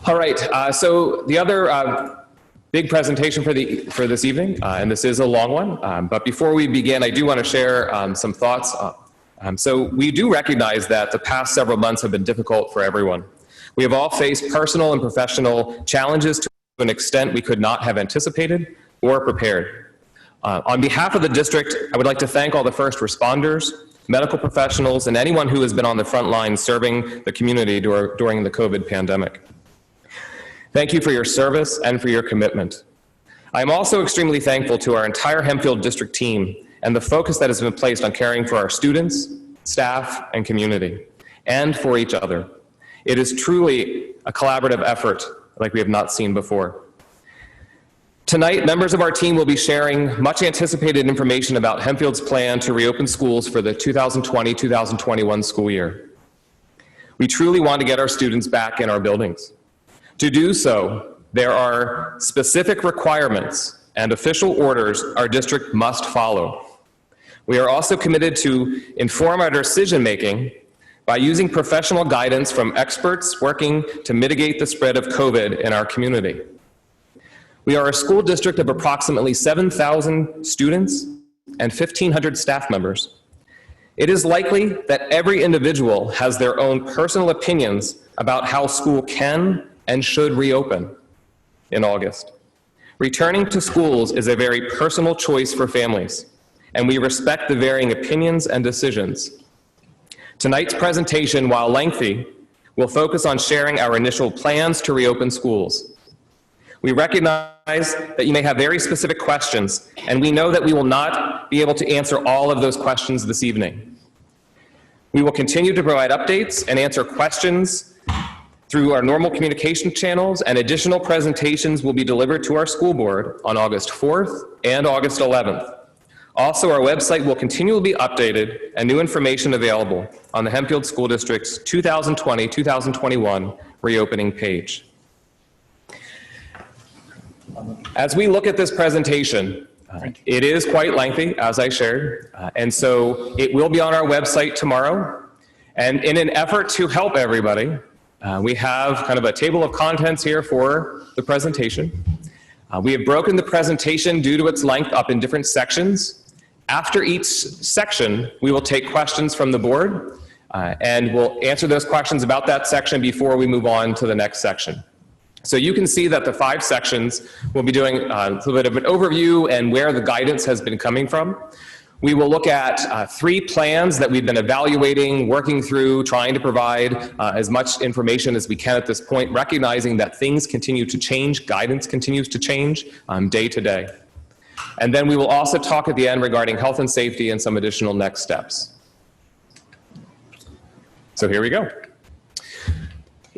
All right, so the other big presentation for this evening, and this is a long one, but before we begin, I do want to share some thoughts. So we do recognize that the past several months have been difficult for everyone. We have all faced personal and professional challenges to an extent we could not have anticipated or prepared. On behalf of the district, I would like to thank all the first responders, medical professionals, and anyone who has been on the front line serving the community during the COVID pandemic. Thank you for your service and for your commitment. I am also extremely thankful to our entire Hempfield district team and the focus that has been placed on caring for our students, staff, and community, and for each other. It is truly a collaborative effort like we have not seen before. Tonight, members of our team will be sharing much anticipated information about Hempfield's plan to reopen schools for the 2020-2021 school year. We truly want to get our students back in our buildings. To do so, there are specific requirements and official orders our district must follow. We are also committed to inform our decision-making by using professional guidance from experts working to mitigate the spread of COVID in our community. We are a school district of approximately 7,000 students and 1,500 staff members. It is likely that every individual has their own personal opinions about how school can and should reopen in August. Returning to schools is a very personal choice for families, and we respect the varying opinions and decisions. Tonight's presentation, while lengthy, will focus on sharing our initial plans to reopen schools. We recognize that you may have very specific questions, and we know that we will not be able to answer all of those questions this evening. We will continue to provide updates and answer questions through our normal communication channels, and additional presentations will be delivered to our school board on August 4th and August 11th. Also, our website will continually be updated and new information available on the Hempfield School District's 2020-2021 reopening page. As we look at this presentation, it is quite lengthy, as I shared, and so it will be on our website tomorrow. And in an effort to help everybody, we have kind of a table of contents here for the presentation. We have broken the presentation due to its length up in different sections. After each section, we will take questions from the board, and we'll answer those questions about that section before we move on to the next section. So you can see that the 5 sections will be doing a little bit of an overview and where the guidance has been coming from. We will look at 3 plans that we've been evaluating, working through, trying to provide as much information as we can at this point, recognizing that things continue to change, guidance continues to change day to day. And then we will also talk at the end regarding health and safety and some additional next steps. So here we go.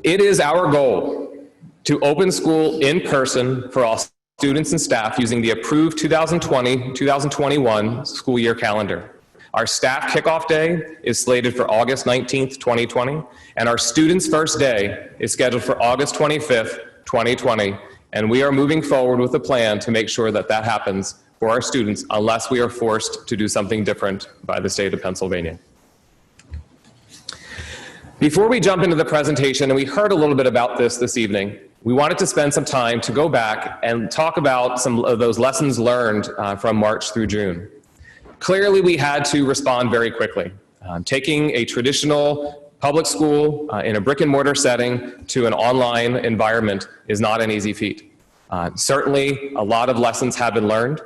It is our goal to open school in person for all students and staff using the approved 2020-2021 school year calendar. Our staff kickoff day is slated for August 19th, 2020, and our students' first day is scheduled for August 25th, 2020, and we are moving forward with a plan to make sure that that happens for our students unless we are forced to do something different by the state of Pennsylvania. Before we jump into the presentation, and we heard a little bit about this evening, we wanted to spend some time to go back and talk about some of those lessons learned from March through June. Clearly, we had to respond very quickly. Taking a traditional public school in a brick and mortar setting to an online environment is not an easy feat. Certainly, a lot of lessons have been learned.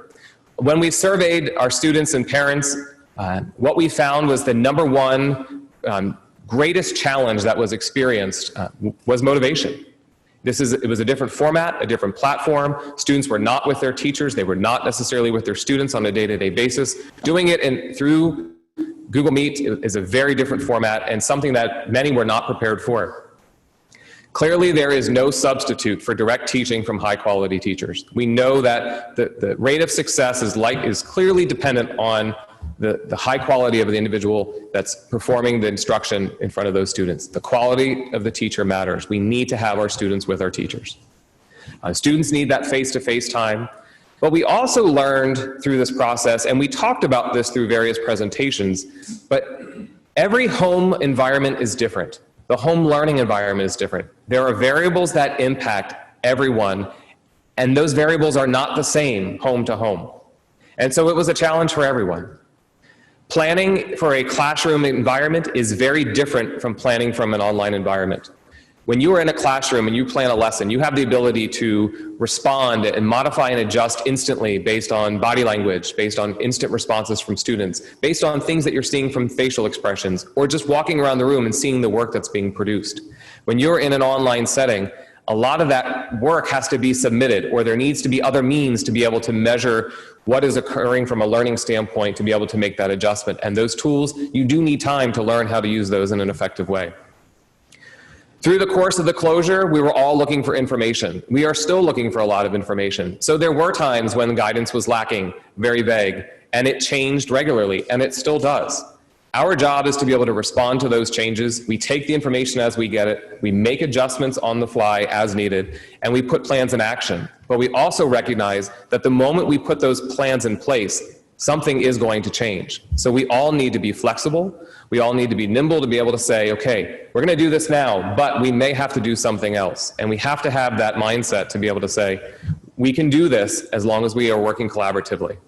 When we surveyed our students and parents, what we found was the #1 greatest challenge that was experienced was motivation. It was a different format, a different platform. Students were not with their teachers. They were not necessarily with their students on a day-to-day basis. Doing it through Google Meet is a very different format and something that many were not prepared for. Clearly, there is no substitute for direct teaching from high-quality teachers. We know that the rate of success is clearly dependent on the high quality of the individual that's performing the instruction in front of those students. The quality of the teacher matters. We need to have our students with our teachers. Students need that face-to-face time. But we also learned through this process, and we talked about this through various presentations, but every home environment is different. The home learning environment is different. There are variables that impact everyone, and those variables are not the same home to home. And so it was a challenge for everyone. Planning for a classroom environment is very different from planning from an online environment. When you are in a classroom and you plan a lesson, you have the ability to respond and modify and adjust instantly based on body language, based on instant responses from students, based on things that you're seeing from facial expressions, or just walking around the room and seeing the work that's being produced. When you're in an online setting, a lot of that work has to be submitted, or there needs to be other means to be able to measure what is occurring from a learning standpoint to be able to make that adjustment. And those tools, you do need time to learn how to use those in an effective way. Through the course of the closure, we were all looking for information. We are still looking for a lot of information. So there were times when guidance was lacking, very vague, and it changed regularly, and it still does. Our job is to be able to respond to those changes. We take the information as we get it, we make adjustments on the fly as needed, and we put plans in action. But we also recognize that the moment we put those plans in place, something is going to change. So we all need to be flexible. We all need to be nimble to be able to say, okay, we're going to do this now, but we may have to do something else. And we have to have that mindset to be able to say, we can do this as long as we are working collaboratively.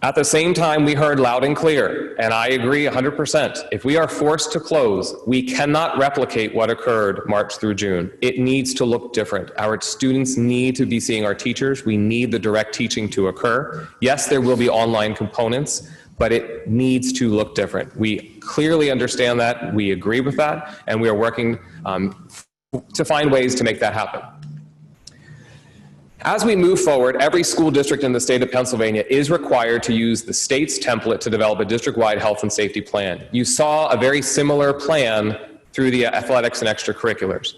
At the same time, we heard loud and clear, and I agree 100%. If we are forced to close, we cannot replicate what occurred March through June. It needs to look different. Our students need to be seeing our teachers. We need the direct teaching to occur. Yes, there will be online components, but it needs to look different. We clearly understand that, we agree with that, and we are working to find ways to make that happen. As we move forward, every school district in the state of Pennsylvania is required to use the state's template to develop a district-wide health and safety plan. You saw a very similar plan through the athletics and extracurriculars.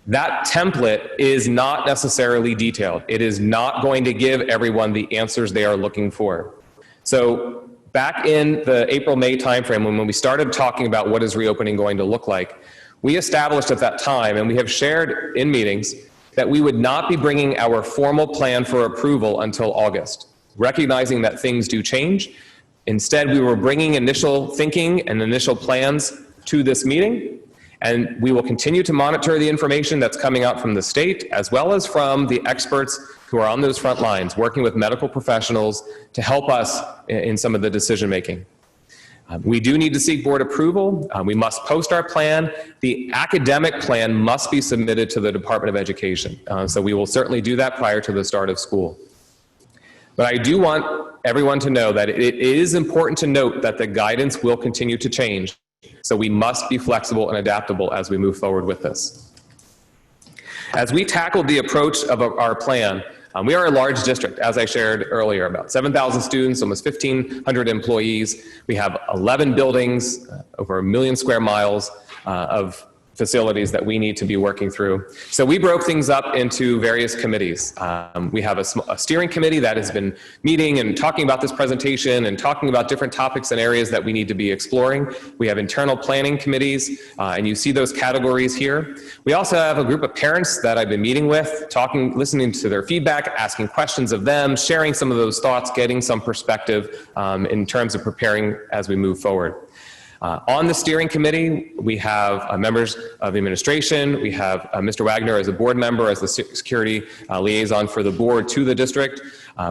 That template is not necessarily detailed. It is not going to give everyone the answers they are looking for. So back in the April-May timeframe, when we started talking about what is reopening going to look like, we established at that time, and we have shared in meetings, that we would not be bringing our formal plan for approval until August, recognizing that things do change. Instead, we were bringing initial thinking and initial plans to this meeting, and we will continue to monitor the information that's coming out from the state, as well as from the experts who are on those front lines, working with medical professionals to help us in some of the decision-making. We do need to seek board approval. We must post our plan. The academic plan must be submitted to the Department of Education. So we will certainly do that prior to the start of school. But I do want everyone to know that it is important to note that the guidance will continue to change. So we must be flexible and adaptable as we move forward with this. As we tackled the approach of our plan, we are a large district, as I shared earlier, about 7,000 students, almost 1,500 employees. We have 11 buildings, over 1 million square miles of facilities that we need to be working through. So we broke things up into various committees. We have a steering committee that has been meeting and talking about this presentation and talking about different topics and areas that we need to be exploring. We have internal planning committees, and you see those categories here. We also have a group of parents that I've been meeting with, talking, listening to their feedback, asking questions of them, sharing some of those thoughts, getting some perspective in terms of preparing as we move forward. On the steering committee, we have members of the administration. We have Mr. Wagner as a board member, as the security liaison for the board to the district.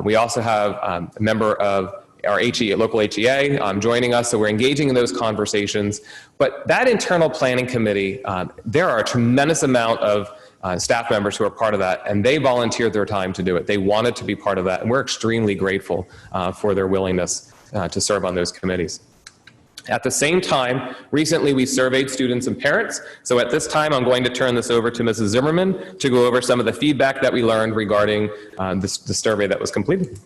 We also have a member of our local HEA joining us, so we're engaging in those conversations. But that internal planning committee, there are a tremendous amount of staff members who are part of that, and they volunteered their time to do it. They wanted to be part of that, and we're extremely grateful for their willingness to serve on those committees. At the same time, recently we surveyed students and parents. So at this time, I'm going to turn this over to Mrs. Zimmerman to go over some of the feedback that we learned regarding the survey that was completed.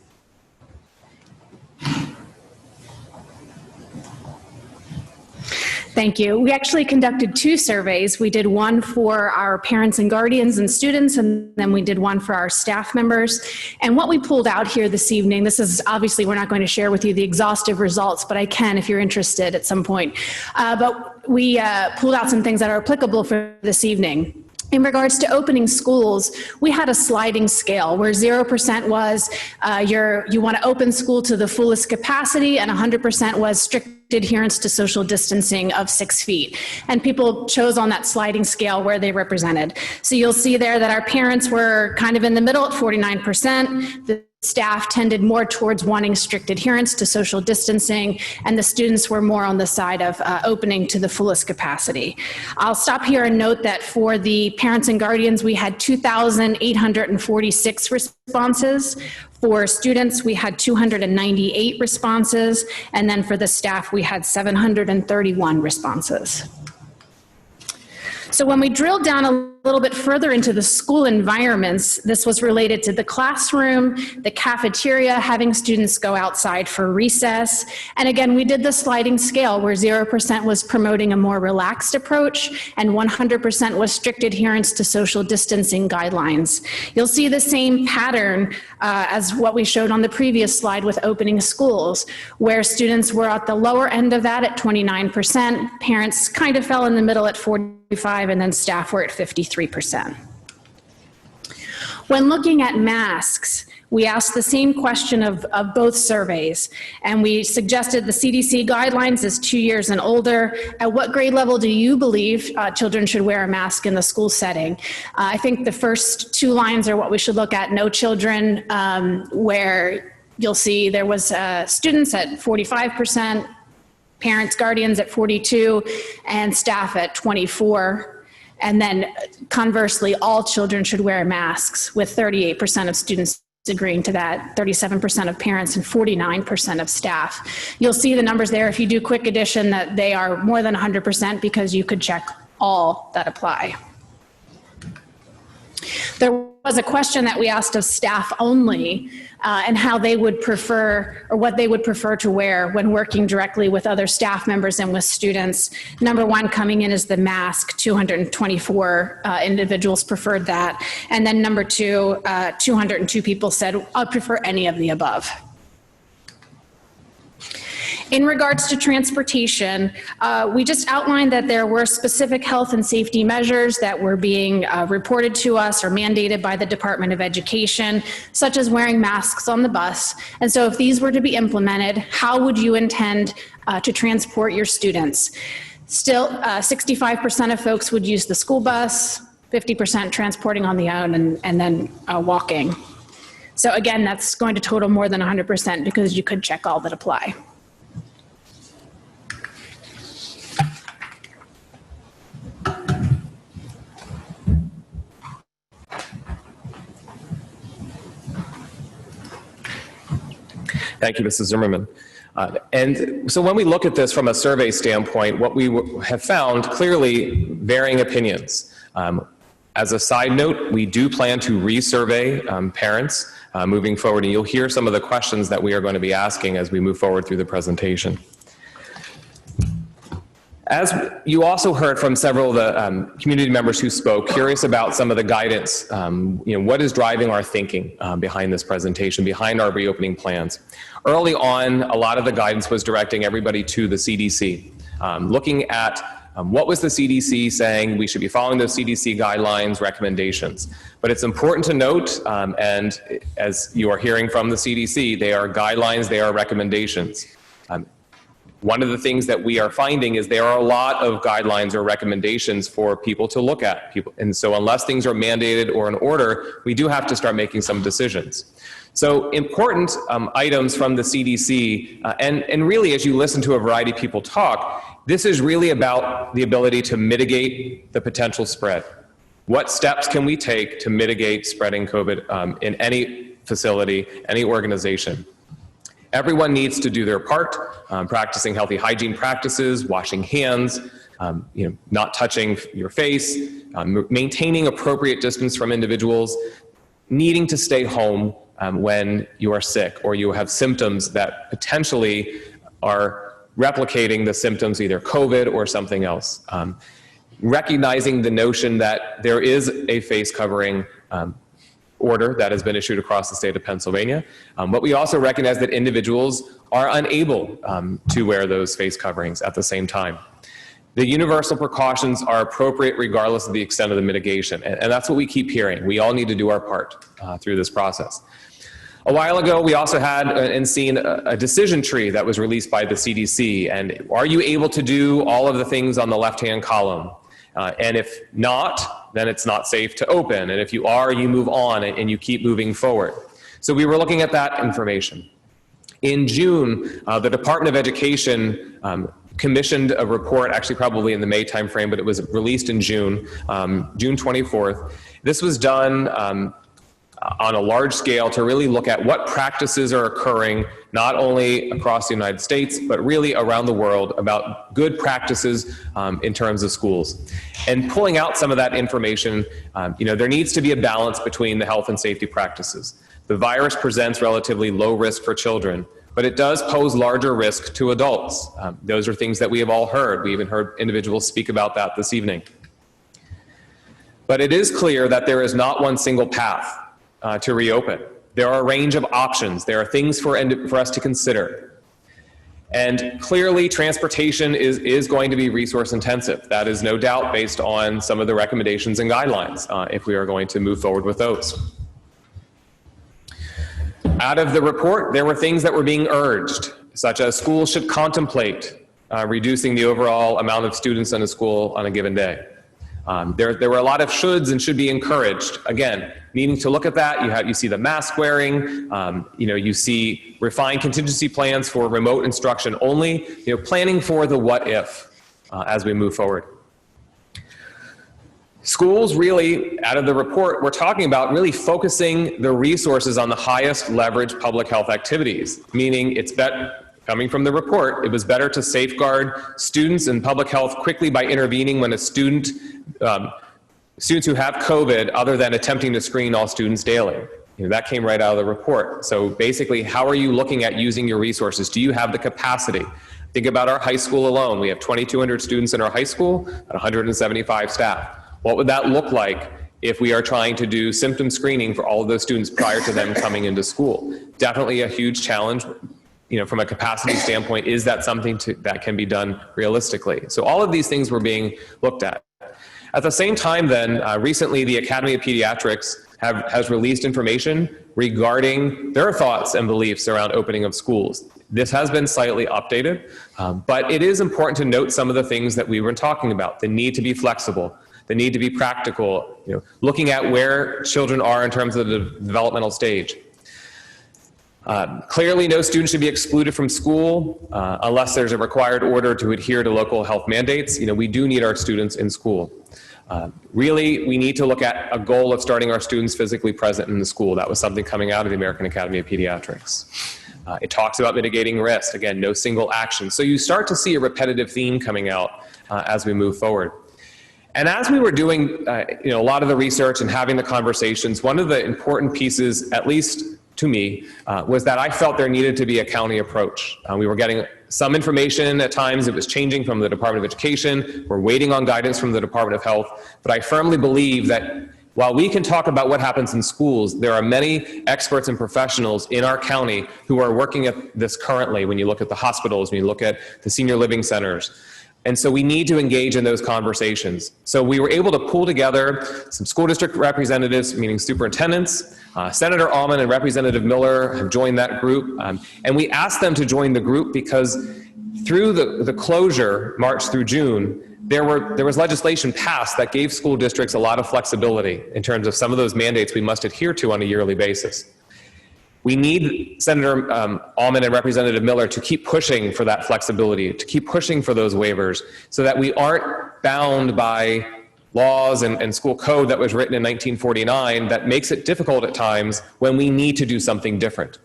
Thank you. We actually conducted 2 surveys. We did one for our parents and guardians and students, and then we did one for our staff members. And what we pulled out here this evening, this is obviously, we're not going to share with you the exhaustive results, but I can if you're interested at some point. But we pulled out some things that are applicable for this evening. In regards to opening schools, we had a sliding scale where 0% was you want to open school to the fullest capacity, and 100% was strict adherence to social distancing of 6 feet. And people chose on that sliding scale where they represented. So you'll see there that our parents were kind of in the middle at 49%. The staff tended more towards wanting strict adherence to social distancing, and the students were more on the side of opening to the fullest capacity. I'll stop here and note that for the parents and guardians, we had 2,846 responses. For students, we had 298 responses, and then for the staff, we had 731 responses. So when we drilled down a little bit further into the school environments, this was related to the classroom, the cafeteria, having students go outside for recess. And again, we did the sliding scale where 0% was promoting a more relaxed approach and 100% was strict adherence to social distancing guidelines. You'll see the same pattern as what we showed on the previous slide with opening schools, where students were at the lower end of that at 29%, parents kind of fell in the middle at 45%, and then staff were at 53%. When looking at masks, we asked the same question of both surveys, and we suggested the CDC guidelines is 2 years and older. At what grade level do you believe children should wear a mask in the school setting? I think the first 2 lines are what we should look at. No children, where you'll see there was students at 45%, parents, guardians at 42%, and staff at 24%. And then conversely, all children should wear masks, with 38% of students agreeing to that, 37% of parents, and 49% of staff. You'll see the numbers there if you do quick addition that they are more than 100% because you could check all that apply. There was a question that we asked of staff only and how they would prefer, or what they would prefer to wear when working directly with other staff members and with students. Number 1 coming in is the mask. 224 individuals preferred that. And then number 2, 202 people said, I'd prefer any of the above. In regards to transportation, we just outlined that there were specific health and safety measures that were being reported to us or mandated by the Department of Education, such as wearing masks on the bus. And so if these were to be implemented, how would you intend to transport your students? Still, 65% of folks would use the school bus, 50% transporting on their own, and then walking. So again, that's going to total more than 100% because you could check all that apply. Thank you, Mrs. Zimmerman. And so when we look at this from a survey standpoint, what we have found clearly varying opinions. As a side note, we do plan to resurvey parents moving forward, and you'll hear some of the questions that we are going to be asking as we move forward through the presentation. As you also heard from several of the community members who spoke, curious about some of the guidance, what is driving our thinking behind this presentation, behind our reopening plans. Early on, a lot of the guidance was directing everybody to the CDC, looking at what was the CDC saying. We should be following those CDC guidelines, recommendations. But it's important to note, and as you are hearing from the CDC, they are guidelines, they are recommendations. One of the things that we are finding is there are a lot of guidelines or recommendations for people to look at. And so unless things are mandated or in order, we do have to start making some decisions. So important items from the CDC, and really as you listen to a variety of people talk, this is really about the ability to mitigate the potential spread. What steps can we take to mitigate spreading COVID in any facility, any organization? Everyone needs to do their part, practicing healthy hygiene practices, washing hands, not touching your face, maintaining appropriate distance from individuals, needing to stay home when you are sick or you have symptoms that potentially are replicating the symptoms, either COVID or something else. Recognizing the notion that there is a face covering order that has been issued across the state of Pennsylvania. But we also recognize that individuals are unable to wear those face coverings at the same time. The universal precautions are appropriate regardless of the extent of the mitigation. And that's what we keep hearing. We all need to do our part through this process. A while ago, we also had and seen a decision tree that was released by the CDC. And are you able to do all of the things on the left-hand column? And if not, then it's not safe to open. And if you are, you move on and you keep moving forward. So we were looking at that information. In June, the Department of Education commissioned a report, actually probably in the May timeframe, but it was released in June, June 24th. This was done on a large scale to really look at what practices are occurring not only across the United States, but really around the world about good practices in terms of schools. And pulling out some of that information, there needs to be a balance between the health and safety practices. The virus presents relatively low risk for children, but it does pose larger risk to adults. Those are things that we have all heard. We even heard individuals speak about that this evening. But it is clear that there is not one single path to reopen. There are a range of options. There are things for us to consider. And clearly, transportation is going to be resource intensive. That is no doubt based on some of the recommendations and guidelines if we are going to move forward with those. Out of the report, there were things that were being urged, such as schools should contemplate reducing the overall amount of students in a school on a given day. There were a lot of shoulds and should be encouraged. Again, needing to look at that, you see the mask wearing, you see refined contingency plans for remote instruction only, planning for the what if as we move forward. Schools really, out of the report, we're talking about really focusing the resources on the highest leverage public health activities, meaning it's coming from the report, it was better to safeguard students and public health quickly by intervening when a students who have COVID, other than attempting to screen all students daily. That came right out of the report. So basically, how are you looking at using your resources? Do you have the capacity? Think about our high school alone. We have 2,200 students in our high school and 175 staff. What would that look like if we are trying to do symptom screening for all of those students prior to them coming into school? Definitely a huge challenge. From a capacity standpoint, is that something that can be done realistically? So all of these things were being looked at. At the same time then, recently the Academy of Pediatrics has released information regarding their thoughts and beliefs around opening of schools. This has been slightly updated, but it is important to note some of the things that we were talking about. The need to be flexible, the need to be practical, looking at where children are in terms of the developmental stage. Clearly, no student should be excluded from school unless there's a required order to adhere to local health mandates. We do need our students in school. Really, we need to look at a goal of starting our students physically present in the school. That was something coming out of the American Academy of Pediatrics. It talks about mitigating risk. Again, no single action. So you start to see a repetitive theme coming out as we move forward. And as we were doing a lot of the research and having the conversations, one of the important pieces, at least to me, was that I felt there needed to be a county approach. We were getting some information at times. It was changing from the Department of Education. We're waiting on guidance from the Department of Health. But I firmly believe that while we can talk about what happens in schools, there are many experts and professionals in our county who are working at this currently when you look at the hospitals, when you look at the senior living centers. And so we need to engage in those conversations. So we were able to pull together some school district representatives, meaning superintendents. Senator Allman and Representative Miller have joined that group. And we asked them to join the group because through the closure, March through June, there was legislation passed that gave school districts a lot of flexibility in terms of some of those mandates we must adhere to on a yearly basis. We need Senator Allman and Representative Miller to keep pushing for that flexibility, to keep pushing for those waivers so that we aren't bound by laws and school code that was written in 1949 that makes it difficult at times when we need to do something different.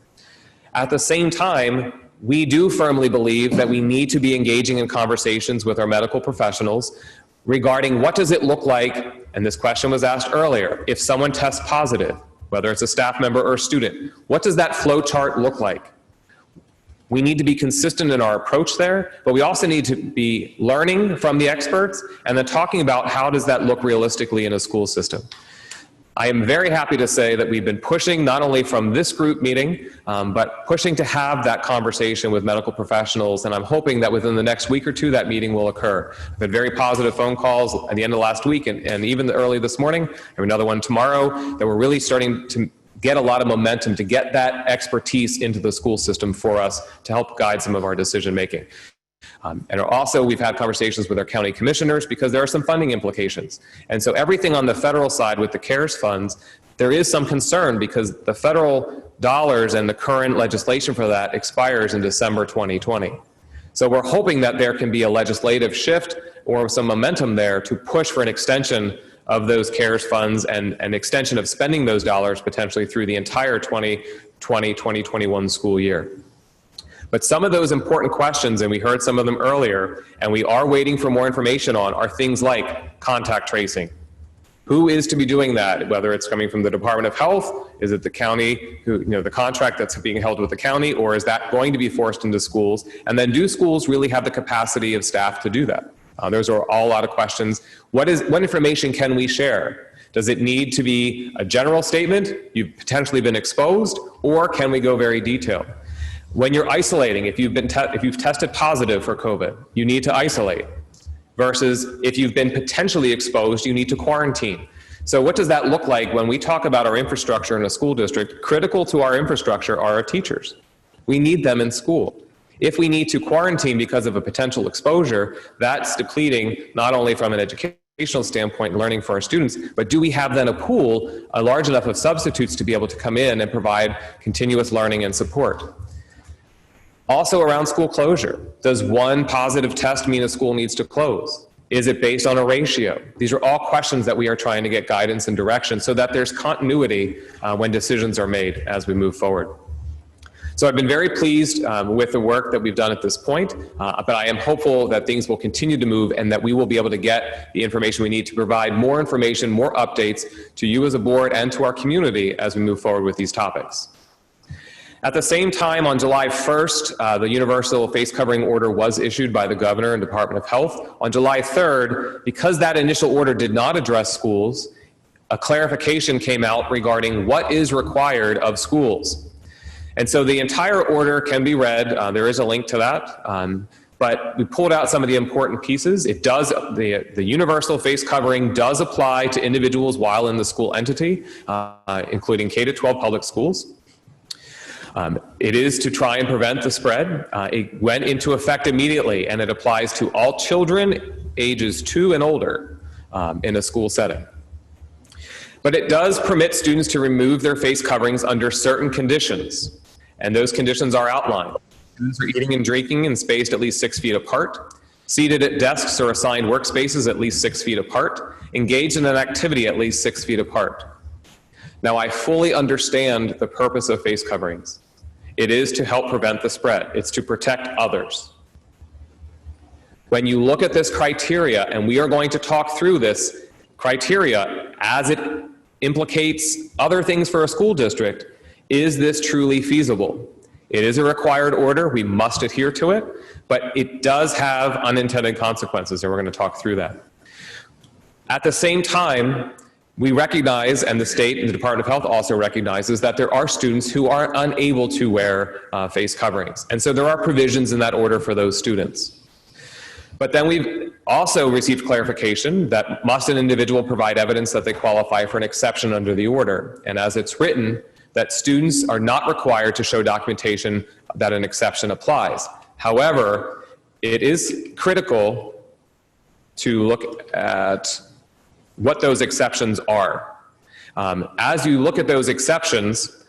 At the same time, we do firmly believe that we need to be engaging in conversations with our medical professionals regarding what does it look like, and this question was asked earlier, if someone tests positive, whether it's a staff member or a student, what does that flow chart look like? We need to be consistent in our approach there, but we also need to be learning from the experts and then talking about how does that look realistically in a school system. I am very happy to say that we've been pushing not only from this group meeting, but pushing to have that conversation with medical professionals, and I'm hoping that within the next week or two that meeting will occur. I've had very positive phone calls at the end of last week and even early this morning. I have another one tomorrow that we're really starting to get a lot of momentum to get that expertise into the school system for us to help guide some of our decision making. And also, we've had conversations with our county commissioners because there are some funding implications. And so everything on the federal side with the CARES funds, there is some concern because the federal dollars and the current legislation for that expires in December 2020. So we're hoping that there can be a legislative shift or some momentum there to push for an extension of those CARES funds and an extension of spending those dollars potentially through the entire 2020-2021 school year. But some of those important questions, and we heard some of them earlier, and we are waiting for more information on, are things like contact tracing. Who is to be doing that? Whether it's coming from the Department of Health, is it the county, the contract that's being held with the county, or is that going to be forced into schools? And then do schools really have the capacity of staff to do that? Those are all a lot of questions. What information can we share? Does it need to be a general statement, you've potentially been exposed, or can we go very detailed? When you're isolating, if you've tested positive for COVID, you need to isolate. Versus if you've been potentially exposed, you need to quarantine. So what does that look like when we talk about our infrastructure in a school district? Critical to our infrastructure are our teachers. We need them in school. If we need to quarantine because of a potential exposure, that's depleting not only from an educational standpoint and learning for our students, but do we have then a pool large enough of substitutes to be able to come in and provide continuous learning and support? Also around school closure, does one positive test mean a school needs to close? Is it based on a ratio? These are all questions that we are trying to get guidance and direction so that there's continuity when decisions are made as we move forward. So I've been very pleased with the work that we've done at this point, but I am hopeful that things will continue to move and that we will be able to get the information we need to provide more information, more updates to you as a board and to our community as we move forward with these topics. At the same time, on July 1st, the universal face covering order was issued by the governor and Department of Health. On July 3rd, because that initial order did not address schools, a clarification came out regarding what is required of schools. And so the entire order can be read. There is a link to that. But we pulled out some of the important pieces. It does, the universal face covering does apply to individuals while in the school entity, including K-12 public schools. It is to try and prevent the spread. It went into effect immediately, and it applies to all children ages 2 and older in a school setting. But it does permit students to remove their face coverings under certain conditions, and those conditions are outlined. Students are eating and drinking and spaced at least 6 feet apart, seated at desks or assigned workspaces at least 6 feet apart, engaged in an activity at least 6 feet apart. Now, I fully understand the purpose of face coverings. It is to help prevent the spread. It's to protect others. When you look at this criteria, and we are going to talk through this criteria as it implicates other things for a school district, is this truly feasible? It is a required order. We must adhere to it, but it does have unintended consequences, and we're going to talk through that. At the same time, we recognize, and the state and the Department of Health also recognizes, that there are students who are unable to wear face coverings. And so there are provisions in that order for those students. But then we've also received clarification that must an individual provide evidence that they qualify for an exception under the order. And as it's written, that students are not required to show documentation that an exception applies. However, it is critical to look at what those exceptions are. As you look at those exceptions,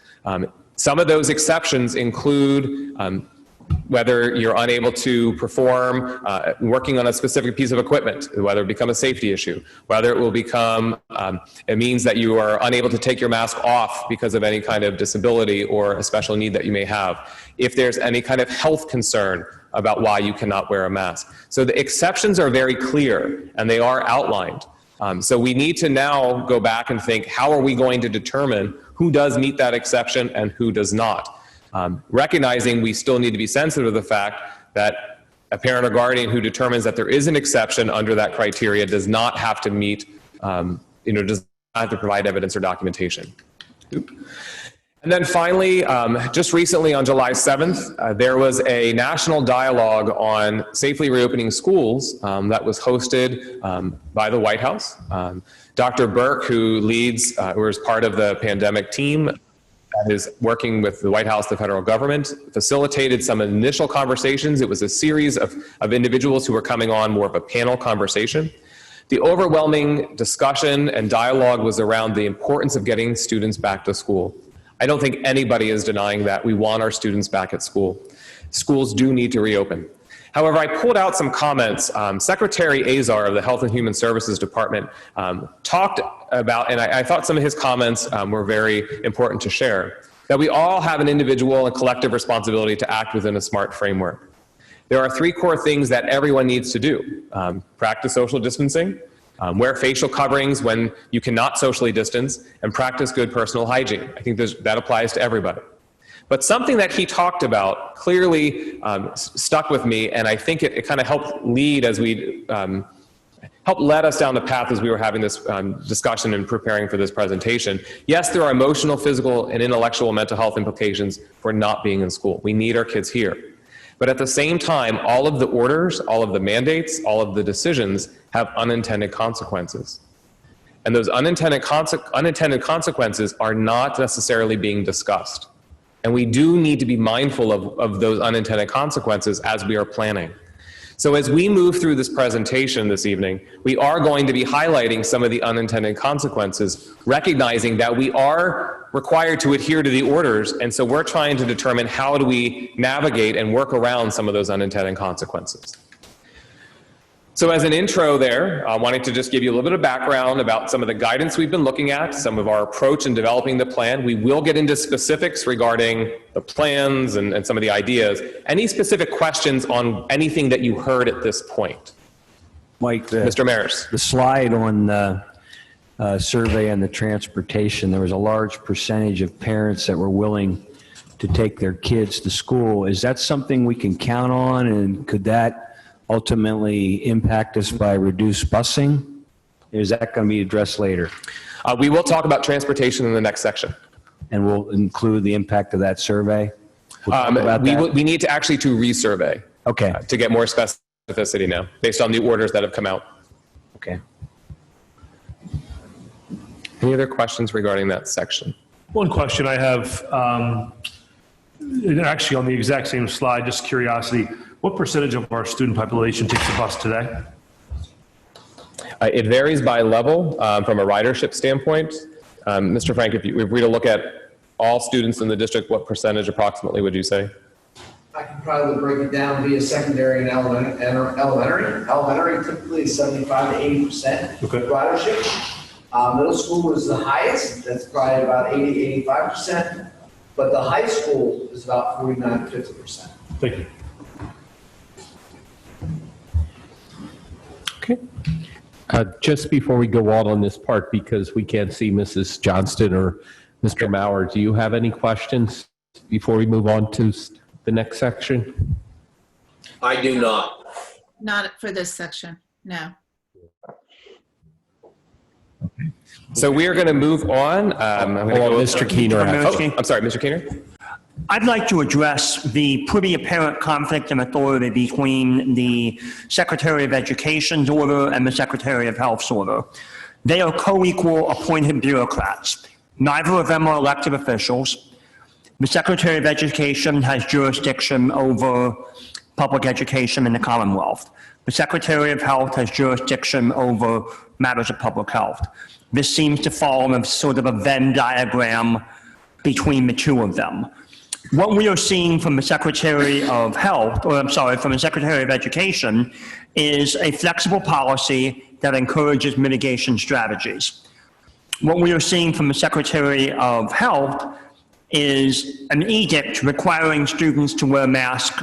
some of those exceptions include whether you're unable to perform working on a specific piece of equipment, whether it become a safety issue, whether it will become, it means that you are unable to take your mask off because of any kind of disability or a special need that you may have, if there's any kind of health concern about why you cannot wear a mask. So the exceptions are very clear and they are outlined. So we need to now go back and think, how are we going to determine who does meet that exception and who does not? Recognizing we still need to be sensitive to the fact that a parent or guardian who determines that there is an exception under that criteria does not have to meet, does have to provide evidence or documentation. And then finally, just recently on July 7th, there was a national dialogue on safely reopening schools that was hosted by the White House. Dr. Burke, who leads, who is part of the pandemic team that is working with the White House, the federal government, facilitated some initial conversations. It was a series of individuals who were coming on more of a panel conversation. The overwhelming discussion and dialogue was around the importance of getting students back to school. I don't think anybody is denying that. We want our students back at school. Schools do need to reopen. However, I pulled out some comments. Secretary Azar of the Health and Human Services Department talked about, and I thought some of his comments were very important to share, that we all have an individual and collective responsibility to act within a SMART framework. There are 3 core things that everyone needs to do. Practice social distancing, wear facial coverings when you cannot socially distance, and practice good personal hygiene. I think that applies to everybody. But something that he talked about clearly stuck with me, and I think it kind of helped lead as we helped lead us down the path as we were having this discussion and preparing for this presentation. Yes, there are emotional, physical, and intellectual mental health implications for not being in school. We need our kids here. But at the same time, all of the orders, all of the mandates, all of the decisions have unintended consequences. And those unintended consequences are not necessarily being discussed. And we do need to be mindful of those unintended consequences as we are planning. So as we move through this presentation this evening, we are going to be highlighting some of the unintended consequences, recognizing that we are required to adhere to the orders, and so we're trying to determine how do we navigate and work around some of those unintended consequences. So as an intro there, I wanted to just give you a little bit of background about some of the guidance we've been looking at, some of our approach in developing the plan. We will get into specifics regarding the plans and some of the ideas. Any specific questions on anything that you heard at this point? Mike, Mr. Maris. the slide on the survey and the transportation, there was a large percentage of parents that were willing to take their kids to school. Is that something we can count on, and could that ultimately impact us by reduced busing? Is that going to be addressed later? We will talk about transportation in the next section. And we'll include the impact of that survey? We'll talk about that? We need to actually to resurvey. Okay. To get more specificity now, based on the orders that have come out. Okay. Any other questions regarding that section? One question I have, actually on the exact same slide, just curiosity, what percentage of our student population takes the bus today? It varies by level from a ridership standpoint. Mr. Frank, if we were to look at all students in the district, what percentage approximately would you say? I can probably break it down via secondary and elementary. Elementary typically is 75 to 80% ridership. Middle school is the highest. That's probably about 80, 85%. But the high school is about 49 to 50%. Thank you. Okay. Just before we go on this part, because we can't see Mrs. Johnston or Mr. Maurer, do you have any questions before we move on to the next section? I do not. Not for this section, no. Okay. So we are going to move on. Mr. Keener. I'm sorry, Mr. Keener. I'd like to address the pretty apparent conflict of authority between the Secretary of Education's order and the Secretary of Health's order. They are co-equal appointed bureaucrats. Neither of them are elected officials. The Secretary of Education has jurisdiction over public education in the Commonwealth. The Secretary of Health has jurisdiction over matters of public health. This seems to fall in sort of a Venn diagram between the two of them. What we are seeing from the Secretary of Health, or I'm sorry, from the Secretary of Education, is a flexible policy that encourages mitigation strategies. What we are seeing from the Secretary of Health is an edict requiring students to wear masks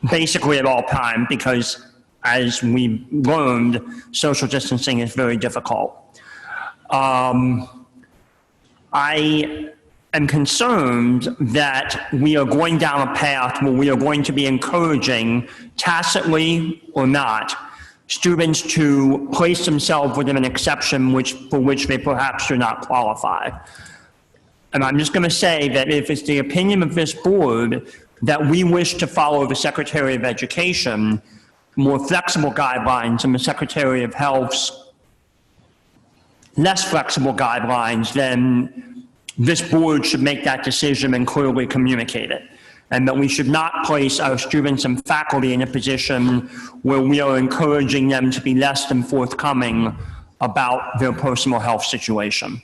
basically at all times because, as we learned, social distancing is very difficult. I am concerned that we are going down a path where we are going to be encouraging, tacitly or not, students to place themselves within an exception for which they perhaps do not qualify. And I'm just going to say that if it's the opinion of this board that we wish to follow the Secretary of Education, more flexible guidelines, and the Secretary of Health's less flexible guidelines, then this board should make that decision and clearly communicate it. And that we should not place our students and faculty in a position where we are encouraging them to be less than forthcoming about their personal health situation.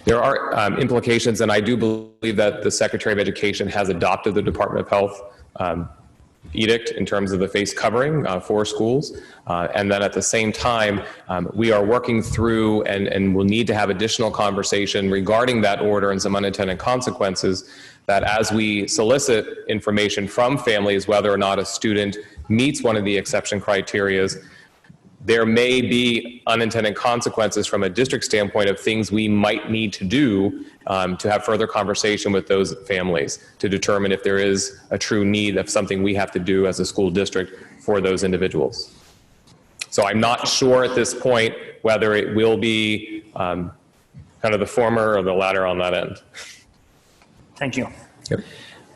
There are implications, and I do believe that the Secretary of Education has adopted the Department of Health edict in terms of the face covering for schools. And then at the same time, we are working through and will need to have additional conversation regarding that order and some unintended consequences, that as we solicit information from families, whether or not a student meets one of the exception criterias, there may be unintended consequences from a district standpoint of things we might need to do to have further conversation with those families to determine if there is a true need of something we have to do as a school district for those individuals. So I'm not sure at this point whether it will be kind of the former or the latter on that end. Thank you. Yep.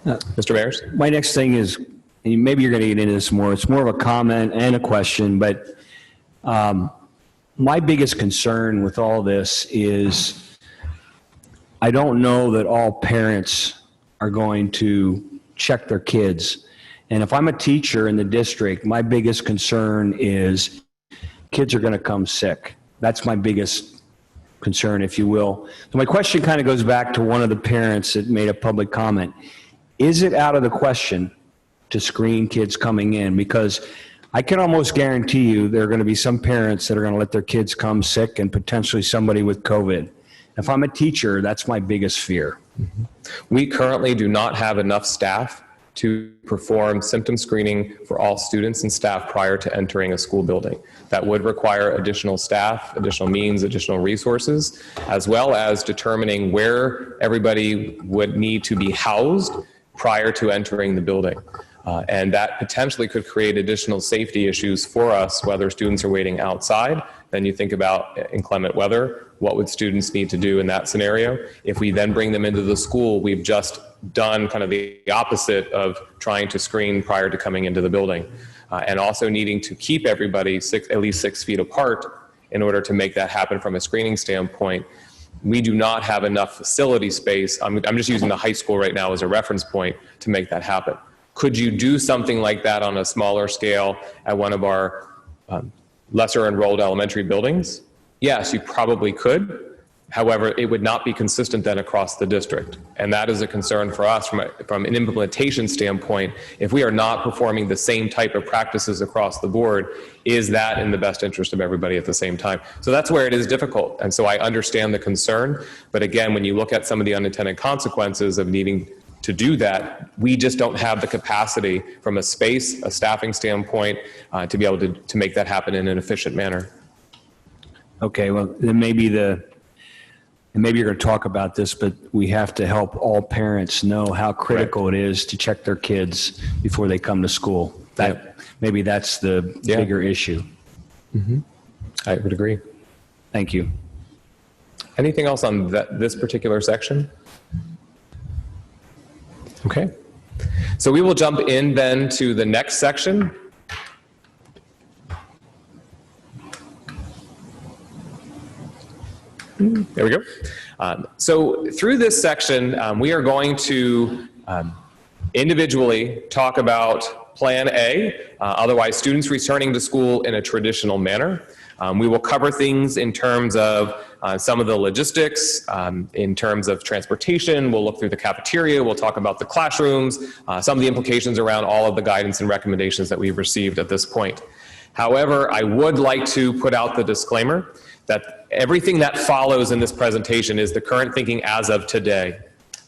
Mr. Mayers? My next thing is, and maybe you're going to get into this more, it's more of a comment and a question, but my biggest concern with all this is I don't know that all parents are going to check their kids. And if I'm a teacher in the district, my biggest concern is kids are going to come sick. That's my biggest concern, if you will. So my question kind of goes back to one of the parents that made a public comment. Is it out of the question to screen kids coming in? Because I can almost guarantee you there are going to be some parents that are going to let their kids come sick and potentially somebody with COVID. If I'm a teacher, that's my biggest fear. Mm-hmm. We currently do not have enough staff to perform symptom screening for all students and staff prior to entering a school building. That would require additional staff, additional means, additional resources, as well as determining where everybody would need to be housed prior to entering the building. And that potentially could create additional safety issues for us, whether students are waiting outside. Then you think about inclement weather. What would students need to do in that scenario? If we then bring them into the school, we've just done kind of the opposite of trying to screen prior to coming into the building. And also needing to keep everybody at least 6 feet apart in order to make that happen from a screening standpoint. We do not have enough facility space. I'm just using the high school right now as a reference point to make that happen. Could you do something like that on a smaller scale at one of our lesser enrolled elementary buildings? Yes, you probably could. However, it would not be consistent then across the district. And that is a concern for us from an implementation standpoint. If we are not performing the same type of practices across the board, is that in the best interest of everybody at the same time? So that's where it is difficult. And so I understand the concern. But again, when you look at some of the unintended consequences of needing to do that, we just don't have the capacity from a space, a staffing standpoint, to be able to make that happen in an efficient manner. Okay, well, then maybe you're going to talk about this, but we have to help all parents know how critical it is to check their kids before they come to school. Maybe that's the bigger issue. Mm-hmm. I would agree. Thank you. Anything else on this particular section? Okay. So we will jump in then to the next section. There we go. So through this section, we are going to individually talk about Plan A, otherwise students returning to school in a traditional manner. We will cover things in terms of some of the logistics, in terms of transportation. We'll look through the cafeteria. We'll talk about the classrooms, some of the implications around all of the guidance and recommendations that we've received at this point. However, I would like to put out the disclaimer that everything that follows in this presentation is the current thinking as of today.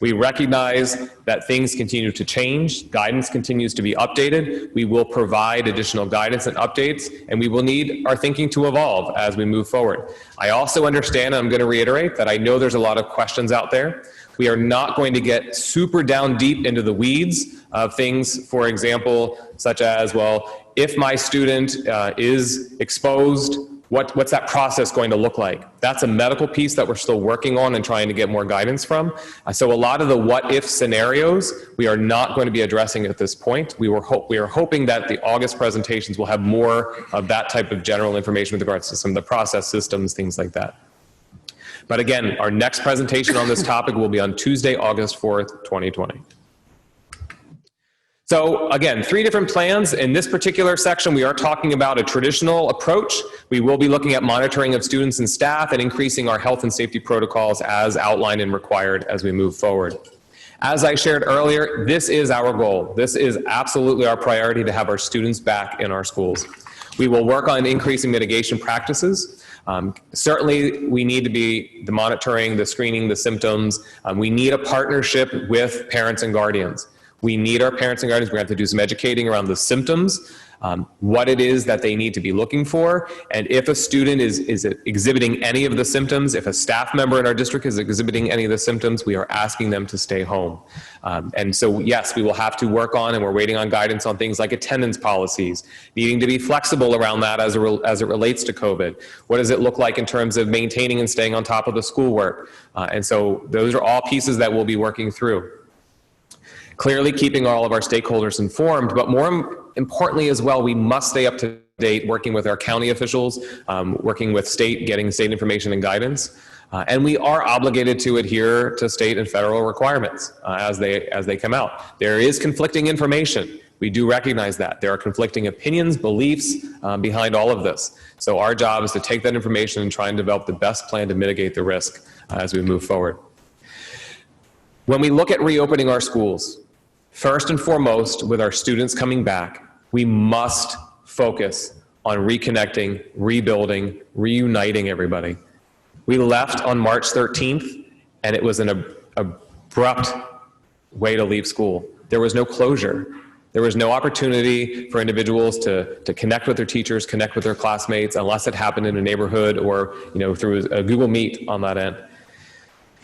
We recognize that things continue to change, guidance continues to be updated. We will provide additional guidance and updates, and we will need our thinking to evolve as we move forward. I also understand, and I'm going to reiterate, that I know there's a lot of questions out there. We are not going to get super down deep into the weeds of things, for example, such as, well, if my student is exposed, what's that process going to look like? That's a medical piece that we're still working on and trying to get more guidance from. So a lot of the what if scenarios, we are not going to be addressing at this point. We are hoping that the August presentations will have more of that type of general information with regards to some of the process systems, things like that. But again, our next presentation on this topic will be on Tuesday, August 4th, 2020. So again, 3 different plans. In this particular section, we are talking about a traditional approach. We will be looking at monitoring of students and staff and increasing our health and safety protocols as outlined and required as we move forward. As I shared earlier, this is our goal. This is absolutely our priority, to have our students back in our schools. We will work on increasing mitigation practices. Certainly, we need to be the monitoring, the screening, the symptoms. We need a partnership with parents and guardians. We need our parents and guardians. We're going to have to do some educating around the symptoms, what it is that they need to be looking for, and if a student is exhibiting any of the symptoms, if a staff member in our district is exhibiting any of the symptoms, we are asking them to stay home. And so, yes, we will have to work on, and we're waiting on guidance on things like attendance policies, needing to be flexible around that as it relates to COVID. What does it look like in terms of maintaining and staying on top of the schoolwork? And so those are all pieces that we'll be working through. Clearly keeping all of our stakeholders informed, but more importantly as well, we must stay up to date, working with our county officials, working with state, getting state information and guidance. And we are obligated to adhere to state and federal requirements as they come out. There is conflicting information. We do recognize that. There are conflicting opinions, beliefs behind all of this. So our job is to take that information and try and develop the best plan to mitigate the risk as we move forward. When we look at reopening our schools, first and foremost, with our students coming back, we must focus on reconnecting, rebuilding, reuniting everybody. We left on March 13th, and it was an abrupt way to leave school. There was no closure. There was no opportunity for individuals to connect with their teachers, connect with their classmates, unless it happened in a neighborhood or through a Google Meet on that end.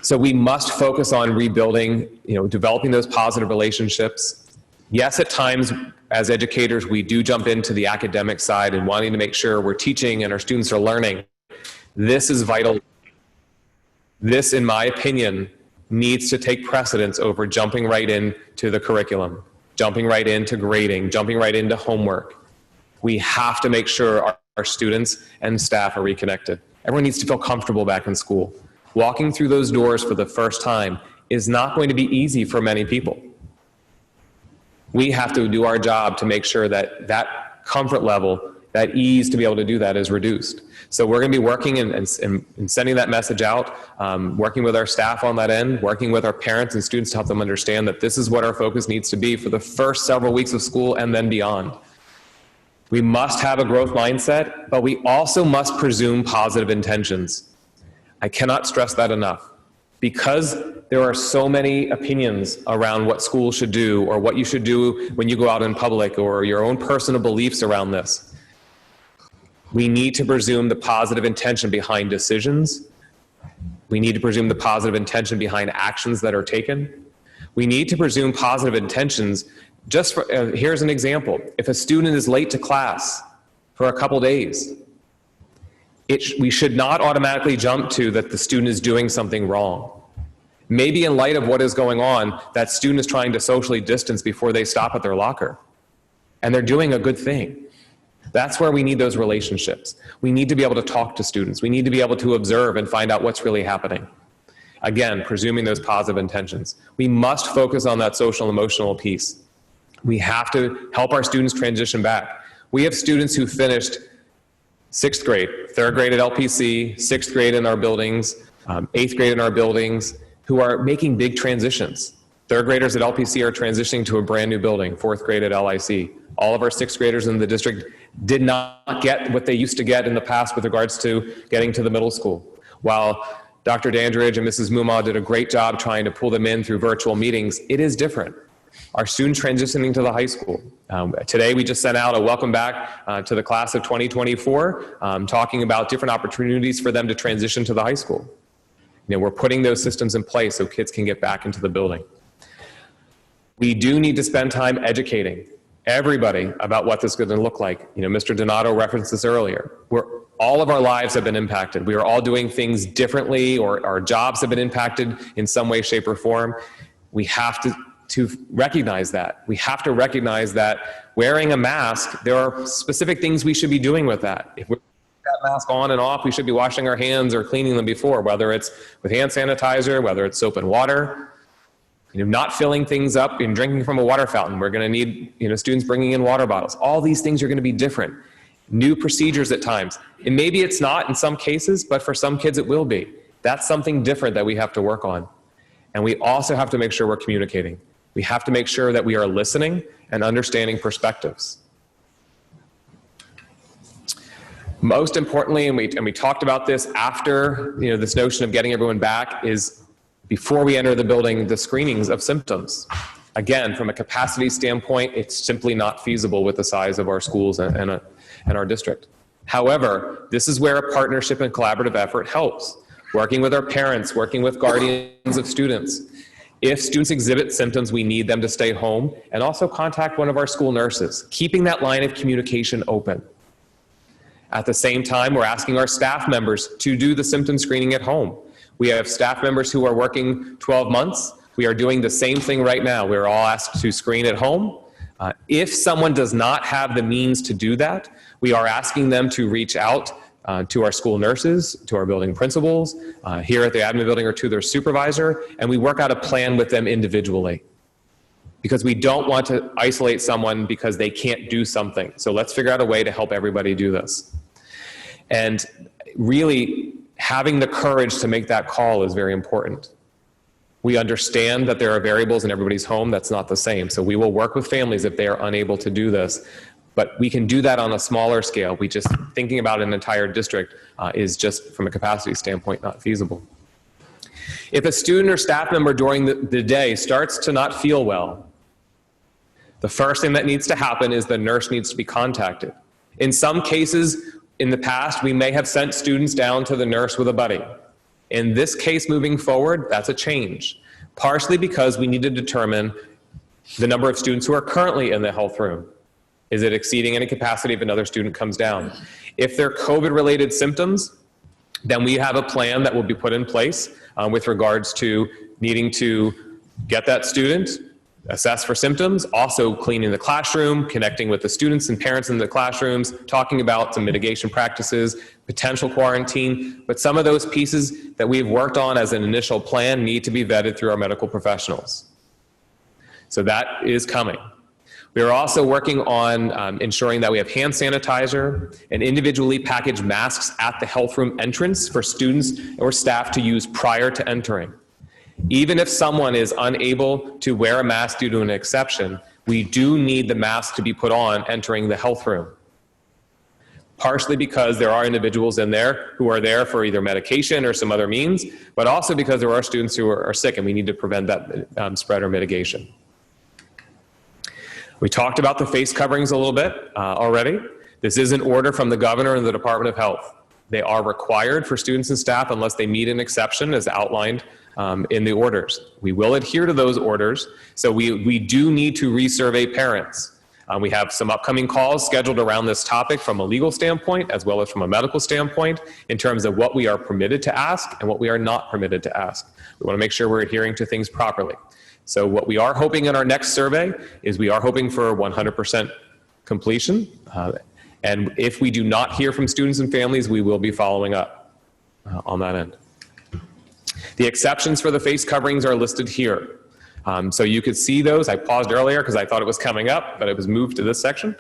So we must focus on rebuilding, developing those positive relationships. Yes, at times as educators, we do jump into the academic side and wanting to make sure we're teaching and our students are learning. This is vital. This, in my opinion, needs to take precedence over jumping right into the curriculum, jumping right into grading, jumping right into homework. We have to make sure our students and staff are reconnected. Everyone needs to feel comfortable back in school. Walking through those doors for the first time is not going to be easy for many people. We have to do our job to make sure that that comfort level, that ease to be able to do that is reduced. So we're going to be working and sending that message out, working with our staff on that end, working with our parents and students to help them understand that this is what our focus needs to be for the first several weeks of school and then beyond. We must have a growth mindset, but we also must presume positive intentions. I cannot stress that enough. Because there are so many opinions around what schools should do or what you should do when you go out in public or your own personal beliefs around this, we need to presume the positive intention behind decisions. We need to presume the positive intention behind actions that are taken. We need to presume positive intentions. Just for, here's an example. If a student is late to class for a couple days, we should not automatically jump to that the student is doing something wrong. Maybe in light of what is going on, that student is trying to socially distance before they stop at their locker. And they're doing a good thing. That's where we need those relationships. We need to be able to talk to students. We need to be able to observe and find out what's really happening. Again, presuming those positive intentions. We must focus on that social and emotional piece. We have to help our students transition back. We have students who finished 6th grade, 3rd grade at LPC, 6th grade in our buildings, 8th grade in our buildings, who are making big transitions. 3rd graders at LPC are transitioning to a brand new building, 4th grade at LIC. All of our 6th graders in the district did not get what they used to get in the past with regards to getting to the middle school. While Dr. Dandridge and Mrs. Mumma did a great job trying to pull them in through virtual meetings, it is different. Our students transitioning to the high school. Today we just sent out a welcome back to the class of 2024, talking about different opportunities for them to transition to the high school. We're putting those systems in place so kids can get back into the building. We do need to spend time educating. everybody about what this is going to look like. You know, Mr. Donato referenced this earlier. All of our lives have been impacted. We are all doing things differently, or our jobs have been impacted in some way, shape, or form. We have to recognize that. We have to recognize that wearing a mask, there are specific things we should be doing with that. If we're that mask on and off, we should be washing our hands or cleaning them before, whether it's with hand sanitizer, whether it's soap and water. You know, not filling things up and drinking from a water fountain. We're going to need, you know, students bringing in water bottles. All these things are going to be different. New procedures at times. And maybe it's not in some cases, but for some kids it will be. That's something different that we have to work on. And we also have to make sure we're communicating. We have to make sure that we are listening and understanding perspectives. Most importantly, and we talked about this after, you know, this notion of getting everyone back, is before we enter the building, the screenings of symptoms. Again, from a capacity standpoint, it's simply not feasible with the size of our schools and our district. However, this is where a partnership and collaborative effort helps. Working with our parents, working with guardians of students. If students exhibit symptoms, we need them to stay home, and also contact one of our school nurses, keeping that line of communication open. At the same time, we're asking our staff members to do the symptom screening at home. We have staff members who are working 12 months. We are doing the same thing right now. We're all asked to screen at home. If someone does not have the means to do that, we are asking them to reach out to our school nurses, to our building principals, here at the admin building, or to their supervisor, and we work out a plan with them individually. Because we don't want to isolate someone because they can't do something. So let's figure out a way to help everybody do this. And really, having the courage to make that call is very important. We understand that there are variables in everybody's home that's not the same. So we will work with families if they are unable to do this. But we can do that on a smaller scale. We just, thinking about an entire district is just, from a capacity standpoint, not feasible. If a student or staff member during the day starts to not feel well, the first thing that needs to happen is the nurse needs to be contacted. In some cases, in the past, we may have sent students down to the nurse with a buddy. In this case, moving forward, that's a change. Partially because we need to determine the number of students who are currently in the health room. Is it exceeding any capacity if another student comes down? If they're COVID-related symptoms, then we have a plan that will be put in place with regards to needing to get that student, assess for symptoms, also cleaning the classroom, connecting with the students and parents in the classrooms, talking about some mitigation practices, potential quarantine. But some of those pieces that we've worked on as an initial plan need to be vetted through our medical professionals. So that is coming. We are also working on ensuring that we have hand sanitizer and individually packaged masks at the health room entrance for students or staff to use prior to entering. Even if someone is unable to wear a mask due to an exception, we do need the mask to be put on entering the health room. Partially because there are individuals in there who are there for either medication or some other means, but also because there are students who are sick and we need to prevent that spread or mitigation. We talked about the face coverings a little bit already. This is an order from the governor and the Department of Health. They are required for students and staff unless they meet an exception as outlined in the orders. We will adhere to those orders, so we do need to resurvey parents. We have some upcoming calls scheduled around this topic from a legal standpoint as well as from a medical standpoint in terms of what we are permitted to ask and what we are not permitted to ask. We want to make sure we're adhering to things properly. So what we are hoping in our next survey is we are hoping for 100% completion. And if we do not hear from students and families, we will be following up on that end. The exceptions for the face coverings are listed here. So you could see those. I paused earlier because I thought it was coming up, but it was moved to this section.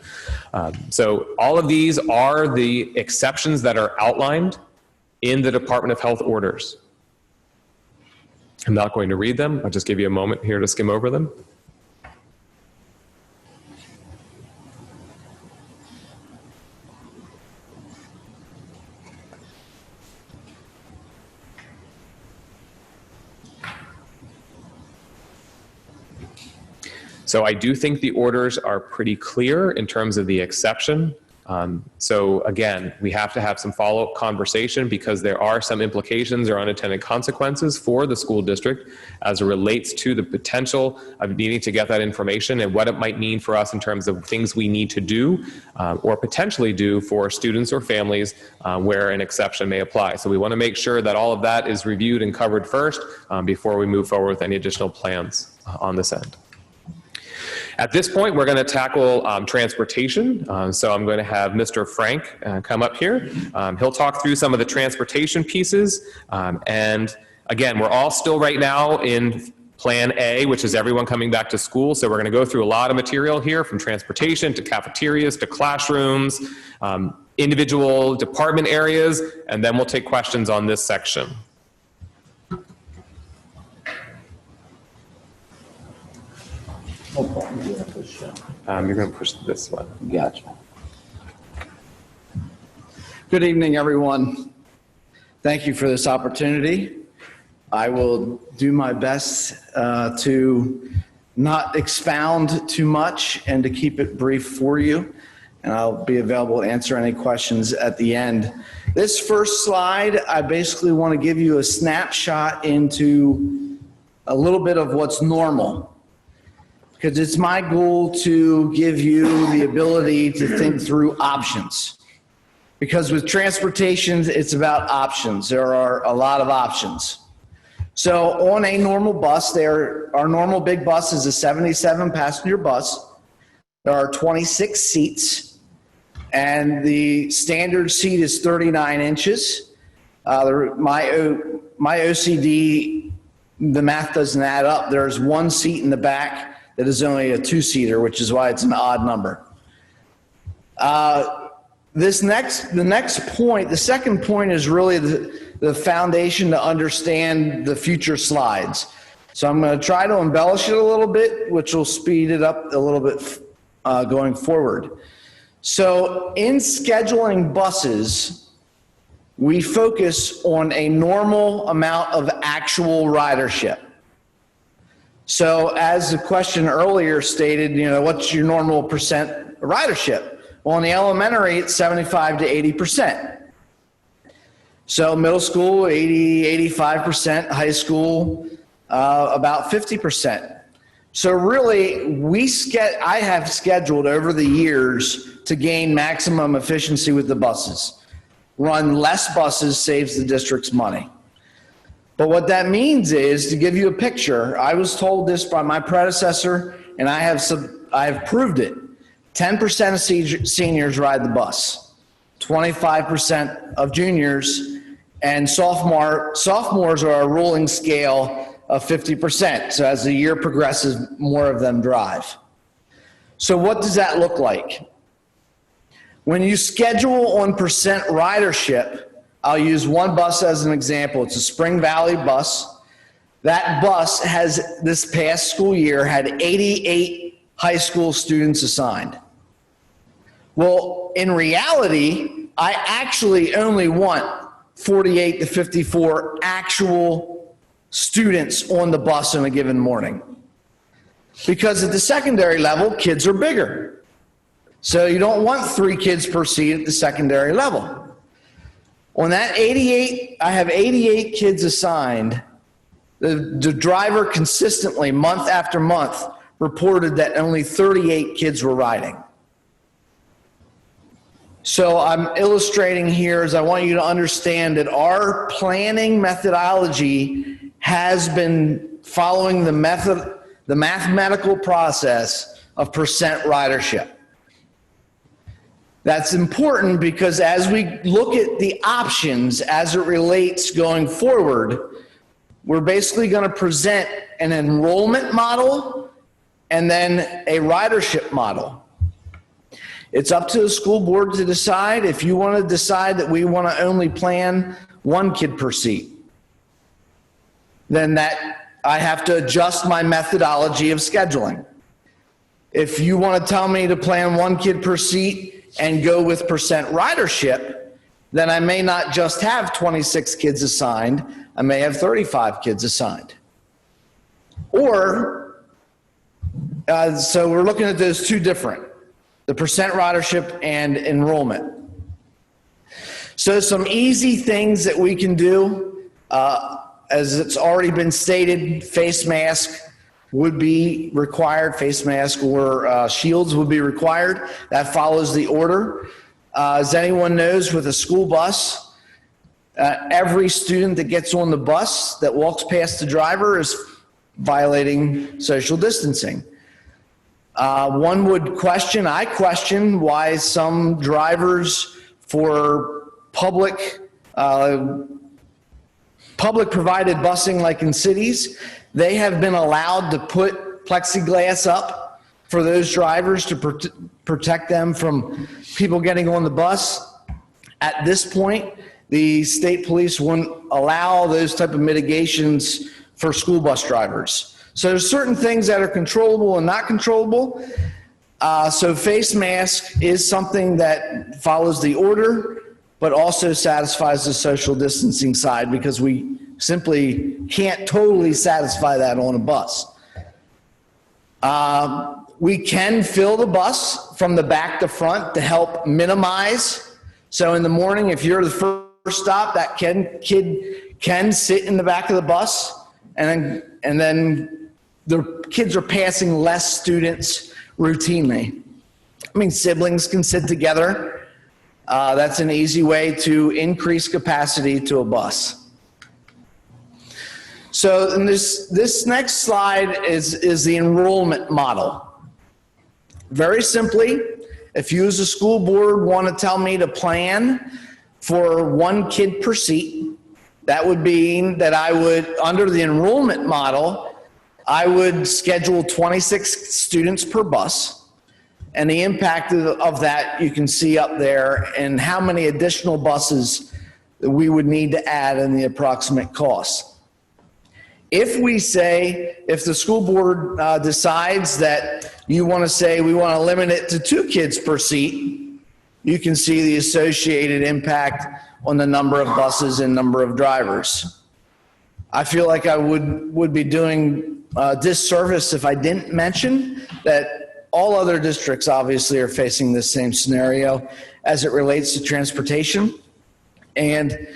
So all of these are the exceptions that are outlined in the Department of Health orders. I'm not going to read them. I'll just give you a moment here to skim over them. So I do think the orders are pretty clear in terms of the exception So again, we have to have some follow-up conversation because there are some implications or unintended consequences for the school district as it relates to the potential of needing to get that information and what it might mean for us in terms of things we need to do or potentially do for students or families where an exception may apply. So we want to make sure that all of that is reviewed and covered first before we move forward with any additional plans on this end. At this point, we're going to tackle transportation. So I'm going to have Mr. Frank come up here. He'll talk through some of the transportation pieces. And again, we're all still right now in Plan A, which is everyone coming back to school. So we're going to go through a lot of material here, from transportation to cafeterias to classrooms, individual department areas, and then we'll take questions on this section. You're going to push this one. Gotcha. Good evening, everyone. Thank you for this opportunity. I will do my best to not expound too much and to keep it brief for you. And I'll be available to answer any questions at the end. This first slide, I basically want to give you a snapshot into a little bit of what's normal, because it's my goal to give you the ability to think through options. Because with transportation, it's about options. There are a lot of options. So on a normal bus, our normal big bus is a 77-passenger bus. There are 26 seats, and the standard seat is 39 inches. My OCD, the math doesn't add up. There's one seat in the back that is only a two-seater, which is why it's an odd number. The next point, the second point, is really the foundation to understand the future slides. So I'm going to try to embellish it a little bit, which will speed it up a little bit going forward. So in scheduling buses, we focus on a normal amount of actual ridership. So as the question earlier stated, what's your normal percent ridership? Well, in the elementary, it's 75 to 80%. So middle school, 80, 85%, high school, about 50%. So really, I have scheduled over the years to gain maximum efficiency with the buses. Run less buses saves the district's money. But what that means is, to give you a picture, I was told this by my predecessor, and I have proved it. 10% of seniors ride the bus, 25% of juniors, and sophomores are a rolling scale of 50%. So as the year progresses, more of them drive. So what does that look like? When you schedule on percent ridership, I'll use one bus as an example. It's a Spring Valley bus. That bus has, this past school year, had 88 high school students assigned. Well, in reality, I actually only want 48 to 54 actual students on the bus in a given morning. Because at the secondary level, kids are bigger. So you don't want 3 kids per seat at the secondary level. On that 88, I have 88 kids assigned. The driver consistently, month after month, reported that only 38 kids were riding. So I'm illustrating here as I want you to understand that our planning methodology has been following the mathematical process of percent ridership. That's important because as we look at the options as it relates going forward, we're basically going to present an enrollment model and then a ridership model. It's up to the school board to decide. If you want to decide that we want to only plan 1 kid per seat, then that I have to adjust my methodology of scheduling. If you want to tell me to plan 1 kid per seat and go with percent ridership, then I may not just have 26 kids assigned, I may have 35 kids assigned. Or, so we're looking at those two different. the percent ridership, and enrollment. So some easy things that we can do, as it's already been stated, face mask would be required, face mask or shields would be required. That follows the order. As anyone knows, with a school bus, every student that gets on the bus that walks past the driver is violating social distancing. One would question, I question, why some drivers for public provided busing like in cities, they have been allowed to put plexiglass up for those drivers to protect them from people getting on the bus. At this point, the state police wouldn't allow those type of mitigations for school bus drivers. So there's certain things that are controllable and not controllable. So face mask is something that follows the order, but also satisfies the social distancing side, because we simply can't totally satisfy that on a bus. We can fill the bus from the back to front to help minimize. So in the morning, if you're the first stop, that kid can sit in the back of the bus, and then the kids are passing less students routinely. I mean, siblings can sit together. That's an easy way to increase capacity to a bus. So in this next slide is the enrollment model. Very simply, if you as a school board want to tell me to plan for 1 kid per seat, that would mean that I would, under the enrollment model, I would schedule 26 students per bus. And the impact of that you can see up there, and how many additional buses that we would need to add and the approximate cost. If we say, if the school board decides that you want to say we want to limit it to 2 kids per seat, you can see the associated impact on the number of buses and number of drivers. I feel like I would be doing disservice if I didn't mention that all other districts obviously are facing this same scenario as it relates to transportation. And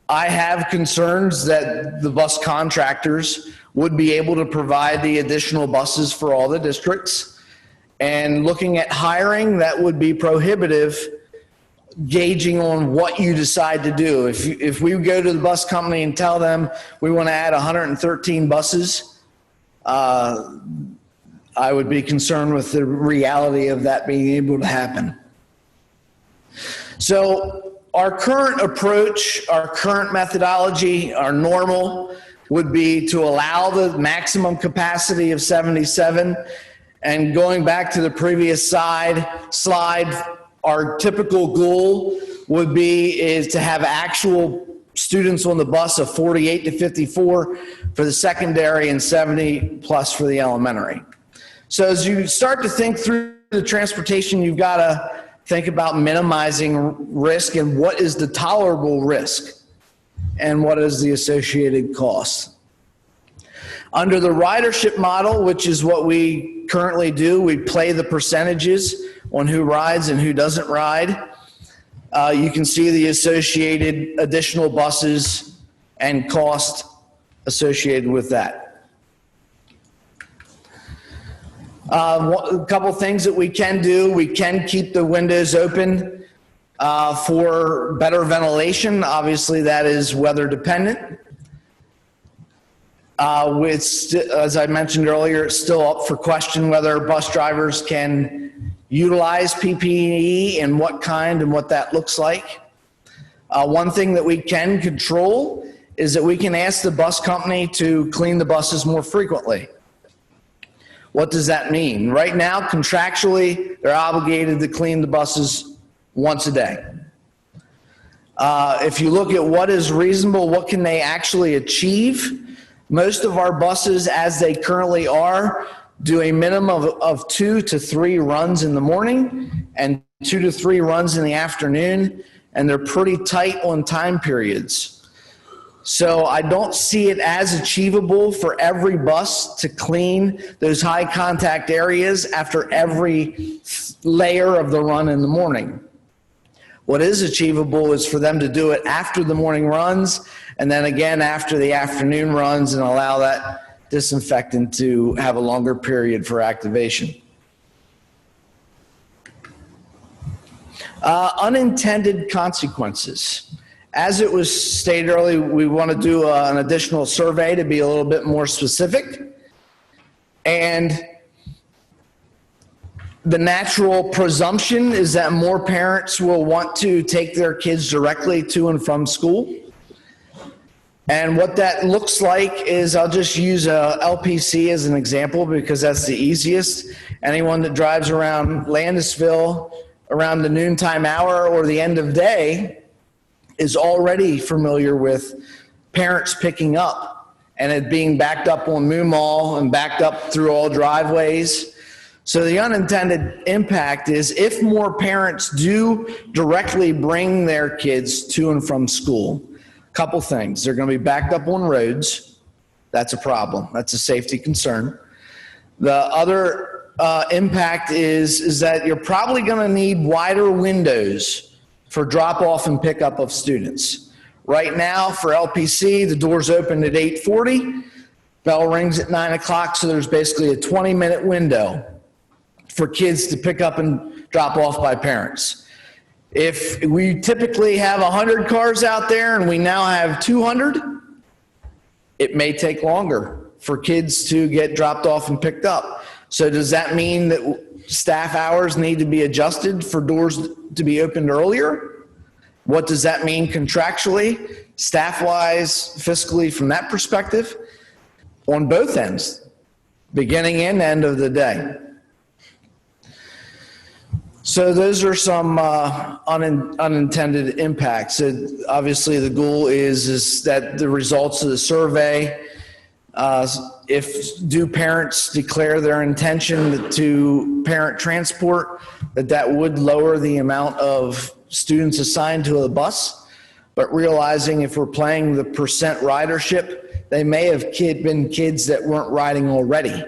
I have concerns that the bus contractors would be able to provide the additional buses for all the districts. And looking at hiring, that would be prohibitive, gauging on what you decide to do. If we go to the bus company and tell them we want to add 113 buses, I would be concerned with the reality of that being able to happen. So our current approach, our current methodology, our normal would be to allow the maximum capacity of 77. And going back to the previous slide, our typical goal would be to have actual students on the bus of 48 to 54 for the secondary and 70 plus for the elementary. So as you start to think through the transportation, you've got to think about minimizing risk and what is the tolerable risk and what is the associated cost. Under the ridership model, which is what we currently do, we play the percentages on who rides and who doesn't ride. You can see the associated additional buses and cost associated with that. A couple things that we can do. We can keep the windows open for better ventilation. Obviously, that is weather dependent. As I mentioned earlier, it's still up for question whether bus drivers can utilize PPE and what kind and what that looks like. One thing that we can control is that we can ask the bus company to clean the buses more frequently. What does that mean? Right now, contractually, they're obligated to clean the buses once a day. If you look at what is reasonable, what can they actually achieve? Most of our buses, as they currently are, do a minimum of 2 to 3 runs in the morning and 2 to 3 runs in the afternoon, and they're pretty tight on time periods. So I don't see it as achievable for every bus to clean those high contact areas after every layer of the run in the morning. What is achievable is for them to do it after the morning runs and then again after the afternoon runs and allow that disinfectant to have a longer period for activation. Unintended consequences. As it was stated earlier, we want to do an additional survey to be a little bit more specific. And the natural presumption is that more parents will want to take their kids directly to and from school. And what that looks like is, I'll just use a LPC as an example because that's the easiest. Anyone that drives around Landisville around the noontime hour or the end of day is already familiar with parents picking up and it being backed up on Moo Mall and backed up through all driveways. So the unintended impact is if more parents do directly bring their kids to and from school, a couple things. They're going to be backed up on roads. That's a problem. That's a safety concern. The other impact is that you're probably going to need wider windows for drop-off and pickup of students. Right now, for LPC, the doors open at 8:40, bell rings at 9 o'clock, so there's basically a 20-minute window for kids to pick up and drop off by parents. If we typically have 100 cars out there and we now have 200, it may take longer for kids to get dropped off and picked up. So does that mean that staff hours need to be adjusted for doors to be opened earlier? What does that mean contractually, staff-wise, fiscally from that perspective? On both ends, beginning and end of the day. So those are some unintended impacts. Obviously, the goal is that the results of the survey, if do parents declare their intention to parent transport, that would lower the amount of students assigned to a bus. But realizing if we're playing the percent ridership, they may have been kids that weren't riding already.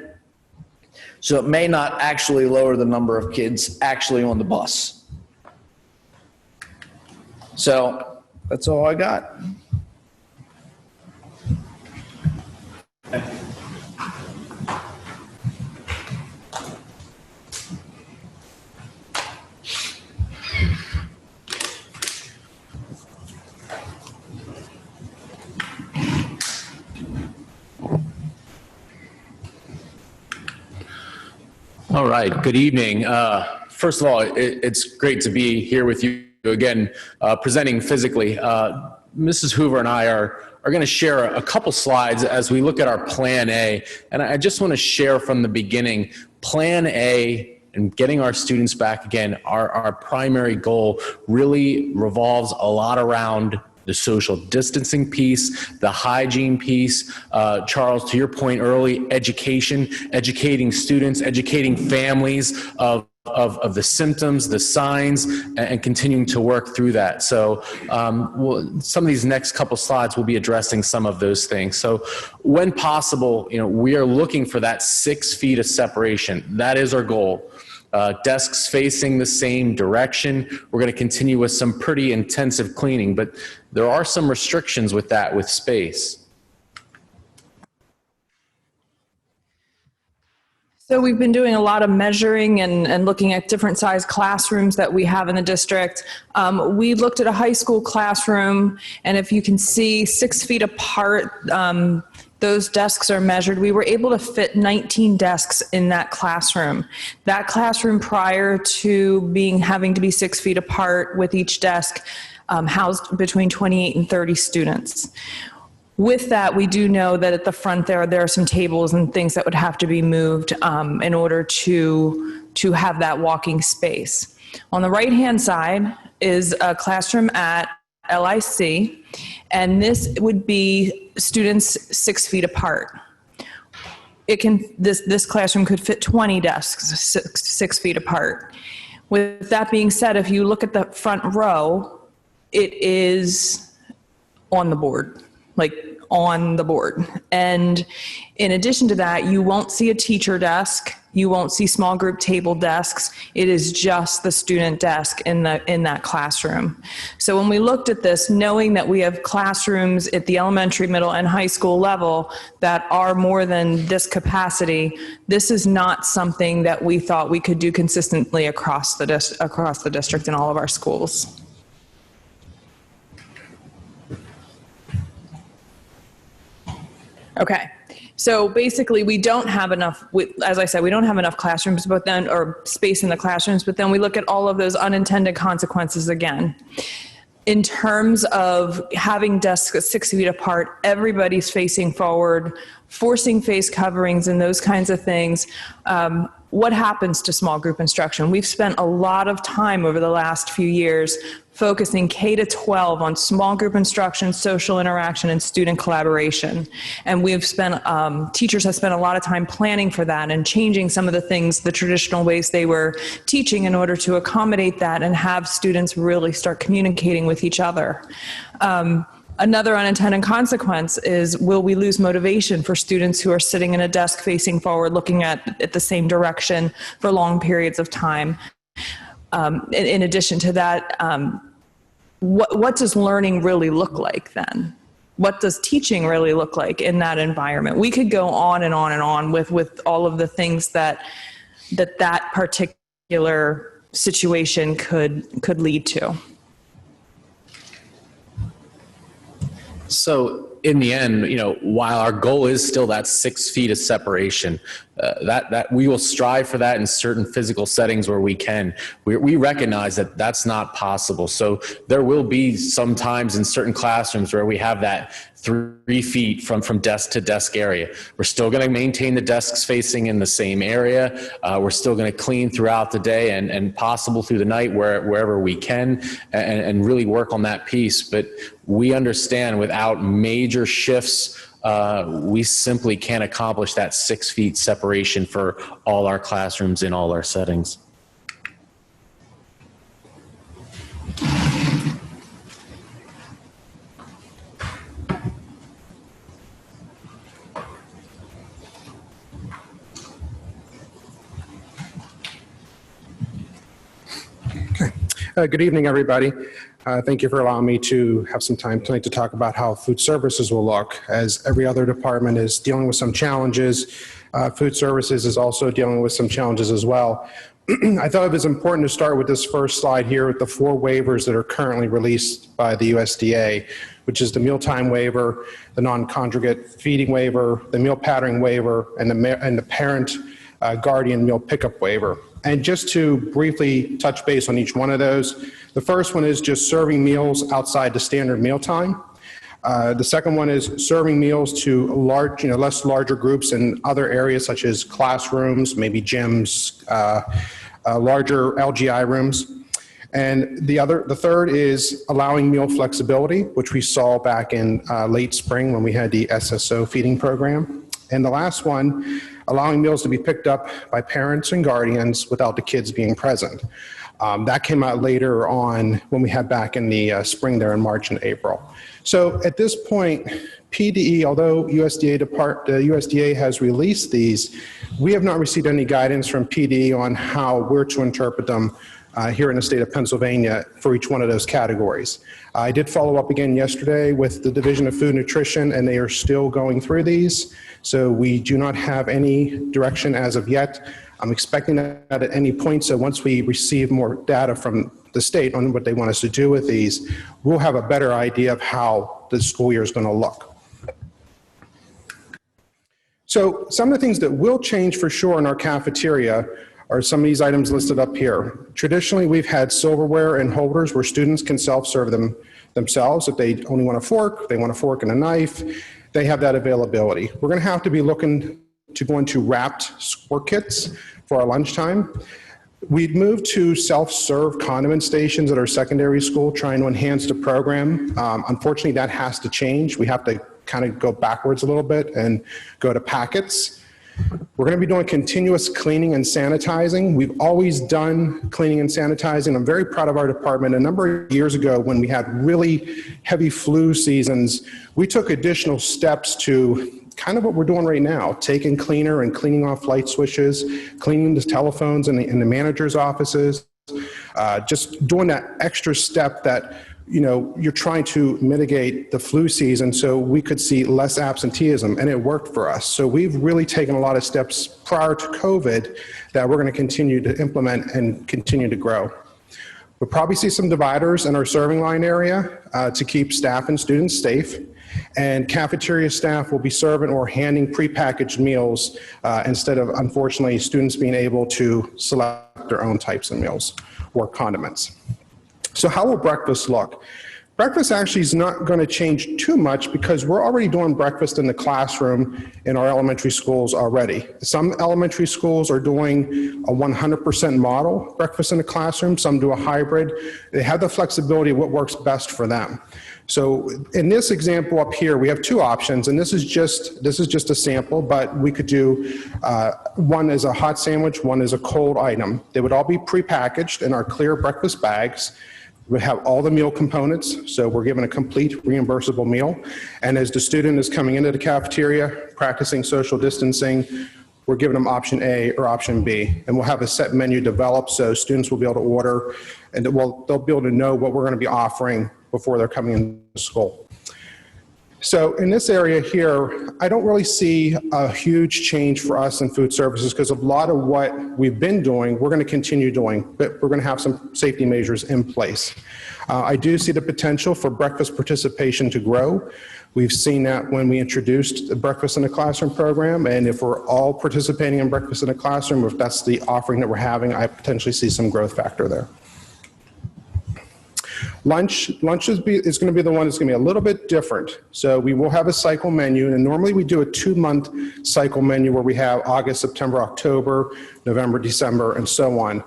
So it may not actually lower the number of kids actually on the bus. So that's all I got. All right, good evening. First of all, it's great to be here with you again, presenting physically. Mrs. Hoover and I are going to share a couple slides as we look at our Plan A. And I just want to share from the beginning, Plan A and getting our students back again, our primary goal really revolves a lot around the social distancing piece, the hygiene piece. Charles, to your point early, education, educating students, educating families of the symptoms, the signs, and continuing to work through that. So some of these next couple slides will be addressing some of those things. So when possible, we are looking for that 6 feet of separation. That is our goal. Desks facing the same direction. We're going to continue with some pretty intensive cleaning, but there are some restrictions with that, with space. So we've been doing a lot of measuring and looking at different size classrooms that we have in the district. We looked at a high school classroom, and if you can see 6 feet apart, those desks are measured. We were able to fit 19 desks in that classroom. That classroom prior to having to be 6 feet apart with each desk housed between 28 and 30 students. With that, we do know that at the front there are some tables and things that would have to be moved in order to have that walking space. On the right-hand side is a classroom at LIC, and this would be students 6 feet apart. This classroom could fit 20 desks 6 feet apart. With that being said, if you look at the front row, it is on the board. like on the board. And in addition to that, you won't see a teacher desk. You won't see small group table desks. It is just the student desk in that classroom. So when we looked at this, knowing that we have classrooms at the elementary, middle, and high school level that are more than this capacity, this is not something that we thought we could do consistently across the district in all of our schools. Okay, so basically we don't have enough, as I said, we don't have enough classrooms, but then, or space in the classrooms, but then we look at all of those unintended consequences again. In terms of having desks 6 feet apart, everybody's facing forward, forcing face coverings and those kinds of things. What happens to small group instruction? We've spent a lot of time over the last few years focusing K-12 on small group instruction, social interaction, and student collaboration. And we've spent, teachers have spent a lot of time planning for that and changing some of the things, the traditional ways they were teaching in order to accommodate that and have students really start communicating with each other. Another unintended consequence is, will we lose motivation for students who are sitting in a desk facing forward, looking at the same direction for long periods of time? In addition to that, what does learning really look like then? What does teaching really look like in that environment? We could go on and on and on with all of the things that particular situation could lead to. So in the end, while our goal is still that 6 feet of separation, that we will strive for that in certain physical settings where we can. We recognize that that's not possible. So there will be some times in certain classrooms where we have that 3 feet from desk to desk area. We're still going to maintain the desks facing in the same area. We're still going to clean throughout the day and possible through the night wherever we can and really work on that piece. But we understand without major shifts, we simply can't accomplish that 6 feet separation for all our classrooms in all our settings. Good evening, everybody. Thank you for allowing me to have some time tonight to talk about how food services will look. As every other department is dealing with some challenges, food services is also dealing with some challenges as well. I thought it was important to start with this first slide here with the 4 waivers that are currently released by the USDA, which is the mealtime waiver, the non-conjugate feeding waiver, the meal patterning waiver, and the parent guardian meal pickup waiver. And just to briefly touch base on each one of those, the first one is just serving meals outside the standard mealtime. The second one is serving meals to larger groups in other areas such as classrooms, maybe gyms, larger LGI rooms. And the third is allowing meal flexibility, which we saw back in late spring when we had the SSO feeding program. And the last one, allowing meals to be picked up by parents and guardians without the kids being present. That came out later on when we had back in the spring there in March and April. So at this point, PDE, although the USDA has released these, we have not received any guidance from PDE on how we're to interpret them here in the state of Pennsylvania for each one of those categories. I did follow up again yesterday with the Division of Food and Nutrition, and they are still going through these. So we do not have any direction as of yet. I'm expecting that at any point. So once we receive more data from the state on what they want us to do with these, we'll have a better idea of how the school year is going to look. So some of the things that will change for sure in our cafeteria are some of these items listed up here. Traditionally, we've had silverware and holders where students can self-serve themselves. If they only want a fork, they want a fork and a knife, they have that availability. We're going to have to be looking to go into wrapped squirt kits for our lunchtime. We'd moved to self-serve condiment stations at our secondary school, trying to enhance the program. Unfortunately, that has to change. We have to kind of go backwards a little bit and go to packets. We're going to be doing continuous cleaning and sanitizing. We've always done cleaning and sanitizing. I'm very proud of our department. A number of years ago, when we had really heavy flu seasons, we took additional steps to kind of what we're doing right now, taking cleaner and cleaning off light switches, cleaning the telephones in the manager's offices, just doing that extra step that, you know, you're trying to mitigate the flu season so we could see less absenteeism, and it worked for us. So we've really taken a lot of steps prior to COVID that we're going to continue to implement and continue to grow. We'll probably see some dividers in our serving line area to keep staff and students safe. And cafeteria staff will be serving or handing prepackaged meals instead of, unfortunately, students being able to select their own types of meals or condiments. So how will breakfast look? Breakfast actually is not going to change too much because we're already doing breakfast in the classroom in our elementary schools already. Some elementary schools are doing a 100% model breakfast in the classroom. Some do a hybrid. They have the flexibility of what works best for them. So in this example up here, we have two options, and this is just a sample, but we could do one is a hot sandwich, one is a cold item. They would all be prepackaged in our clear breakfast bags. We have all the meal components, so we're given a complete reimbursable meal. And as the student is coming into the cafeteria, practicing social distancing, we're giving them option A or option B. And we'll have a set menu developed so students will be able to order, and they'll be able to know what we're going to be offering before they're coming into school. So in this area here, I don't really see a huge change for us in food services because a lot of what we've been doing, we're going to continue doing, but we're going to have some safety measures in place. I do see the potential for breakfast participation to grow. We've seen that when we introduced the Breakfast in the Classroom program, and if we're all participating in Breakfast in the Classroom, if that's the offering that we're having, I potentially see some growth factor there. Lunch is going to be the one that's going to be a little bit different. So we will have a cycle menu, and normally we do a 2-month cycle menu where we have August, September, October, November, December, and so on.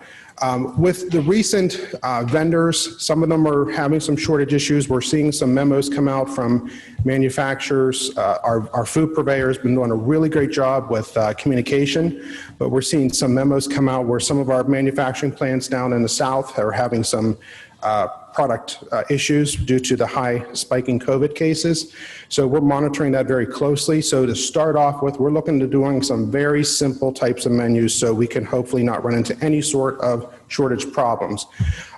With the recent vendors, some of them are having some shortage issues. We're seeing some memos come out from manufacturers. Our food purveyor has been doing a really great job with communication, but we're seeing some memos come out where some of our manufacturing plants down in the south are having some product issues due to the high spiking COVID cases. So we're monitoring that very closely. So to start off with, we're looking to doing some very simple types of menus so we can hopefully not run into any sort of shortage problems.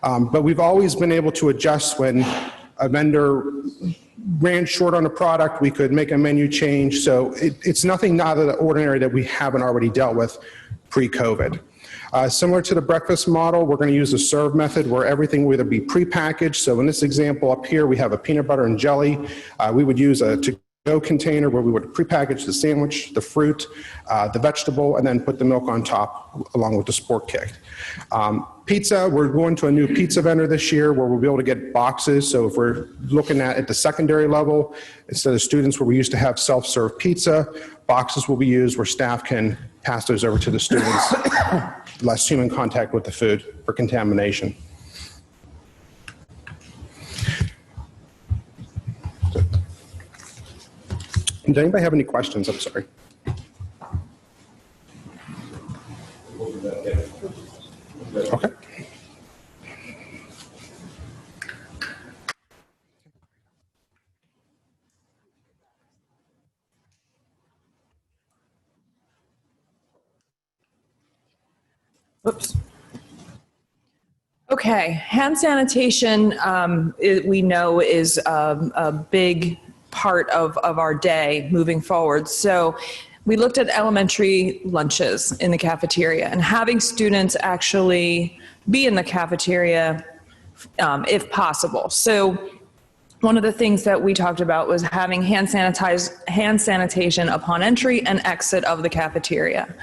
But we've always been able to adjust when a vendor ran short on a product, we could make a menu change. So it's nothing out of the ordinary that we haven't already dealt with pre-COVID. Similar to the breakfast model, we're going to use the serve method where everything will either be prepackaged. So in this example up here, we have a peanut butter and jelly. We would use a to-go container where we would prepackage the sandwich, the fruit, the vegetable, and then put the milk on top along with the sport kick. Pizza, we're going to a new pizza vendor this year where we'll be able to get boxes. So if we're looking at the secondary level, instead of students where we used to have self-serve pizza, boxes will be used where staff can pass those over to the students. Less human contact with the food for contamination. Does anybody have any questions? I'm sorry. Okay. Oops. Okay, hand sanitation, we know is a big part of our day moving forward. So we looked at elementary lunches in the cafeteria and having students actually be in the cafeteria if possible. So one of the things that we talked about was having hand sanitation upon entry and exit of the cafeteria.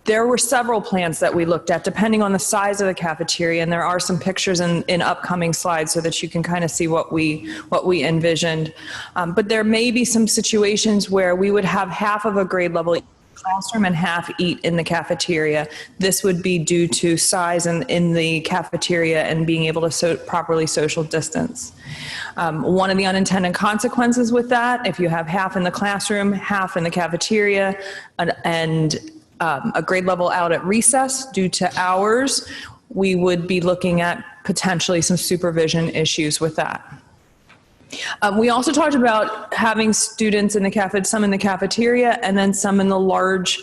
There were several plans that we looked at depending on the size of the cafeteria, and there are some pictures in upcoming slides so that you can kind of see what we envisioned. But there may be some situations where we would have half of a grade level classroom and half eat in the cafeteria. This would be due to size in the cafeteria and being able to properly social distance. One of the unintended consequences with that, if you have half in the classroom, half in the cafeteria, and a grade level out at recess due to hours, we would be looking at potentially some supervision issues with that. We also talked about having students in the some in the cafeteria and then some of the large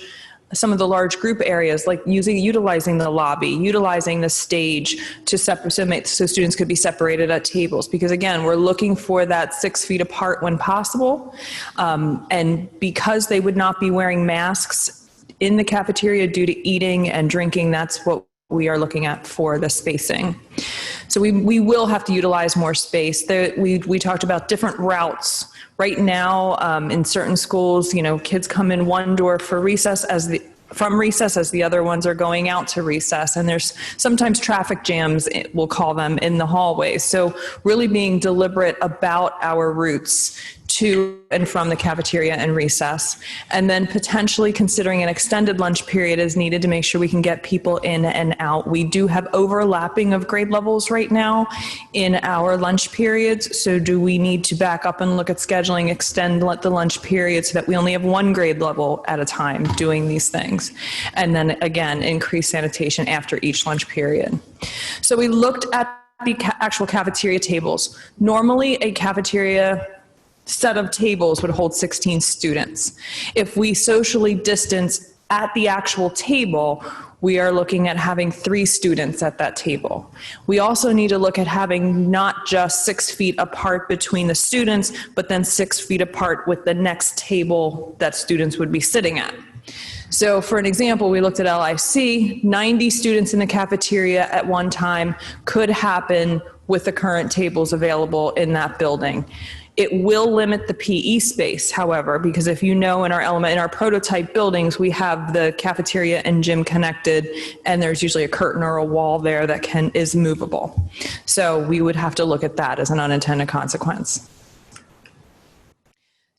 group areas, like utilizing the lobby, utilizing the stage to so students could be separated at tables. Because again, we're looking for that 6 feet apart when possible. And because they would not be wearing masks in the cafeteria due to eating and drinking, that's what we are looking at for the spacing. So we will have to utilize more space. We talked about different routes. Right now, in certain schools, kids come in one door for recess from recess as the other ones are going out to recess. And there's sometimes traffic jams, we'll call them, in the hallways. So really being deliberate about our routes to and from the cafeteria and recess, and then potentially considering an extended lunch period is needed to make sure we can get people in and out. We do have overlapping of grade levels right now in our lunch periods, so do we need to back up and look at scheduling, extend the lunch period so that we only have one grade level at a time doing these things, and then again increase sanitation after each lunch period. So we looked at the actual cafeteria tables. Normally a cafeteria set of tables would hold 16 students. If we socially distance at the actual table, we are looking at having 3 students at that table. We also need to look at having not just 6 feet apart between the students, but then 6 feet apart with the next table that students would be sitting at. So for an example, we looked at LIC, 90 students in the cafeteria at one time could happen with the current tables available in that building. It will limit the PE space, however, because if in our prototype buildings, we have the cafeteria and gym connected, and there's usually a curtain or a wall there that is movable. So we would have to look at that as an unintended consequence.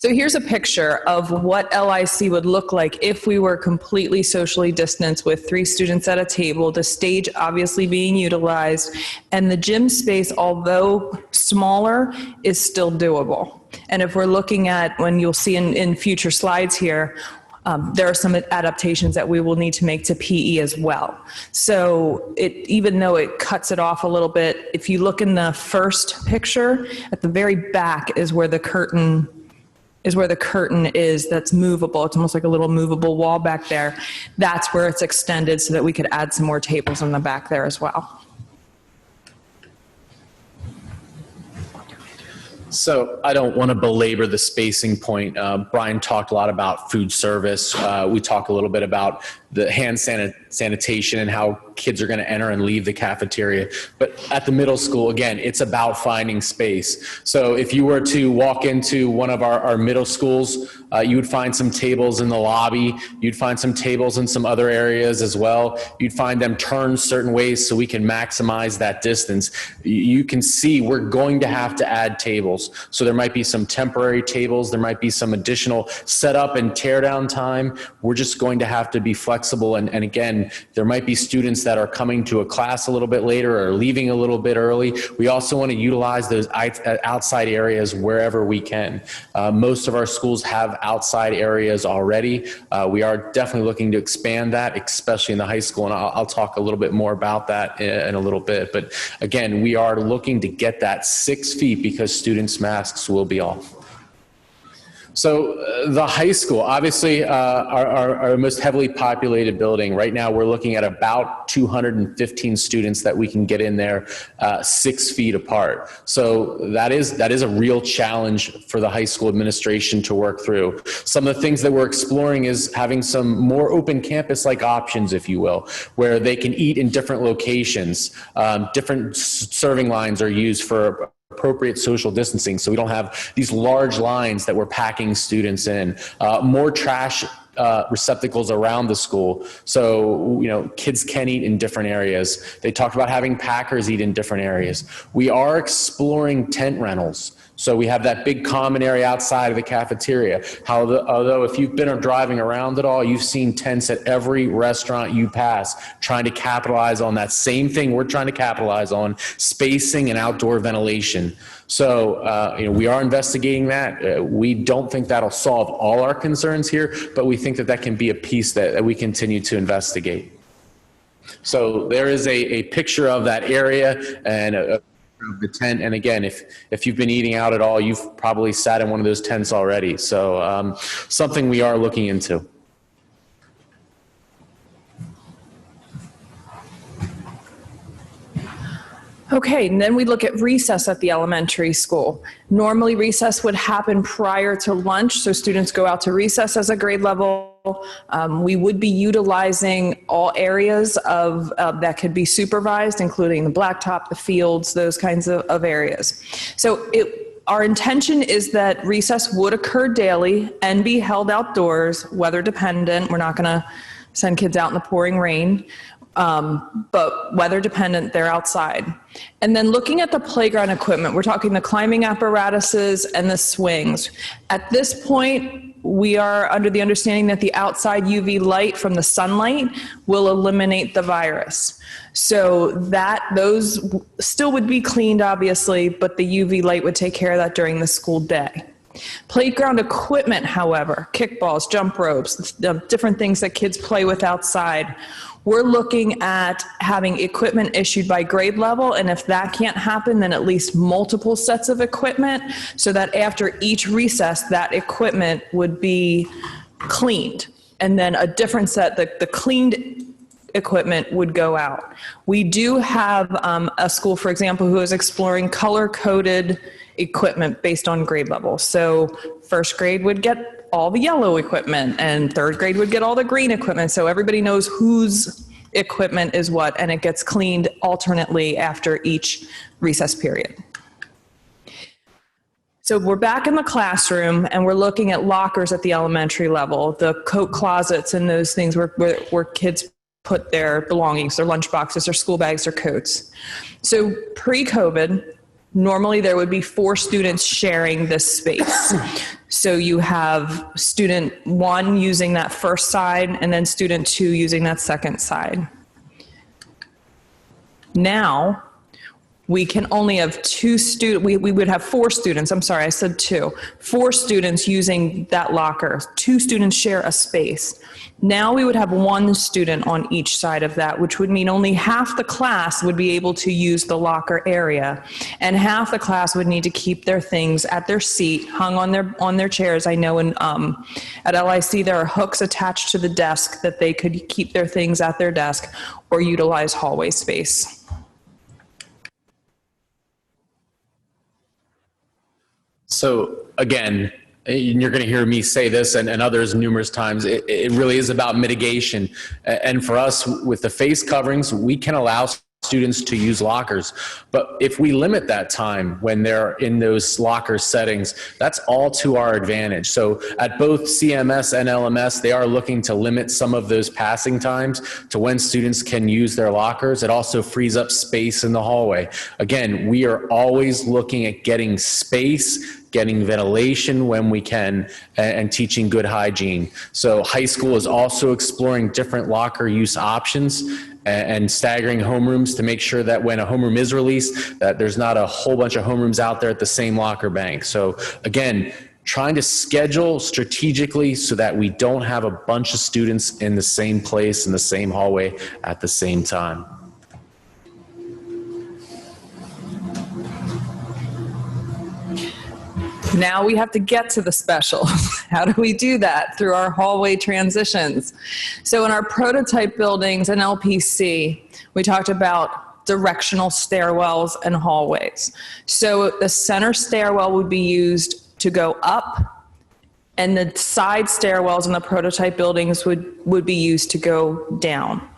So here's a picture of what LIC would look like if we were completely socially distanced with 3 students at a table, the stage obviously being utilized, and the gym space, although smaller, is still doable. And if we're looking at, when you'll see in future slides here, there are some adaptations that we will need to make to PE as well. So even though it cuts it off a little bit, if you look in the first picture, at the very back is where the curtain is that's movable. It's almost like a little movable wall back there. That's where it's extended so that we could add some more tables in the back there as well. So I don't want to belabor the spacing point. Brian talked a lot about food service. We talked a little bit about the hand sanitation and how kids are going to enter and leave the cafeteria. But at the middle school, again, it's about finding space. So if you were to walk into one of our middle schools, you would find some tables in the lobby. You'd find some tables in some other areas as well. You'd find them turned certain ways so we can maximize that distance. You can see we're going to have to add tables. So there might be some temporary tables. There might be some additional setup and tear down time. We're just going to have to be flexible. And again, there might be students that are coming to a class a little bit later or leaving a little bit early. We also want to utilize those outside areas wherever we can. Most of our schools have outside areas already. We are definitely looking to expand that, especially in the high school. And I'll talk a little bit more about that in a little bit. But again, we are looking to get that 6 feet because students' masks will be off. So the high school, obviously our most heavily populated building. Right now we're looking at about 215 students that we can get in there 6 feet apart. So that is a real challenge for the high school administration to work through. Some of the things that we're exploring is having some more open campus-like options, if you will, where they can eat in different locations. Different serving lines are used for appropriate social distancing, so we don't have these large lines that we're packing students in. More trash receptacles around the school. So, kids can eat in different areas. They talked about having packers eat in different areas. We are exploring tent rentals. So we have that big common area outside of the cafeteria. Although if you've been driving around at all, you've seen tents at every restaurant you pass, trying to capitalize on that same thing we're trying to capitalize on, spacing and outdoor ventilation. So, we are investigating that. We don't think that'll solve all our concerns here, but we think that that can be a piece that we continue to investigate. So there is a picture of that area and of the tent. And again, if you've been eating out at all, you've probably sat in one of those tents already. So something we are looking into. Okay, and then we look at recess at the elementary school. Normally recess would happen prior to lunch, so students go out to recess as a grade level. We would be utilizing all areas of that could be supervised, including the blacktop, the fields, those kinds of areas. So our intention is that recess would occur daily and be held outdoors, weather dependent. We're not going to send kids out in the pouring rain. But weather dependent, they're outside. And then looking at the playground equipment, we're talking the climbing apparatuses and the swings. At this point, we are under the understanding that the outside UV light from the sunlight will eliminate the virus. So those still would be cleaned, obviously, but the UV light would take care of that during the school day. Playground equipment, however, kickballs, jump ropes, different things that kids play with outside, we're looking at having equipment issued by grade level, and if that can't happen, then at least multiple sets of equipment, so that after each recess, that equipment would be cleaned. And then a different set, the cleaned equipment would go out. We do have a school, for example, who is exploring color-coded equipment based on grade level. So first grade would get all the yellow equipment and third grade would get all the green equipment. So everybody knows whose equipment is what, and it gets cleaned alternately after each recess period. So we're back in the classroom and we're looking at lockers at the elementary level, the coat closets and those things where kids put their belongings, their lunch boxes, their school bags, their coats. So pre-COVID, normally there would be 4 students sharing this space. So you have student 1 using that first side and then student 2 using that second side. Now, we can only have 2 students, we would have 4 students, I'm sorry, I said 2. 4 students using that locker, 2 students share a space. Now we would have 1 student on each side of that, which would mean only half the class would be able to use the locker area, and half the class would need to keep their things at their seat, hung on their chairs. I know at LIC there are hooks attached to the desk that they could keep their things at their desk or utilize hallway space. So again, and you're going to hear me say this and others numerous times, it really is about mitigation. And for us, with the face coverings, we can allow students to use lockers. But if we limit that time when they're in those locker settings, that's all to our advantage. So at both CMS and LMS, they are looking to limit some of those passing times to when students can use their lockers. It also frees up space in the hallway. Again, we are always looking at getting space, getting ventilation when we can, and teaching good hygiene. So high school is also exploring different locker use options and staggering homerooms to make sure that when a homeroom is released, that there's not a whole bunch of homerooms out there at the same locker bank. So again, trying to schedule strategically so that we don't have a bunch of students in the same place, in the same hallway at the same time. Now we have to get to the specials. How do we do that? Through our hallway transitions. So in our prototype buildings and LPC, we talked about directional stairwells and hallways. So the center stairwell would be used to go up, and the side stairwells in the prototype buildings would be used to go down.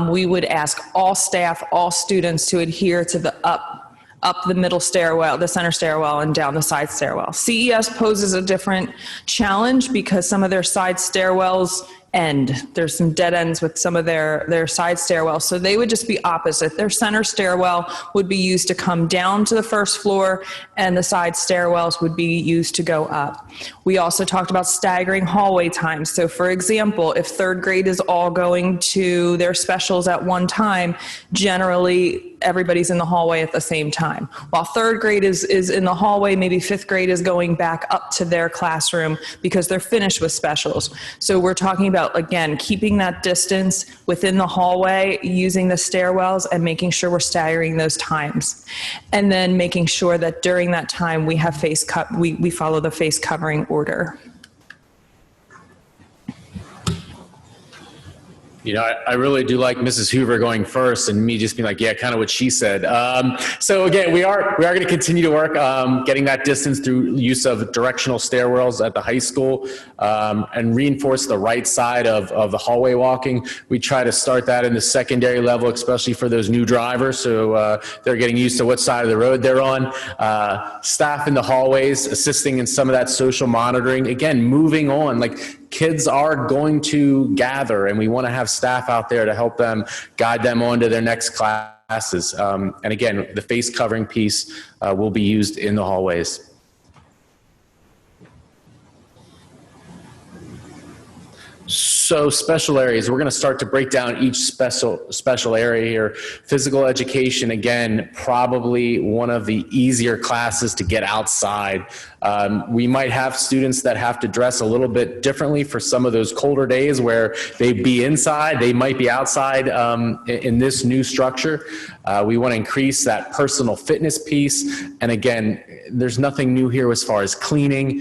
We would ask all staff, all students to adhere to the up up the middle stairwell, the center stairwell, and down the side stairwell. CES poses a different challenge because some of their side stairwells end. There's some dead ends with some of their side stairwells. So they would just be opposite. Their center stairwell would be used to come down to the first floor, and the side stairwells would be used to go up. We also talked about staggering hallway times. So for example, if third grade is all going to their specials at one time, generally everybody's in the hallway at the same time. While third grade is in the hallway, maybe fifth grade is going back up to their classroom because they're finished with specials. So we're talking about, again, keeping that distance within the hallway, using the stairwells, and making sure we're staggering those times. And then making sure that during that time we have we follow the face covering order. You know, I really do like Mrs. Hoover going first and me just being like, yeah, kind of what she said. So again, we are going to continue to work getting that distance through use of directional stairwells at the high school and reinforce the right side of the hallway walking. We try to start that in the secondary level, especially for those new drivers, so they're getting used to what side of the road they're on. Staff in the hallways, assisting in some of that social monitoring. Again, moving on, like, kids are going to gather, and we want to have staff out there to help them, guide them on to their next classes. And again, the face covering piece will be used in the hallways. So special areas, we're going to start to break down each special area here. Physical education, again, probably one of the easier classes to get outside. We might have students that have to dress a little bit differently for some of those colder days where they'd be inside, they might be outside in this new structure. We want to increase that personal fitness piece. And again, there's nothing new here as far as cleaning.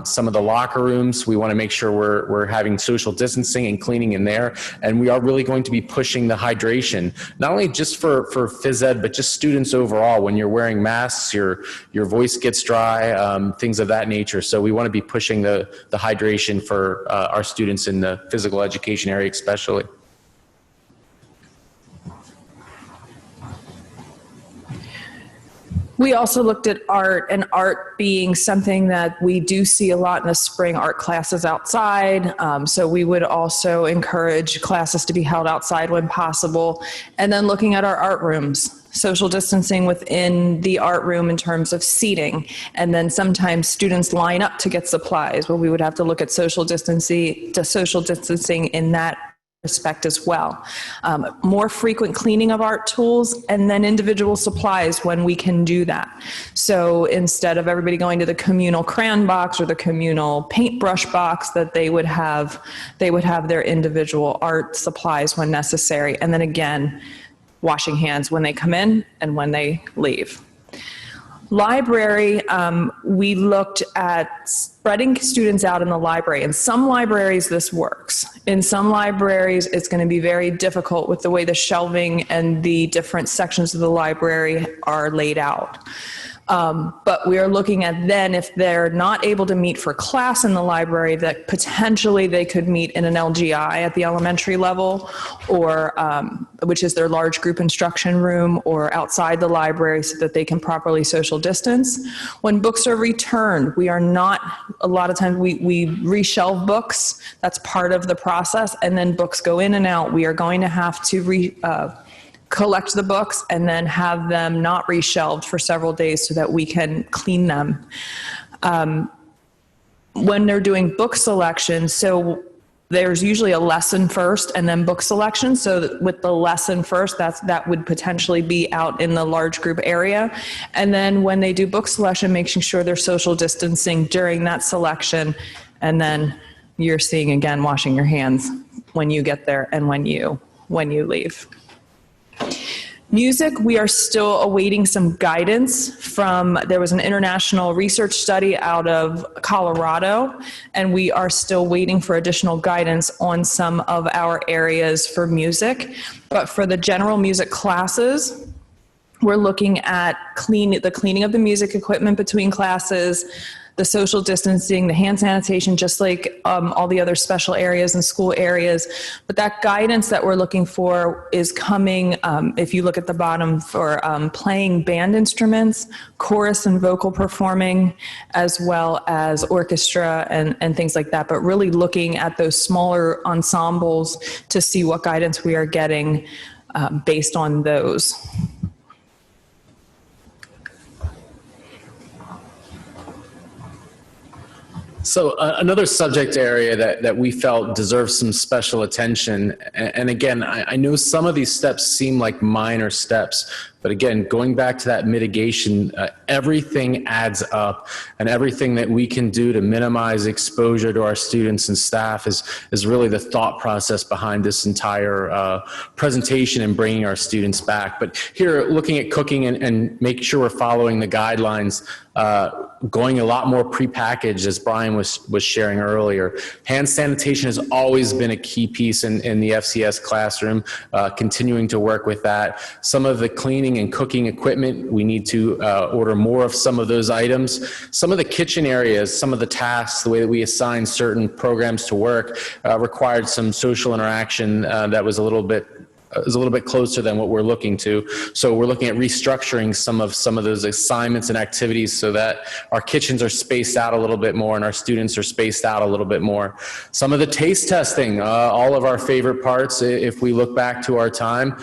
Some of the locker rooms, we want to make sure we're having social distancing and cleaning in there. And we are really going to be pushing the hydration, not only just for phys ed, but just students overall. When you're wearing masks, your voice gets dry, things of that nature. So we want to be pushing the hydration for our students in the physical education area especially. We also looked at art, and art being something that we do see a lot in the spring art classes outside. So we would also encourage classes to be held outside when possible. And then looking at our art rooms, social distancing within the art room in terms of seating. And then sometimes students line up to get supplies. Well, we would have to look at social distancing in that respect as well. More frequent cleaning of art tools, and then individual supplies when we can do that. So instead of everybody going to the communal crayon box or the communal paintbrush box, that they would have their individual art supplies when necessary. And then again, washing hands when they come in and when they leave. Library, we looked at spreading students out in the library. In some libraries, this works. In some libraries, it's going to be very difficult with the way the shelving and the different sections of the library are laid out. But we are looking at then, if they're not able to meet for class in the library, that potentially they could meet in an LGI at the elementary level, or which is their large group instruction room, or outside the library so that they can properly social distance. When books are returned, we are not, a lot of times we reshelve books. That's part of the process. And then books go in and out. We are going to have to collect the books and then have them not reshelved for several days so that we can clean them. When they're doing book selection, so there's usually a lesson first and then book selection. So with the lesson first, that would potentially be out in the large group area. And then when they do book selection, making sure they're social distancing during that selection. And then you're seeing, again, washing your hands when you get there and when you leave. Music, we are still awaiting some guidance from, there was an international research study out of Colorado, and we are still waiting for additional guidance on some of our areas for music. But for the general music classes, we're looking at the cleaning of the music equipment between classes, the social distancing, the hand sanitation, just like all the other special areas and school areas. But that guidance that we're looking for is coming, if you look at the bottom, for playing band instruments, chorus and vocal performing, as well as orchestra and things like that. But really looking at those smaller ensembles to see what guidance we are getting based on those. So another subject area that we felt deserves some special attention, and again, I know some of these steps seem like minor steps, but again, going back to that mitigation, everything adds up, and everything that we can do to minimize exposure to our students and staff is really the thought process behind this entire presentation and bringing our students back. But here, looking at cooking and making sure we're following the guidelines, going a lot more prepackaged, as Brian was sharing earlier. Hand sanitation has always been a key piece in the FCS classroom, continuing to work with that. Some of the cleaning and cooking equipment, we need to order more of some of those items. Some of the kitchen areas, some of the tasks, the way that we assign certain programs to work required some social interaction that was a little bit closer than what we're looking to. So we're looking at restructuring some of those assignments and activities so that our kitchens are spaced out a little bit more and our students are spaced out a little bit more. Some of the taste testing, all of our favorite parts, if we look back to our time,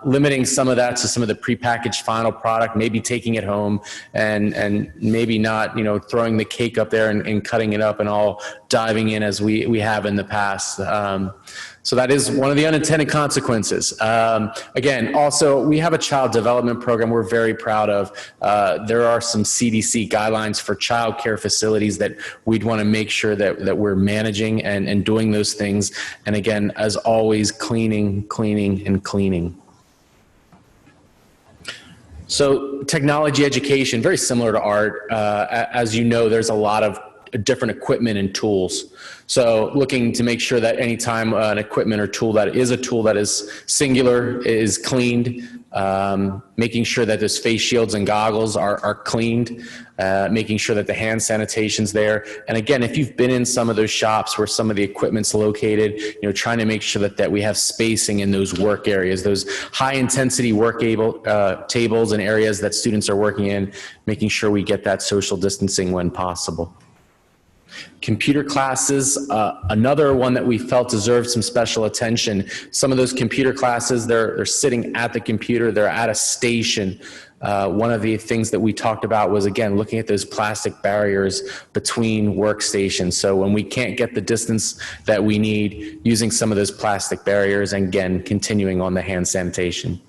limiting some of that to some of the prepackaged final product, maybe taking it home and maybe not, throwing the cake up there and cutting it up and all diving in as we have in the past. So that is one of the unintended consequences. Again, also, we have a child development program we're very proud of. There are some CDC guidelines for child care facilities that we'd want to make sure that we're managing and doing those things. And again, as always, cleaning, and cleaning. So technology education, very similar to art. As you know, there's a lot of different equipment and tools. So looking to make sure that anytime an equipment or tool that is a tool that is singular is cleaned, making sure that those face shields and goggles are cleaned, making sure that the hand sanitation's there. And again, if you've been in some of those shops where some of the equipment's located, trying to make sure that we have spacing in those work areas, those high intensity work tables and areas that students are working in, making sure we get that social distancing when possible. Computer classes, another one that we felt deserved some special attention. Some of those computer classes, they're sitting at the computer, they're at a station. One of the things that we talked about was, again, looking at those plastic barriers between workstations. So when we can't get the distance that we need, using some of those plastic barriers, and again, continuing on the hand sanitation.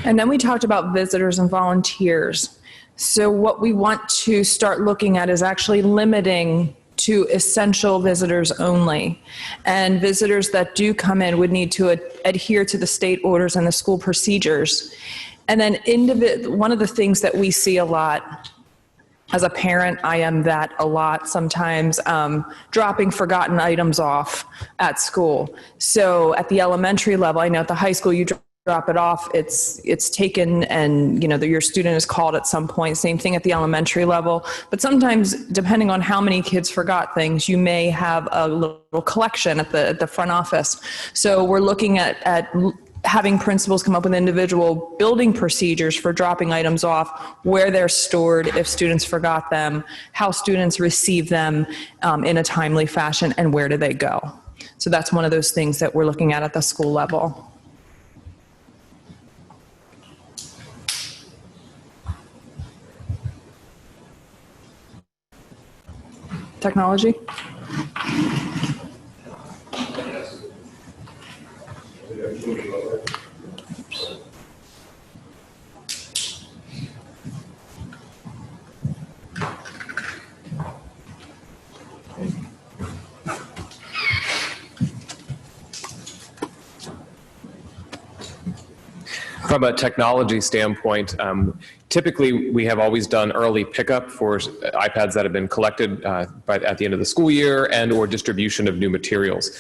And then we talked about visitors and volunteers. So what we want to start looking at is actually limiting to essential visitors only. And visitors that do come in would need to adhere to the state orders and the school procedures. And then one of the things that we see a lot, as a parent, I am that a lot sometimes, dropping forgotten items off at school. So at the elementary level, I know at the high school you drop it off, it's taken, and your student is called at some point. Same thing at the elementary level. But sometimes, depending on how many kids forgot things, you may have a little collection at the front office. So we're looking at having principals come up with individual building procedures for dropping items off, where they're stored if students forgot them, how students receive them in a timely fashion, and where do they go. So that's one of those things that we're looking at the school level. Technology. From a technology standpoint, Typically, we have always done early pickup for iPads that have been collected at the end of the school year and or distribution of new materials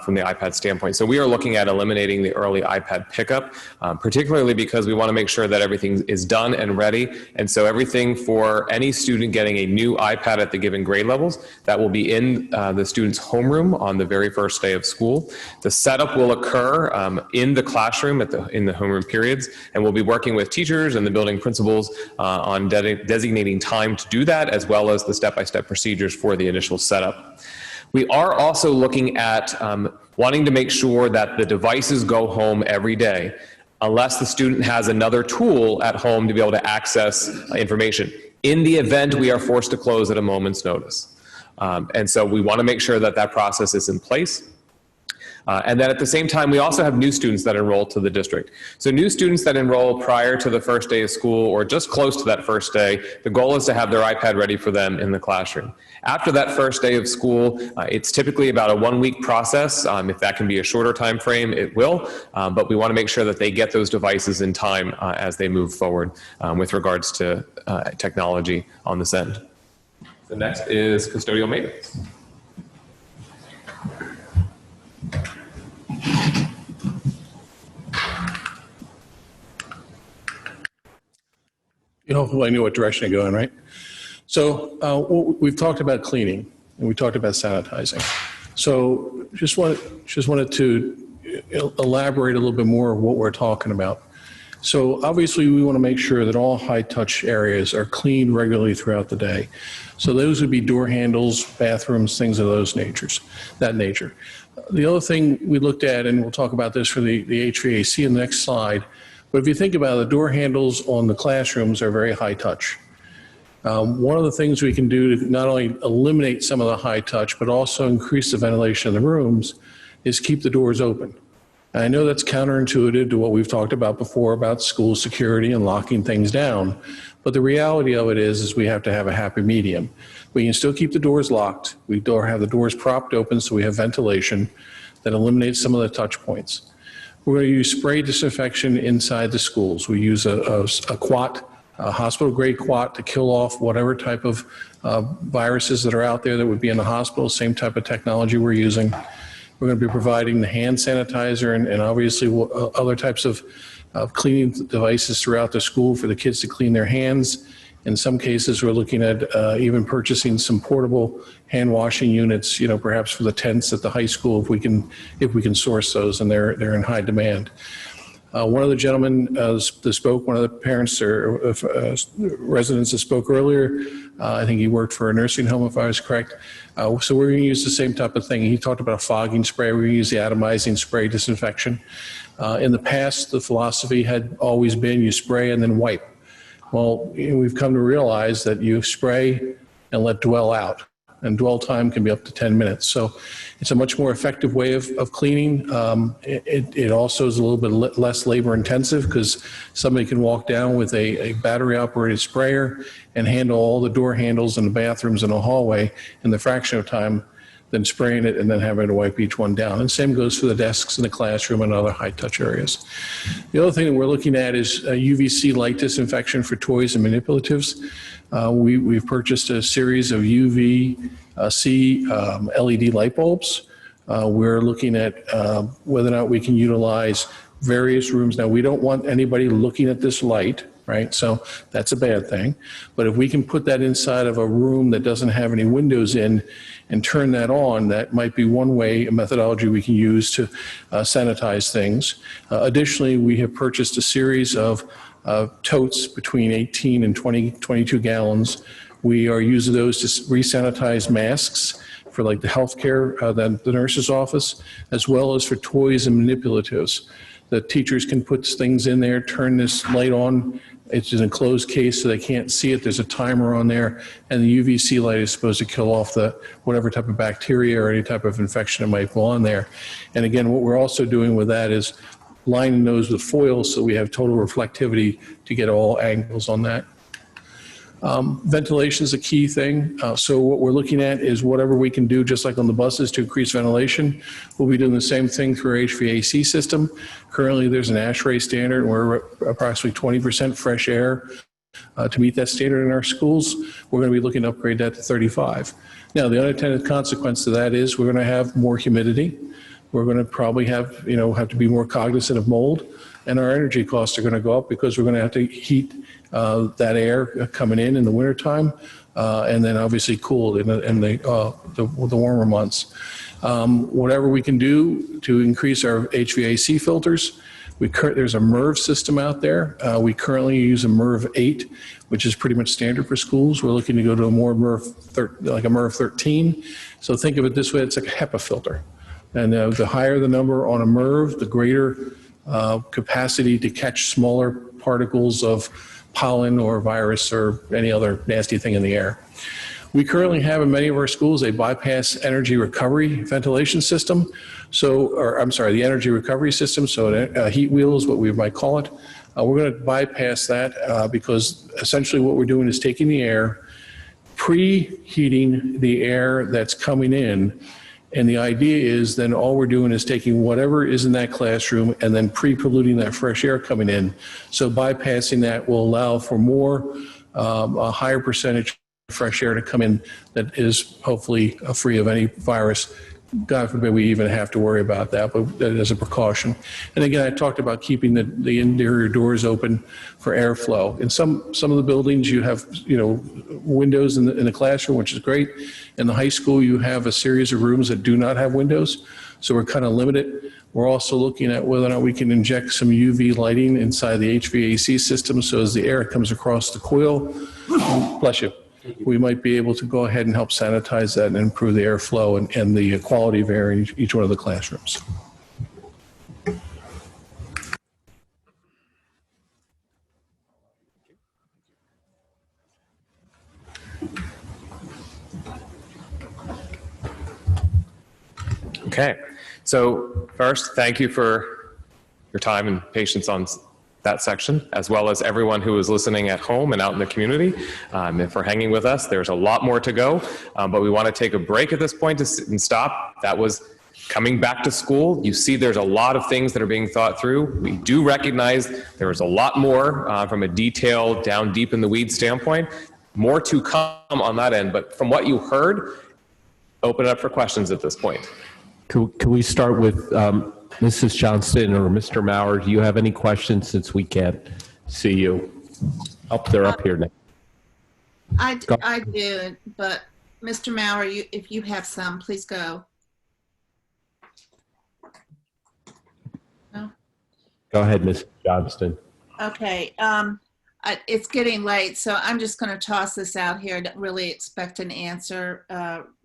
from the iPad standpoint. So we are looking at eliminating the early iPad pickup, particularly because we want to make sure that everything is done and ready. And so everything for any student getting a new iPad at the given grade levels, that will be in the student's homeroom on the very first day of school. The setup will occur in the classroom in the homeroom periods, and we'll be working with teachers and the building principals on designating time to do that, as well as the step-by-step procedures for the initial setup. We are also looking at wanting to make sure that the devices go home every day, unless the student has another tool at home to be able to access information, in the event we are forced to close at a moment's notice. And so we want to make sure that that process is in place. And then at the same time, we also have new students that enroll to the district. So new students that enroll prior to the first day of school or just close to that first day, the goal is to have their iPad ready for them in the classroom. After that first day of school, it's typically about a 1-week process. If that can be a shorter time frame, it will. But we want to make sure that they get those devices in time as they move forward with regards to technology on this end. The next is custodial maintenance. You hopefully knew what direction to go in, right? So we've talked about cleaning and we talked about sanitizing. So just wanted to elaborate a little bit more of what we're talking about. So obviously we want to make sure that all high touch areas are cleaned regularly throughout the day. So those would be door handles, bathrooms, things of that nature. The other thing we looked at, and we'll talk about this for the HVAC in the next slide, but if you think about it, the door handles on the classrooms are very high touch. One of the things we can do to not only eliminate some of the high touch, but also increase the ventilation of the rooms is keep the doors open. And I know that's counterintuitive to what we've talked about before about school security and locking things down. But the reality of it is we have to have a happy medium. We can still keep the doors locked. We have the doors propped open so we have ventilation that eliminates some of the touch points. We're going to use spray disinfection inside the schools. We use a quat, a hospital-grade quat, to kill off whatever type of viruses that are out there that would be in the hospital, same type of technology we're using. We're going to be providing the hand sanitizer and obviously other types of cleaning devices throughout the school for the kids to clean their hands. In some cases, we're looking at even purchasing some portable hand washing units, perhaps for the tents at the high school if we can source those, and they're in high demand. One of the gentlemen that spoke, one of the parents or residents that spoke earlier, I think he worked for a nursing home, if I was correct. So we're going to use the same type of thing. He talked about a fogging spray. We're going to use the atomizing spray disinfection. In the past, the philosophy had always been you spray and then wipe. Well, we've come to realize that you spray and let dwell out. And dwell time can be up to 10 minutes. So it's a much more effective way of cleaning. It also is a little bit less labor intensive because somebody can walk down with a battery operated sprayer and handle all the door handles in the bathrooms in the hallway in the fraction of time than spraying it and then having to wipe each one down. And same goes for the desks in the classroom and other high touch areas. The other thing that we're looking at is UVC light disinfection for toys and manipulatives. We've purchased a series of UVC LED light bulbs. We're looking at whether or not we can utilize various rooms. Now, we don't want anybody looking at this light, right? So that's a bad thing. But if we can put that inside of a room that doesn't have any windows in and turn that on, that might be one way, a methodology we can use to sanitize things. Additionally, we have purchased a series of totes between 18 and 22 gallons. We are using those to re-sanitize masks for like the healthcare, the nurse's office, as well as for toys and manipulatives. The teachers can put things in there, turn this light on. It's an enclosed case so they can't see it. There's a timer on there, and the UVC light is supposed to kill off whatever type of bacteria or any type of infection that might go on there. And again, what we're also doing with that is lining those with foil so we have total reflectivity to get all angles on that. Ventilation is a key thing. So what we're looking at is whatever we can do, just like on the buses, to increase ventilation. We'll be doing the same thing through our HVAC system. Currently, there's an ASHRAE standard, and we're approximately 20% fresh air to meet that standard in our schools, we're going to be looking to upgrade that to 35. Now, the unintended consequence to that is we're going to have more humidity. We're going to probably have to be more cognizant of mold, and our energy costs are going to go up because we're going to have to heat that air coming in the wintertime, and then obviously cool in the warmer months. Whatever we can do to increase our HVAC filters. There's a MERV system out there. We currently use a MERV 8, which is pretty much standard for schools. We're looking to go to a more like a MERV 13. So think of it this way, it's like a HEPA filter. And the higher the number on a MERV, the greater capacity to catch smaller particles of pollen or virus or any other nasty thing in the air. We currently have in many of our schools a bypass energy recovery ventilation system. The energy recovery system, so heat wheel is what we might call it. We're going to bypass that because essentially what we're doing is taking the air, preheating the air that's coming in, and the idea is then all we're doing is taking whatever is in that classroom and then pre-polluting that fresh air coming in. So bypassing that will allow for a higher percentage fresh air to come in that is hopefully free of any virus. God forbid we even have to worry about that, but that is a precaution. And again, I talked about keeping the interior doors open for airflow. In some of the buildings, you have windows in the classroom, which is great. In the high school, you have a series of rooms that do not have windows, so we're kind of limited. We're also looking at whether or not we can inject some UV lighting inside the HVAC system, so as the air comes across the coil, bless you, we might be able to go ahead and help sanitize that and improve the airflow and the quality of air in each one of the classrooms. Okay, so first, thank you for your time and patience on that section, as well as everyone who is listening at home and out in the community, and for hanging with us. There's a lot more to go, but we want to take a break at this point and stop. That was coming back to school. You see there's a lot of things that are being thought through. We do recognize there is a lot more from a detailed, down deep in the weeds standpoint. More to come on that end, but from what you heard, open it up for questions at this point. Can we start with Mrs. Johnston or Mr. Maurer? Do you have any questions since we can't see you? They're up here now. I do, but Mr. Maurer, if you have some, please go. No? Go ahead, Mrs. Johnston. Okay. It's getting late, so I'm just going to toss this out here. I don't really expect an answer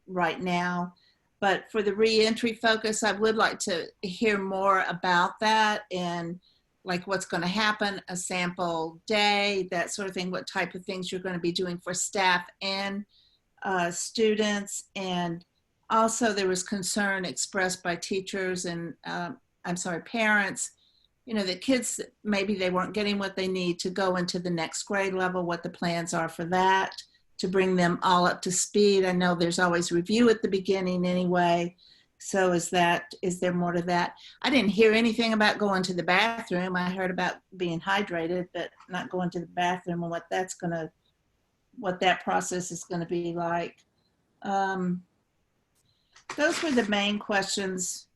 right now. But for the reentry focus, I would like to hear more about that and like what's going to happen, a sample day, that sort of thing, what type of things you're going to be doing for staff and students. And also there was concern expressed by teachers and parents, that kids, maybe they weren't getting what they need to go into the next grade level, what the plans are for that, to bring them all up to speed. I know there's always review at the beginning anyway. So is there more to that? I didn't hear anything about going to the bathroom. I heard about being hydrated, but not going to the bathroom and what that process is going to be like. Those were the main questions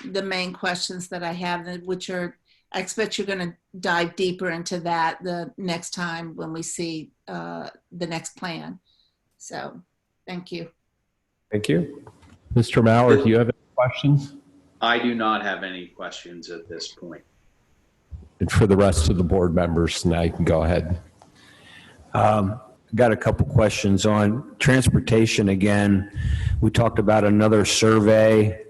that I have, which are, I expect you're going to dive deeper into that the next time when we see the next plan. So, thank you. Thank you. Mr. Maurer, do you have any questions? I do not have any questions at this point. And for the rest of the board members, now you can go ahead. Got a couple questions on transportation again. We talked about another survey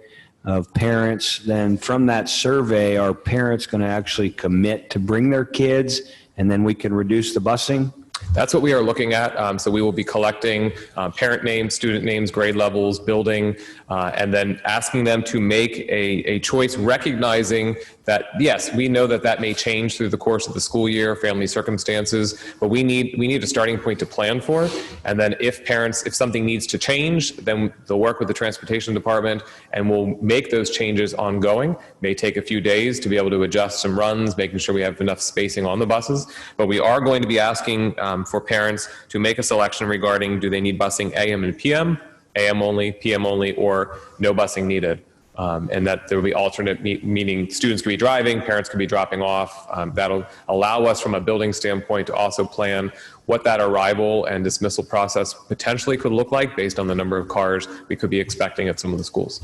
of parents. Then from that survey, are parents going to actually commit to bring their kids and then we can reduce the busing? That's what we are looking at. So we will be collecting parent names, student names, grade levels, building, and then asking them to make a choice, recognizing that, yes, we know that that may change through the course of the school year, family circumstances, but we need a starting point to plan for. And then if something needs to change, then they'll work with the transportation department and we'll make those changes ongoing. May take a few days to be able to adjust some runs, making sure we have enough spacing on the buses. But we are going to be asking for parents to make a selection regarding, do they need busing AM and PM, AM only, PM only, or no busing needed. And that there will be alternate, meaning students could be driving, parents could be dropping off. That'll allow us from a building standpoint to also plan what that arrival and dismissal process potentially could look like based on the number of cars we could be expecting at some of the schools.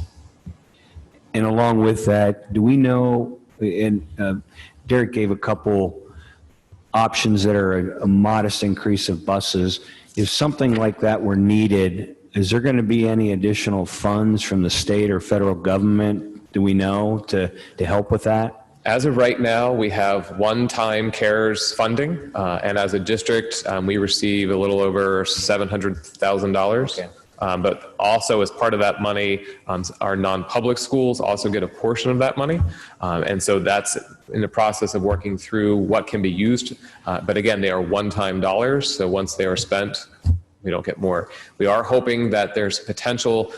And along with that, do we know, and Derek gave a couple options that are a modest increase of buses. If something like that were needed, is there going to be any additional funds from the state or federal government, do we know, to help with that? As of right now, we have one-time CARES funding, and as a district, we receive a little over $700,000. Okay. But also as part of that money, our non-public schools also get a portion of that money. And so that's in the process of working through what can be used. But again, they are one-time dollars. So once they are spent, we don't get more. We are hoping that there's potential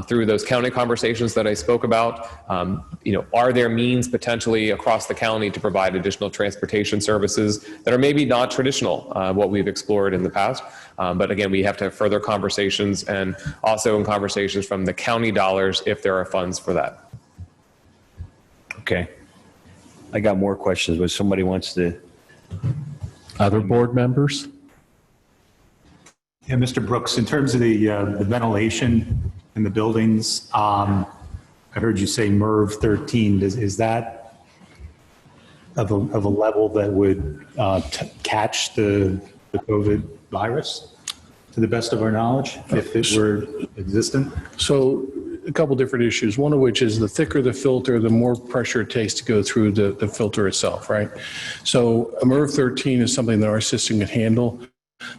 through those county conversations that I spoke about. Are there means potentially across the county to provide additional transportation services that are maybe not traditional, what we've explored in the past. But again, we have to have further conversations and also in conversations from the county dollars if there are funds for that. Okay. I got more questions, but somebody wants to. Other board members? Yeah, Mr. Brooks, in terms of the ventilation in the buildings, I heard you say MERV 13. Is that of a level that would catch the COVID virus, to the best of our knowledge, if it were existent? So a couple different issues, one of which is the thicker the filter, the more pressure it takes to go through the filter itself, right? So a MERV 13 is something that our system can handle.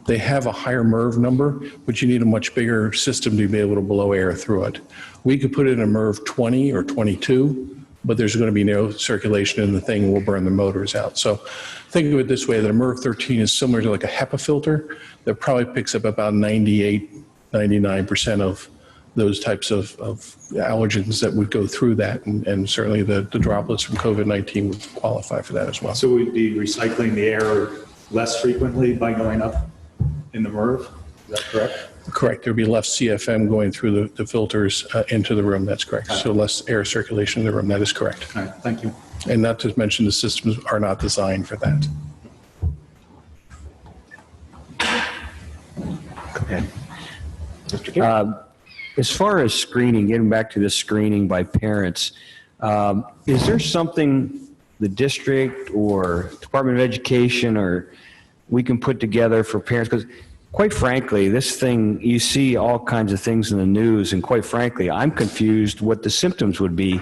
They have a higher MERV number, but you need a much bigger system to be able to blow air through it. We could put in a MERV 20 or 22, but there's going to be no circulation in the thing and we'll burn the motors out. So think of it this way, that a MERV 13 is similar to like a HEPA filter that probably picks up about 98, 99% of those types of allergens that would go through that. And certainly the droplets from COVID-19 would qualify for that as well. So we'd be recycling the air less frequently by going up in the MERV, is that correct? Correct. There'll be less CFM going through the filters into the room. That's correct. So less air circulation in the room. That is correct. All right, thank you. And not to mention the systems are not designed for that. Go ahead. Mr. King. As far as screening, getting back to this screening by parents, is there something the district or Department of Education or we can put together for parents? Because quite frankly, this thing, you see all kinds of things in the news, and quite frankly, I'm confused what the symptoms would be.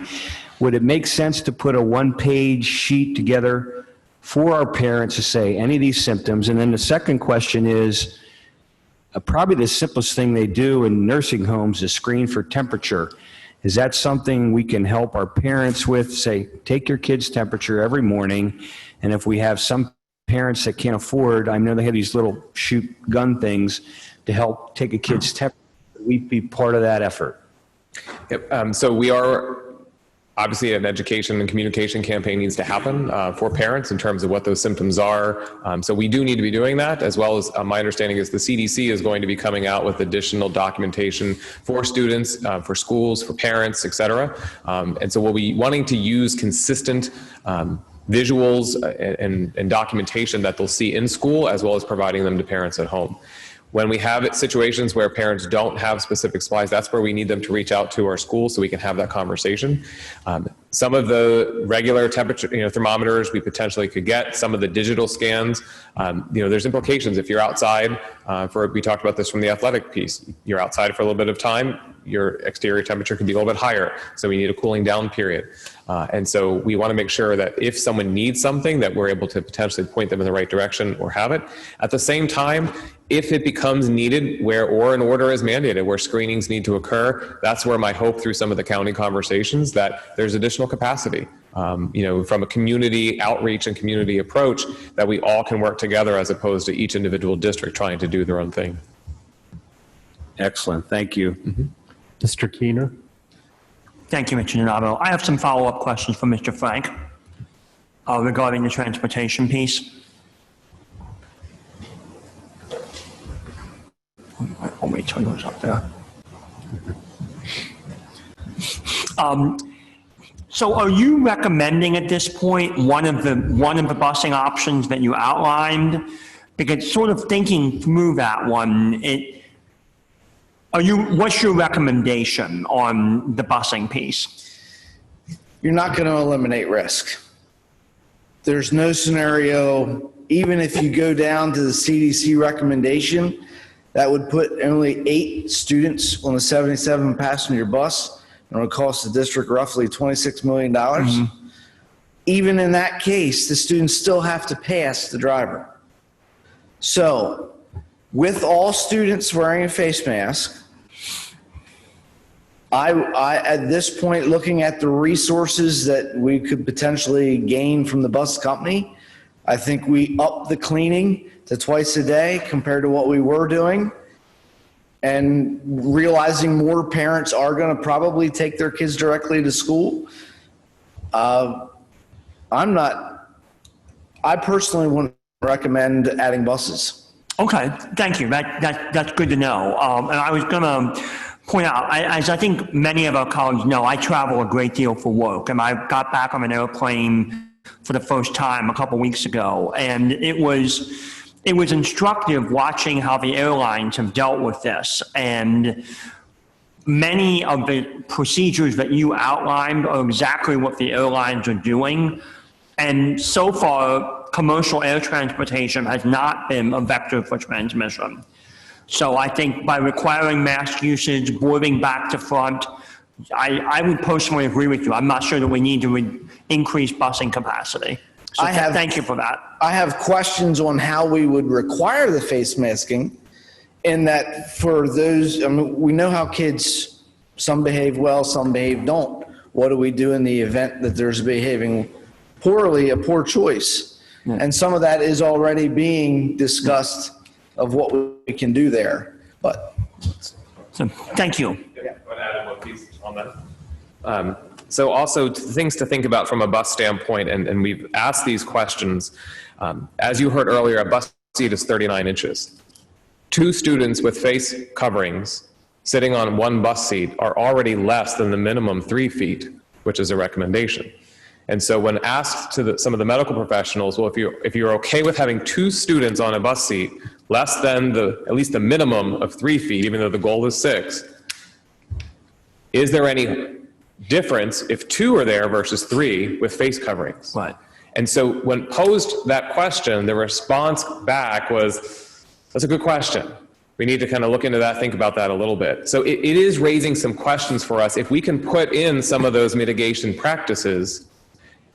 Would it make sense to put a one-page sheet together for our parents to say any of these symptoms? And then the second question is, probably the simplest thing they do in nursing homes is screen for temperature. Is that something we can help our parents with? Say, take your kid's temperature every morning, and if we have some parents that can't afford, I know they have these little shoot gun things to help take a kid's temperature, we'd be part of that effort. Yep. So we are, obviously an education and communication campaign needs to happen for parents in terms of what those symptoms are. So we do need to be doing that, as well as my understanding is the CDC is going to be coming out with additional documentation for students, for schools, for parents, et cetera. And so we'll be wanting to use consistent visuals and documentation that they'll see in school, as well as providing them to parents at home. When we have situations where parents don't have specific supplies, that's where we need them to reach out to our school so we can have that conversation. Some of the regular temperature, thermometers we potentially could get, some of the digital scans, there's implications. If you're outside, we talked about this from the athletic piece, you're outside for a little bit of time, your exterior temperature can be a little bit higher, so we need a cooling down period. And so we want to make sure that if someone needs something, that we're able to potentially point them in the right direction or have it. At the same time, if it becomes needed or an order is mandated where screenings need to occur, that's where my hope through some of the county conversations that there's additional capacity. From a community outreach and community approach, that we all can work together as opposed to each individual district trying to do their own thing. Excellent. Thank you. Mr. Keener? Thank you, Mr. Donato. I have some follow-up questions for Mr. Frank regarding the transportation piece. I'll wait till he goes up there. So are you recommending at this point one of the busing options that you outlined? Because sort of thinking through that one, what's your recommendation on the busing piece? You're not going to eliminate risk. There's no scenario, even if you go down to the CDC recommendation, that would put only 8 students on a 77 passenger bus, and it would cost the district roughly $26 million. Even in that case, the students still have to pass the driver. So with all students wearing a face mask, I at this point, looking at the resources that we could potentially gain from the bus company, I think we up the cleaning to twice a day compared to what we were doing, and realizing more parents are going to probably take their kids directly to school. I personally wouldn't recommend adding buses. Okay, thank you. That's good to know. And I was going to point out, as I think many of our colleagues know, I travel a great deal for work, and I got back on an airplane for the first time a couple weeks ago, and it was instructive watching how the airlines have dealt with this. And many of the procedures that you outlined are exactly what the airlines are doing. And so far, commercial air transportation has not been a vector for transmission. So I think by requiring mask usage, boarding back to front, I would personally agree with you. I'm not sure that we need to increase busing capacity. So thank you for that. I have questions on how we would require the face masking, in that for those, we know how kids, some behave well, some don't. What do we do in the event that there's behaving poorly, a poor choice? Yeah. And some of that is already being discussed of what we can do there. But so, thank you. Yeah, I would add one piece on that. So also things to think about from a bus standpoint, and we've asked these questions. As you heard earlier, a bus seat is 39 inches. 2 students with face coverings sitting on one bus seat are already less than the minimum 3 feet, which is a recommendation. And so when asked to some of the medical professionals, well, if you're okay with having 2 students on a bus seat, less than at least the minimum of 3 feet, even though the goal is 6, is there any difference if 2 are there versus 3 with face coverings? Right. And so when posed that question, the response back was, that's a good question. We need to kind of look into that, think about that a little bit. So it is raising some questions for us. If we can put in some of those mitigation practices,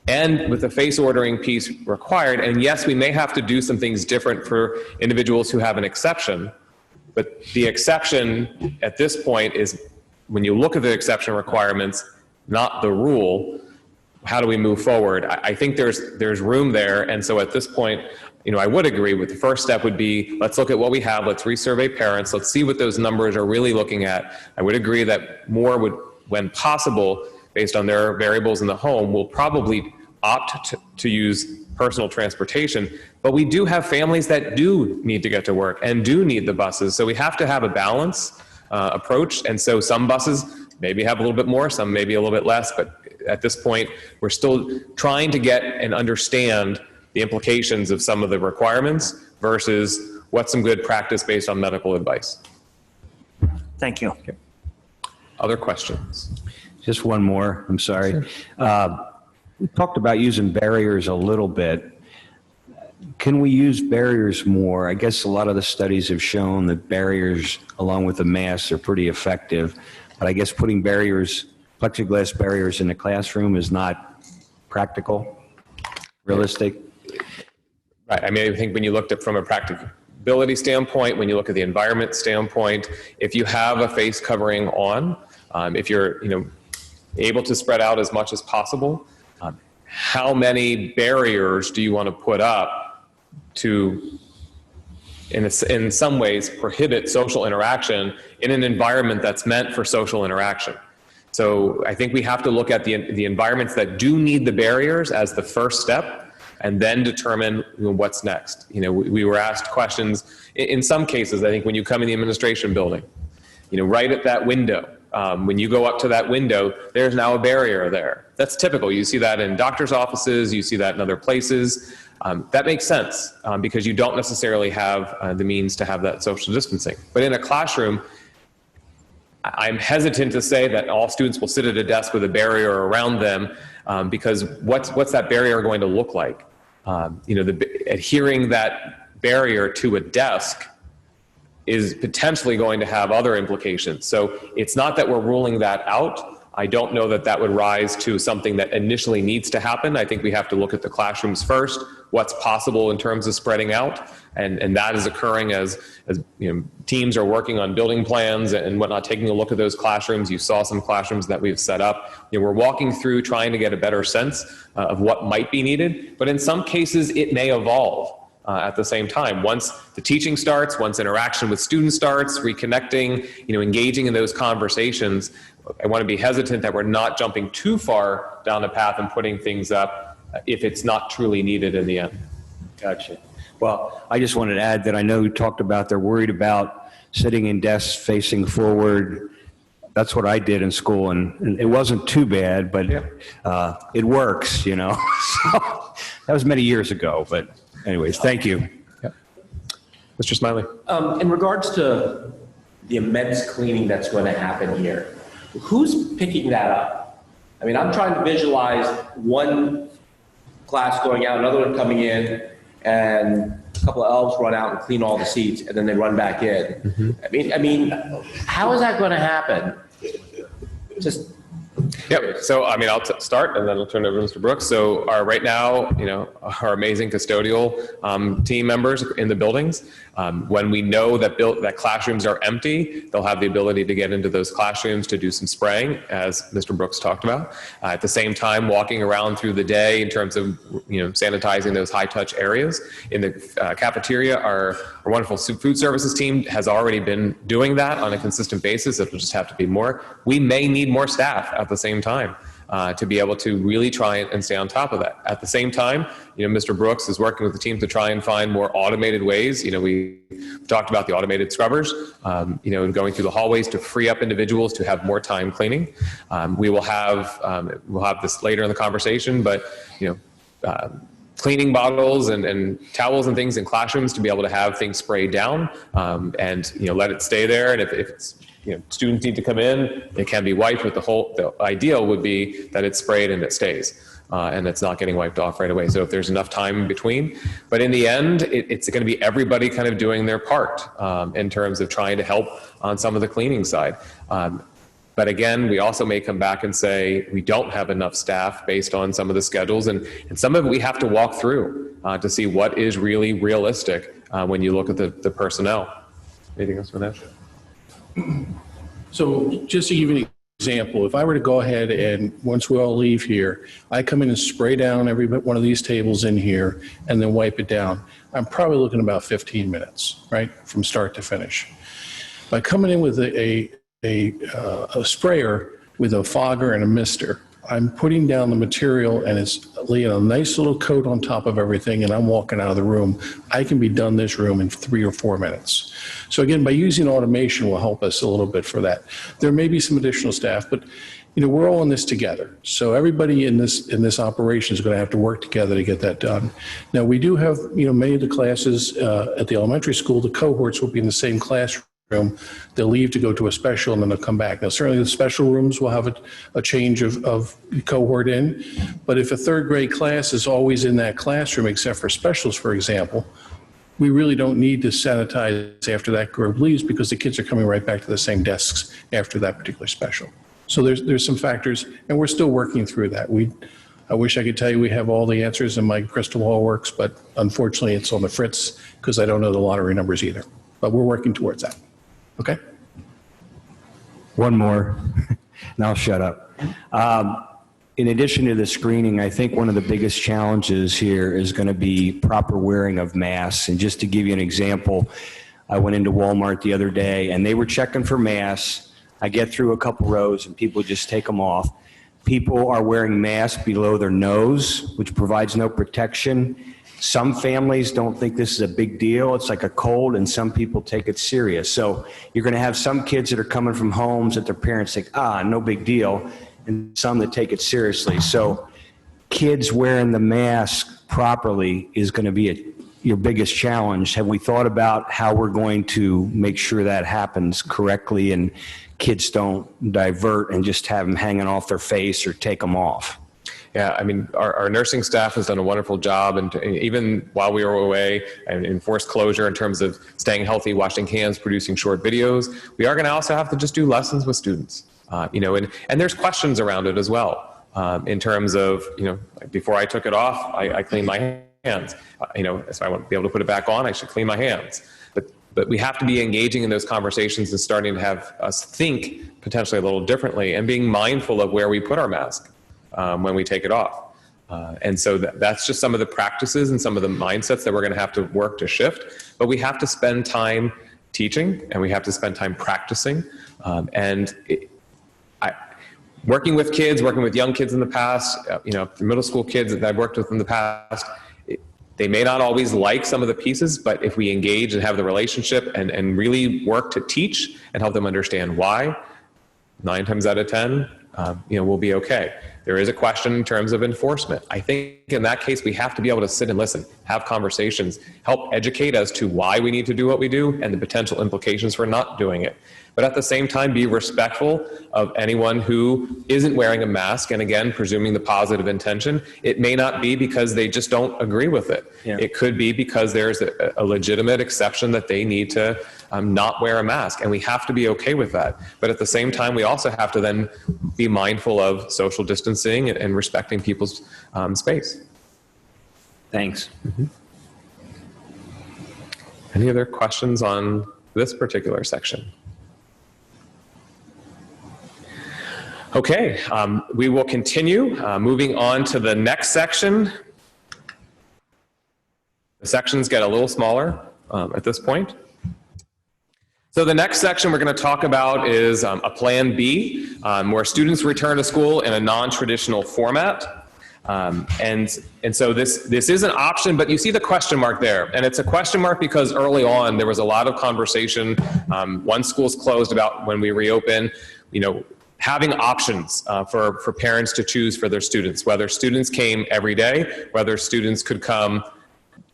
and with the face ordering piece required, and yes, we may have to do some things different for individuals who have an exception, but the exception at this point is, when you look at the exception requirements, not the rule, how do we move forward? I think there's room there, and so at this point, I would agree with the first step would be, let's look at what we have, let's resurvey parents, let's see what those numbers are really looking at. I would agree that more would, when possible, based on their variables in the home, will probably opt to use personal transportation, but we do have families that do need to get to work and do need the buses, so we have to have a balance approach, and so some buses maybe have a little bit more, some maybe a little bit less, but at this point, we're still trying to get and understand the implications of some of the requirements versus what's some good practice based on medical advice. Thank you. Okay. Other questions? Just one more, I'm sorry. Sure. We talked about using barriers a little bit. Can we use barriers more? I guess a lot of the studies have shown that barriers, along with the masks, are pretty effective. But I guess putting barriers, plexiglass barriers in the classroom is not practical, realistic. Right. I mean, I think when you looked at from a practicability standpoint, when you look at the environment standpoint, if you have a face covering on, if you're able to spread out as much as possible, how many barriers do you want to put up to, in some ways, prohibit social interaction in an environment that's meant for social interaction? So I think we have to look at the environments that do need the barriers as the first step, and then determine what's next. We were asked questions, in some cases, I think when you come in the administration building, right at that window, when you go up to that window, there's now a barrier there. That's typical. You see that in doctor's offices, you see that in other places. That makes sense because you don't necessarily have the means to have that social distancing. But in a classroom, I'm hesitant to say that all students will sit at a desk with a barrier around them because what's that barrier going to look like? Adhering that barrier to a desk is potentially going to have other implications. So it's not that we're ruling that out. I don't know that that would rise to something that initially needs to happen. I think we have to look at the classrooms first, what's possible in terms of spreading out, and that is occurring as teams are working on building plans and whatnot, taking a look at those classrooms. You saw some classrooms that we've set up. We're walking through trying to get a better sense of what might be needed, but in some cases it may evolve. At the same time, once the teaching starts, once interaction with students starts, reconnecting, engaging in those conversations, I want to be hesitant that we're not jumping too far down the path and putting things up if it's not truly needed in the end. Gotcha. Well, I just wanted to add that I know you talked about they're worried about sitting in desks facing forward. That's what I did in school, and it wasn't too bad, but it works, So that was many years ago, but anyways, thank you. Yep. Mr. Smiley. In regards to the immense cleaning that's going to happen here, who's picking that up? I mean, I'm trying to visualize one class going out, another one coming in, and a couple of elves run out and clean all the seats, and then they run back in. Mm-hmm. I mean, how is that going to happen? Yep. So, I'll start and then I'll turn it over to Mr. Brooks. So right now, our amazing custodial team members in the buildings, when we know that classrooms are empty, they'll have the ability to get into those classrooms to do some spraying, as Mr. Brooks talked about. At the same time, walking around through the day in terms of, sanitizing those high-touch areas. In the cafeteria, our wonderful food services team has already been doing that on a consistent basis. It'll just have to be more. We may need more staff at the same time to be able to really try and stay on top of that. At the same time, Mr. Brooks is working with the team to try and find more automated ways. We talked about the automated scrubbers, and going through the hallways to free up individuals to have more time cleaning. We'll have this later in the conversation, but cleaning bottles and towels and things in classrooms to be able to have things sprayed down and let it stay there. And if it's students need to come in, it can be wiped, but the ideal would be that it's sprayed and it stays. And it's not getting wiped off right away. So if there's enough time in between, but in the end, it's going to be everybody kind of doing their part in terms of trying to help on some of the cleaning side. But again, we also may come back and say we don't have enough staff based on some of the schedules, and some of it we have to walk through to see what is really realistic when you look at the personnel. Anything else for that? So just to give you an example, if I were to go ahead and once we all leave here, I come in and spray down every one of these tables in here and then wipe it down, I'm probably looking about 15 minutes, right, from start to finish. By coming in with a sprayer with a fogger and a mister, I'm putting down the material and it's laying a nice little coat on top of everything, and I'm walking out of the room. I can be done this room in 3 or 4 minutes. So again, by using automation will help us a little bit for that. There may be some additional staff, but we're all in this together. So everybody in this operation is going to have to work together to get that done. Now we do have many of the classes at the elementary school, the cohorts will be in the same classroom. They'll leave to go to a special and then they'll come back. Now, certainly the special rooms will have a change of cohort in, but if a third grade class is always in that classroom, except for specials, for example, we really don't need to sanitize after that group leaves because the kids are coming right back to the same desks after that particular special. So there's some factors, and we're still working through that. I wish I could tell you we have all the answers and my crystal ball works, but unfortunately it's on the fritz because I don't know the lottery numbers either. But we're working towards that. Okay? One more, and I'll shut up. In addition to the screening, I think one of the biggest challenges here is going to be proper wearing of masks. And just to give you an example, I went into Walmart the other day and they were checking for masks. I get through a couple rows and people just take them off. People are wearing masks below their nose, which provides no protection. Some families don't think this is a big deal. It's like a cold, and some people take it serious. So you're going to have some kids that are coming from homes that their parents think, no big deal, and some that take it seriously. So kids wearing the mask properly is going to be your biggest challenge. Have we thought about how we're going to make sure that happens correctly and kids don't divert and just have them hanging off their face or take them off? Yeah, I mean, our nursing staff has done a wonderful job, and even while we were away and enforced closure in terms of staying healthy, washing hands, producing short videos, we are going to also have to just do lessons with students, and there's questions around it as well, in terms of, before I took it off, I cleaned my hands, if I want to be able to put it back on, I should clean my hands. But we have to be engaging in those conversations and starting to have us think potentially a little differently and being mindful of where we put our mask when we take it off. And so that's just some of the practices and some of the mindsets that we're going to have to work to shift. But we have to spend time teaching and we have to spend time practicing. Working with kids, working with young kids in the past, middle school kids that I've worked with in the past, they may not always like some of the pieces, but if we engage and have the relationship and really work to teach and help them understand why, 9 times out of 10, we'll be okay. There is a question in terms of enforcement. I think in that case, we have to be able to sit and listen, have conversations, help educate us to why we need to do what we do and the potential implications for not doing it. But at the same time, be respectful of anyone who isn't wearing a mask. And again, presuming the positive intention, it may not be because they just don't agree with it. Yeah. It could be because there's a legitimate exception that they need to not wear a mask. And we have to be okay with that. But at the same time, we also have to then be mindful of social distancing and respecting people's space. Thanks. Mm-hmm. Any other questions on this particular section? Okay, we will continue moving on to the next section. The sections get a little smaller at this point. So the next section we're going to talk about is a Plan B, where students return to school in a non-traditional format. And so this is an option, but you see the question mark there. And it's a question mark because early on there was a lot of conversation. Once schools closed about when we reopen, having options for parents to choose for their students, whether students came every day, whether students could come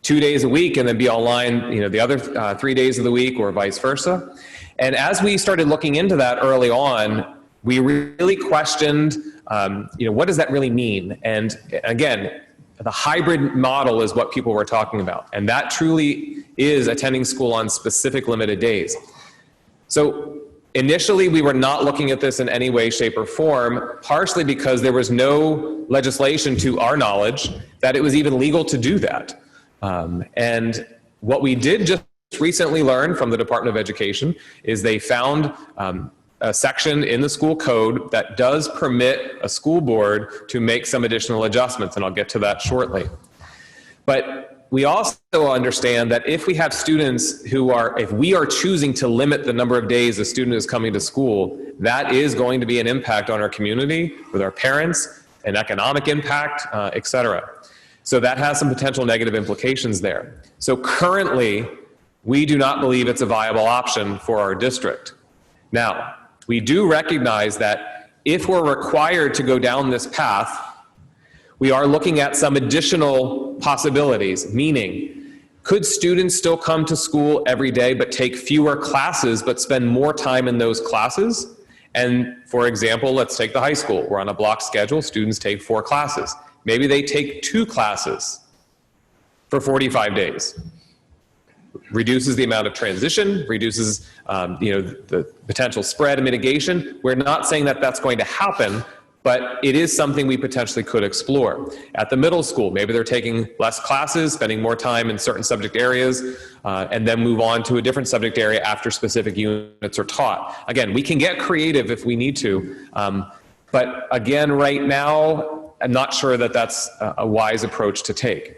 2 days a week and then be online, the other 3 days of the week, or vice versa. And as we started looking into that early on, we really questioned, what does that really mean? And again, the hybrid model is what people were talking about. And that truly is attending school on specific limited days. So initially, we were not looking at this in any way, shape, or form, partially because there was no legislation to our knowledge that it was even legal to do that. And what we did just recently learn from the Department of Education is they found a section in the school code that does permit a school board to make some additional adjustments, and I'll get to that shortly. But we also understand that if we have students if we are choosing to limit the number of days a student is coming to school, that is going to be an impact on our community, with our parents, an economic impact, et cetera. So that has some potential negative implications there. So currently, we do not believe it's a viable option for our district. Now, we do recognize that if we're required to go down this path, we are looking at some additional possibilities, meaning, could students still come to school every day but take fewer classes but spend more time in those classes? And for example, let's take the high school. We're on a block schedule. Students take 4 classes. Maybe they take 2 classes for 45 days. reduces the amount of transition, reduces the potential spread and mitigation. We're not saying that that's going to happen, but it is something we potentially could explore. At the middle school, maybe they're taking less classes, spending more time in certain subject areas, and then move on to a different subject area after specific units are taught. Again, we can get creative if we need to, but again, right now, I'm not sure that that's a wise approach to take.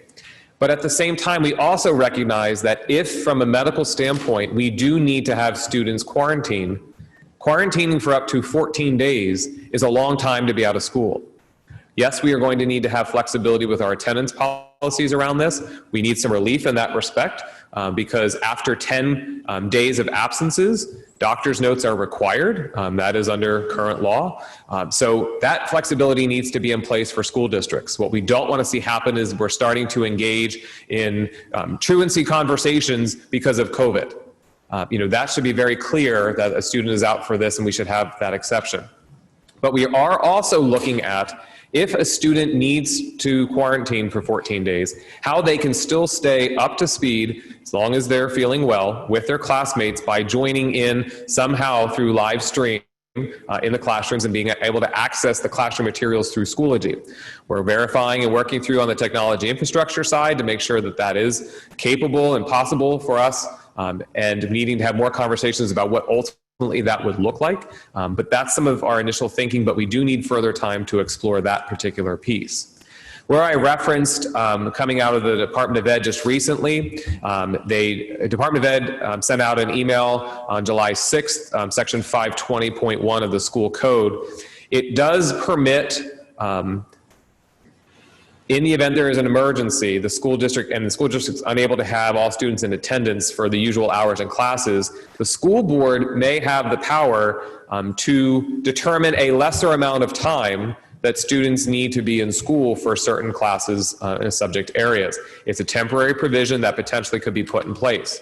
But at the same time, we also recognize that if, from a medical standpoint, we do need to have students quarantine, quarantining for up to 14 days is a long time to be out of school. Yes, we are going to need to have flexibility with our attendance policies around this. We need some relief in that respect because after 10 days of absences, doctor's notes are required. That is under current law. So that flexibility needs to be in place for school districts. What we don't want to see happen is we're starting to engage in truancy conversations because of COVID. That should be very clear that a student is out for this and we should have that exception. But we are also looking at if a student needs to quarantine for 14 days, how they can still stay up to speed as long as they're feeling well with their classmates by joining in somehow through live stream in the classrooms and being able to access the classroom materials through Schoology. We're verifying and working through on the technology infrastructure side to make sure that that is capable and possible for us. And needing to have more conversations about what ultimately that would look like. But that's some of our initial thinking, but we do need further time to explore that particular piece. Where I referenced coming out of the Department of Ed just recently, the Department of Ed sent out an email on July 6th, section 520.1 of the school code. It does permit in the event there is an emergency, the school district is unable to have all students in attendance for the usual hours and classes, the school board may have the power to determine a lesser amount of time that students need to be in school for certain classes in subject areas. It's a temporary provision that potentially could be put in place.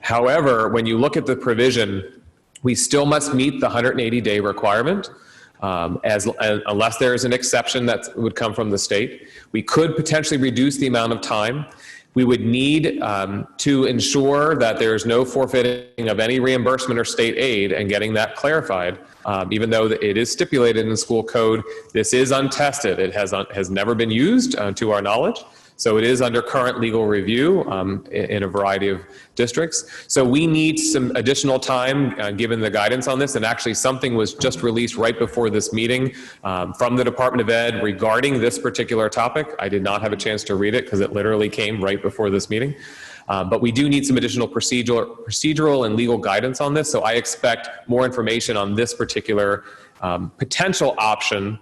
However, when you look at the provision, we still must meet the 180-day requirement. Unless there is an exception that would come from the state. We could potentially reduce the amount of time. We would need to ensure that there is no forfeiting of any reimbursement or state aid and getting that clarified. Even though it is stipulated in the school code, this is untested. It has never been used to our knowledge. So it is under current legal review in a variety of districts. So we need some additional time given the guidance on this. And actually something was just released right before this meeting from the Department of Ed regarding this particular topic. I did not have a chance to read it because it literally came right before this meeting. But we do need some additional procedural and legal guidance on this. So I expect more information on this particular potential option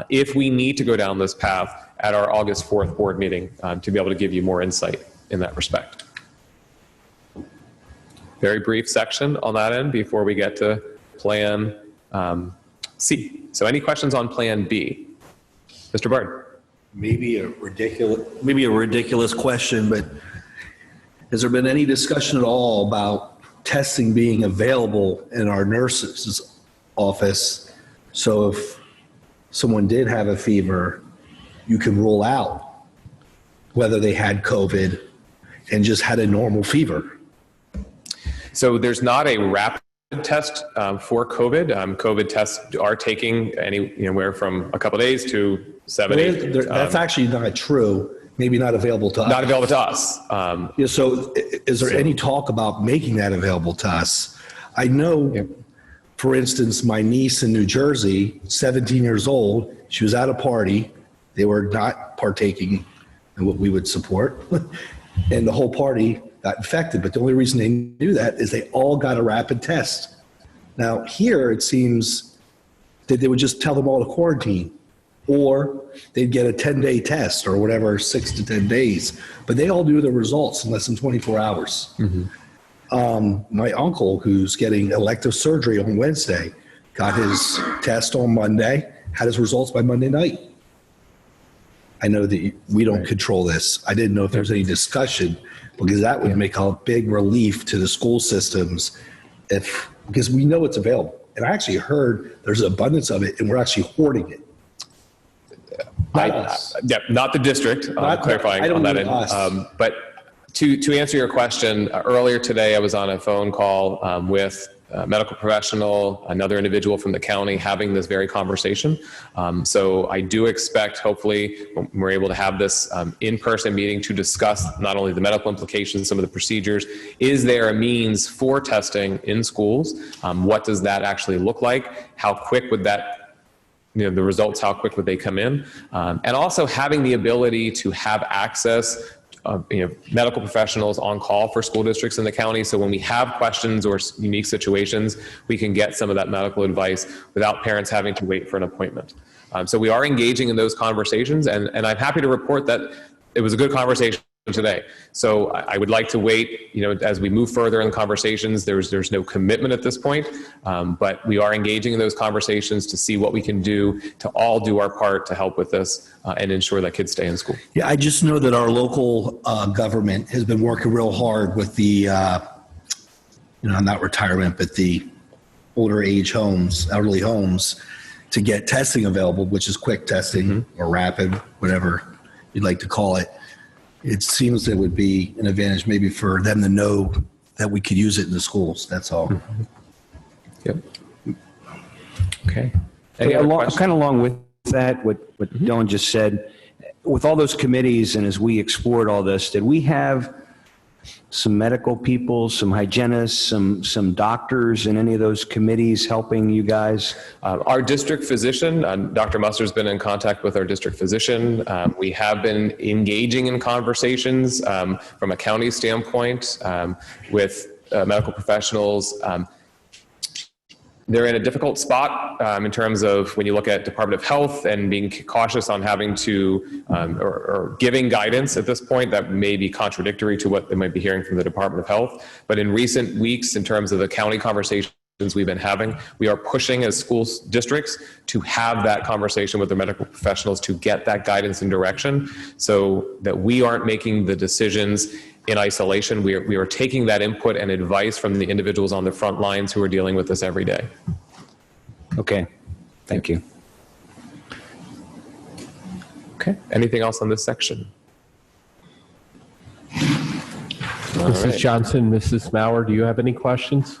if we need to go down this path at our August 4th board meeting to be able to give you more insight in that respect. Very brief section on that end before we get to Plan C. So any questions on Plan B? Mr. Byrd. Maybe a ridiculous question, but has there been any discussion at all about testing being available in our nurse's office? So if someone did have a fever, you can rule out whether they had COVID and just had a normal fever. So there's not a rapid test for COVID. COVID tests are taking anywhere from a couple of days to 7, 8. That's actually not true. Maybe not available to us. Not available to us. Yeah, so is there any talk about making that available to us? I know, for instance, my niece in New Jersey, 17 years old, she was at a party. They were not partaking in what we would support. And the whole party got infected. But the only reason they knew that is they all got a rapid test. Now here it seems that they would just tell them all to quarantine, or they'd get a 10-day test or whatever, 6 to 10 days. But they all knew the results in less than 24 hours. Mm-hmm. My uncle, who's getting elective surgery on Wednesday, got his test on Monday, had his results by Monday night. I know that we don't control this. I didn't know if there was any discussion, because that would make a big relief to the school systems because we know it's available. And I actually heard there's an abundance of it and we're actually hoarding it. Not the district, clarifying on that end. But To answer your question, earlier today I was on a phone call with a medical professional, another individual from the county having this very conversation. So I do expect, hopefully, when we're able to have this in-person meeting to discuss not only the medical implications, some of the procedures. Is there a means for testing in schools? What does that actually look like? How quick would that, the results, how quick would they come in? And also having the ability to have access medical professionals on call for school districts in the county. So when we have questions or unique situations, we can get some of that medical advice without parents having to wait for an appointment. So we are engaging in those conversations, and I'm happy to report that it was a good conversation today. So I would like to wait, as we move further in conversations. There's no commitment at this point, but we are engaging in those conversations to see what we can do to all do our part to help with this and ensure that kids stay in school. Yeah, I just know that our local government has been working real hard with the, not retirement, but the older age homes, elderly homes, to get testing available, which is quick testing or rapid, whatever you'd like to call it. It seems it would be an advantage maybe for them to know that we could use it in the schools. That's all. Yep. Okay. Kind of along with that, what Dylan just said, with all those committees and as we explored all this, did we have some medical people, some hygienists, some doctors in any of those committees helping you guys? Our district physician, Dr. Muster's been in contact with our district physician. We have been engaging in conversations from a county standpoint with medical professionals. They're in a difficult spot in terms of when you look at Department of Health and being cautious on having to or giving guidance at this point that may be contradictory to what they might be hearing from the Department of Health. But in recent weeks, in terms of the county conversations we've been having, we are pushing as school districts to have that conversation with the medical professionals to get that guidance and direction so that we aren't making the decisions in isolation. We are taking that input and advice from the individuals on the front lines who are dealing with this every day. Okay, thank you. Okay, anything else on this section? Mrs. Johnson, Mrs. Mauer, do you have any questions?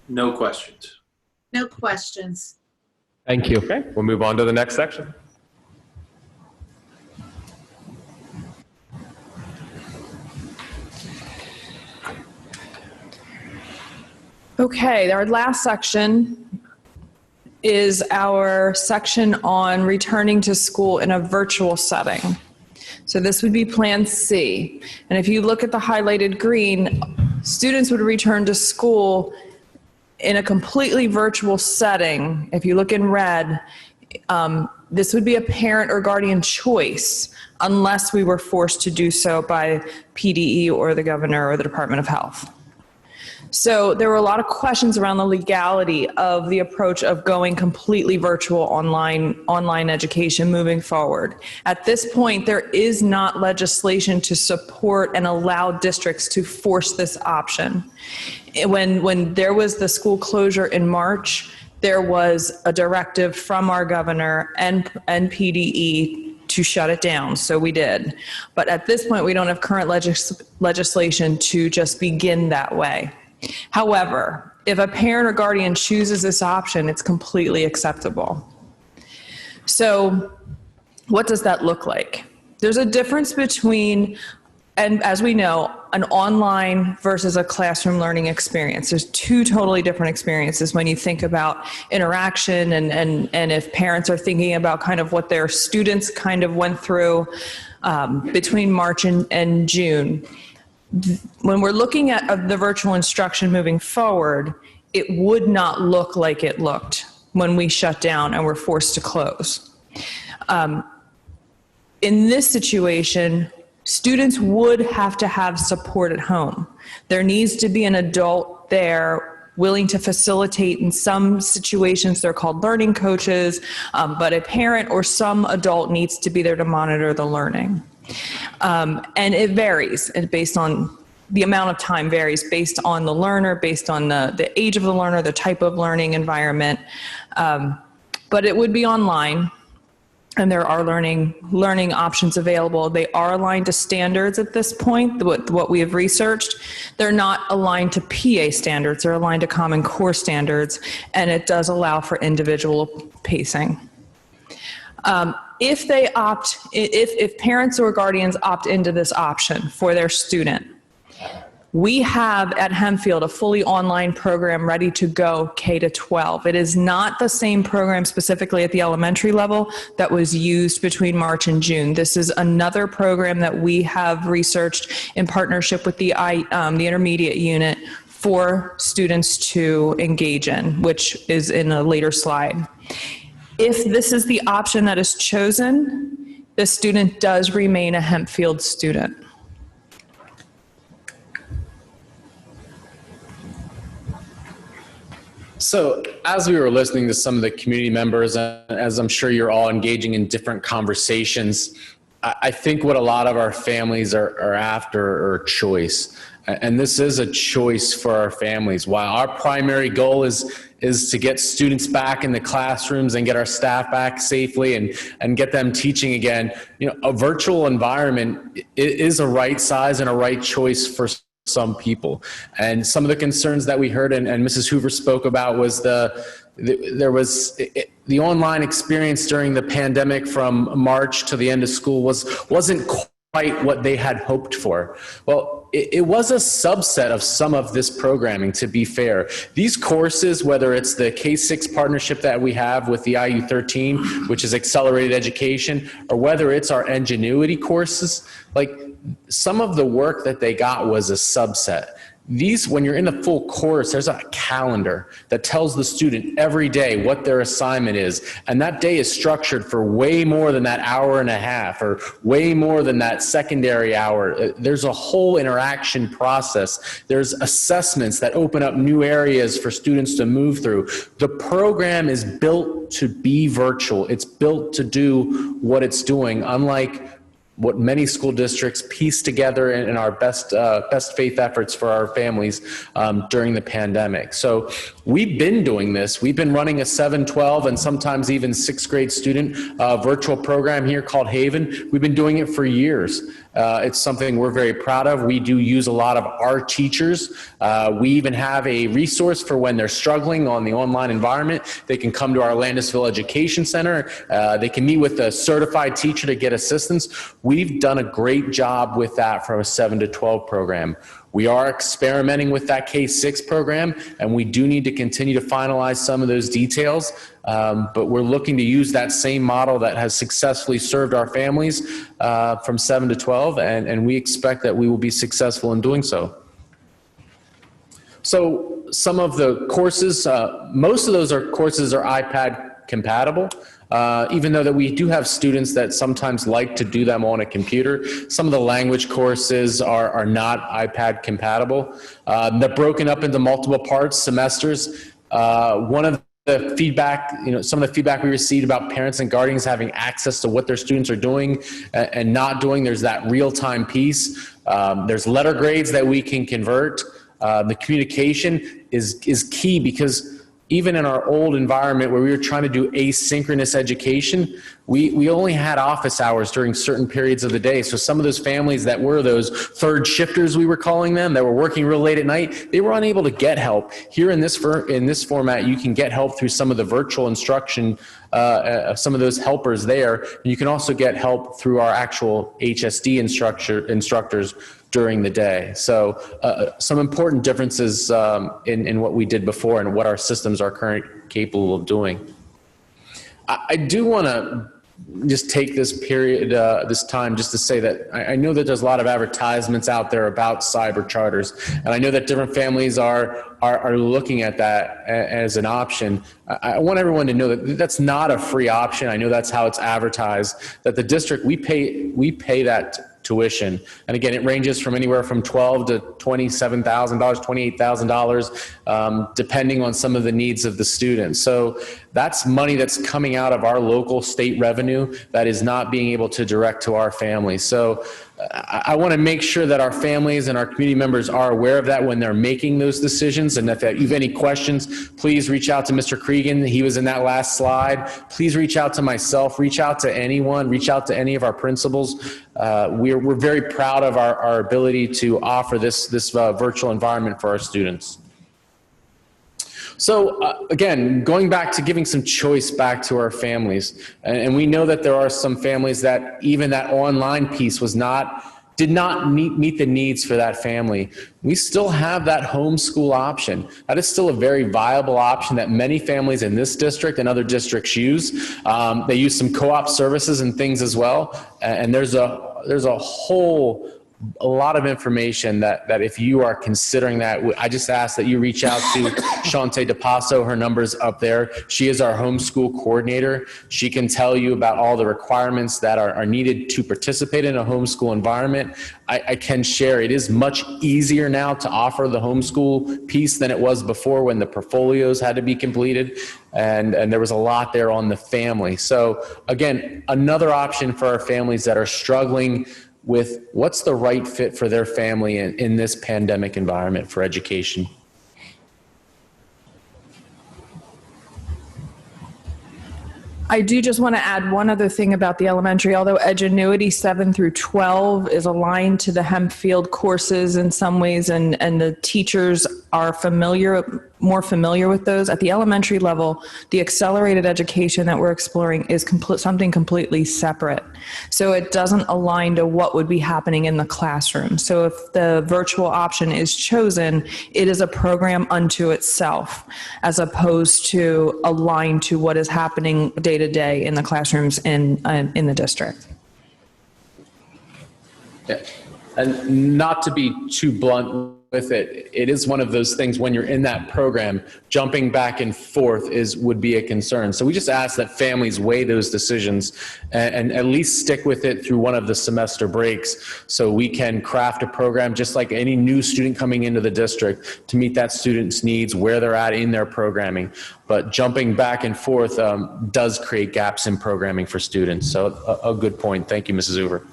No questions. No questions. Thank you. Okay, we'll move on to the next section. Okay, our last section is our section on returning to school in a virtual setting. So this would be Plan C. And if you look at the highlighted green, students would return to school in a completely virtual setting. If you look in red, this would be a parent or guardian choice unless we were forced to do so by PDE or the governor or the Department of Health. So there were a lot of questions around the legality of the approach of going completely virtual online education moving forward. At this point, there is not legislation to support and allow districts to force this option. When there was the school closure in March, there was a directive from our governor and PDE to shut it down, so we did. But at this point, we don't have current legislation to just begin that way. However, if a parent or guardian chooses this option, it's completely acceptable. So what does that look like? There's a difference between, and as we know, an online versus a classroom learning experience. There's two totally different experiences when you think about interaction and if parents are thinking about kind of what their students kind of went through between March and June. When we're looking at the virtual instruction moving forward, it would not look like it looked when we shut down and were forced to close. In this situation, students would have to have support at home. There needs to be an adult there willing to facilitate. In some situations, they're called learning coaches, but a parent or some adult needs to be there to monitor the learning. And it varies based on the amount of time varies based on the learner, based on the age of the learner, the type of learning environment. But it would be online. and there are learning options available. They are aligned to standards at this point, what we have researched. They're not aligned to PA standards, they're aligned to Common Core standards, and it does allow for individual pacing. If parents or guardians opt into this option for their student, we have at Hempfield a fully online program ready to go K to 12. It is not the same program specifically at the elementary level that was used between March and June. This is another program that we have researched in partnership with the intermediate unit for students to engage in, which is in a later slide. If this is the option that is chosen, the student does remain a Hempfield student. So as we were listening to some of the community members, as I'm sure you're all engaging in different conversations, I think what a lot of our families are after are choice. And this is a choice for our families. While our primary goal is to get students back in the classrooms and get our staff back safely and get them teaching again, a virtual environment is a right size and a right choice for some people. And some of the concerns that we heard and Mrs. Hoover spoke about was the online experience during the pandemic from March to the end of school wasn't quite what they had hoped for. Well, it was a subset of some of this programming, to be fair. These courses, whether it's the K-6 partnership that we have with the IU13, which is accelerated education, or whether it's our Ingenuity courses, like some of the work that they got was a subset. These, when you're in the full course, there's a calendar that tells the student every day what their assignment is. And that day is structured for way more than that hour and a half or way more than that secondary hour. There's a whole interaction process. There's assessments that open up new areas for students to move through. The program is built to be virtual. It's built to do what it's doing, unlike what many school districts pieced together in our best faith efforts for our families during the pandemic. So we've been doing this. We've been running a 7, 12, and sometimes even 6th grade student virtual program here called Haven. We've been doing it for years. It's something we're very proud of. We do use a lot of our teachers. We even have a resource for when they're struggling on the online environment. They can come to our Landisville Education Center. They can meet with a certified teacher to get assistance. We've done a great job with that for a 7 to 12 program. We are experimenting with that K-6 program, and we do need to continue to finalize some of those details, but we're looking to use that same model that has successfully served our families from 7 to 12, and we expect that we will be successful in doing so. So some of the courses, most of those courses are iPad compatible. Even though that we do have students that sometimes like to do them on a computer. Some of the language courses are not iPad compatible. They're broken up into multiple parts, semesters. One of the feedback, some of the feedback we received about parents and guardians having access to what their students are doing and not doing, there's that real-time piece. There's letter grades that we can convert. The communication is key because even in our old environment where we were trying to do asynchronous education, we only had office hours during certain periods of the day. So some of those families that were those third shifters, we were calling them, that were working real late at night, they were unable to get help. Here in this format, you can get help through some of the virtual instruction, some of those helpers there. You can also get help through our actual HSD instructors during the day. So some important differences in what we did before and what our systems are currently capable of doing. I do want to just take this period, this time just to say that I know that there's a lot of advertisements out there about cyber charters, and I know that different families are looking at that as an option. I want everyone to know that that's not a free option. I know that's how it's advertised, that the district, we pay that tuition. And again, it ranges from anywhere from $12,000 to $27,000, $28,000, depending on some of the needs of the students. So that's money that's coming out of our local state revenue that is not being able to direct to our families. So I want to make sure that our families and our community members are aware of that when they're making those decisions. And if you have any questions, please reach out to Mr. Cregan. He was in that last slide. Please reach out to myself, reach out to anyone, reach out to any of our principals. We're very proud of our ability to offer this virtual environment for our students. So again, going back to giving some choice back to our families, and we know that there are some families that even that online piece did not meet the needs for that family. We still have that homeschool option. That is still a very viable option that many families in this district and other districts use. They use some co-op services and things as well. And there's a lot of information that if you are considering that, I just ask that you reach out to Shante DePasso. Her number's up there. She is our homeschool coordinator. She can tell you about all the requirements that are needed to participate in a homeschool environment. I can share it is much easier now to offer the homeschool piece than it was before when the portfolios had to be completed. And there was a lot there on the family. So again, another option for our families that are struggling with what's the right fit for their family in this pandemic environment for education. I do just want to add one other thing about the elementary. Although Edgenuity 7 through 12 is aligned to the Hempfield courses in some ways, and the teachers are more familiar with those, at the elementary level, the accelerated education that we're exploring is something completely separate. So it doesn't align to what would be happening in the classroom. So if the virtual option is chosen, it is a program unto itself, as opposed to aligned to what is happening day to day in the classrooms in the district. Yeah. And not to be too blunt with it, it is one of those things when you're in that program, jumping back and forth would be a concern. So we just ask that families weigh those decisions and at least stick with it through one of the semester breaks so we can craft a program just like any new student coming into the district to meet that student's needs where they're at in their programming. But jumping back and forth does create gaps in programming for students. So a good point. Thank you, Mrs. Hoover.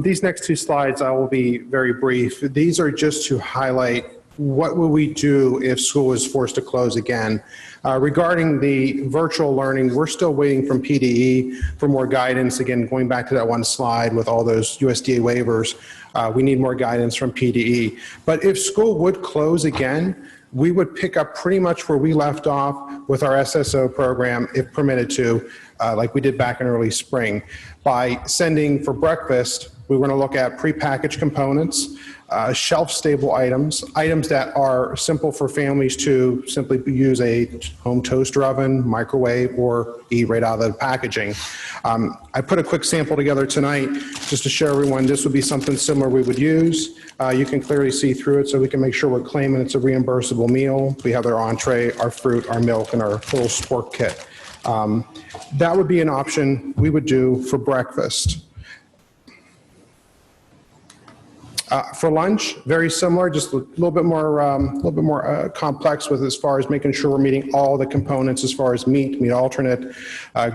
These next two slides, I will be very brief. These are just to highlight what will we do if school is forced to close again. Regarding the virtual learning, we're still waiting from PDE for more guidance. Again, going back to that one slide with all those USDA waivers, we need more guidance from PDE. But if school would close again, we would pick up pretty much where we left off with our SSO program, if permitted to, like we did back in early spring. By sending for breakfast, we want to look at prepackaged components, shelf-stable items, items that are simple for families to simply use a home toaster oven, microwave, or eat right out of the packaging. I put a quick sample together tonight just to show everyone this would be something similar we would use. You can clearly see through it so we can make sure we're claiming it's a reimbursable meal. We have our entree, our fruit, our milk, and our little sport kit. That would be an option we would do for breakfast. For lunch, very similar, just a little bit more complex with as far as making sure we're meeting all the components as far as meat alternate,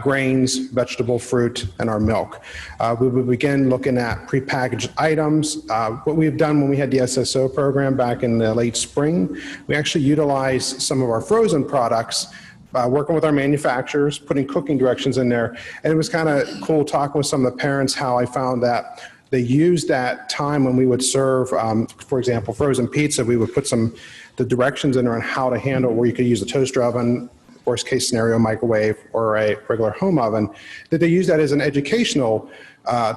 grains, vegetable, fruit, and our milk. We would begin looking at prepackaged items. What we've done when we had the SSO program back in the late spring, we actually utilized some of our frozen products, working with our manufacturers, putting cooking directions in there. And it was kind of cool talking with some of the parents how I found that they used that time when we would serve, for example, frozen pizza. We would put the directions in there on how to handle where you could use a toaster oven, worst case scenario, microwave, or a regular home oven. That they use that as an educational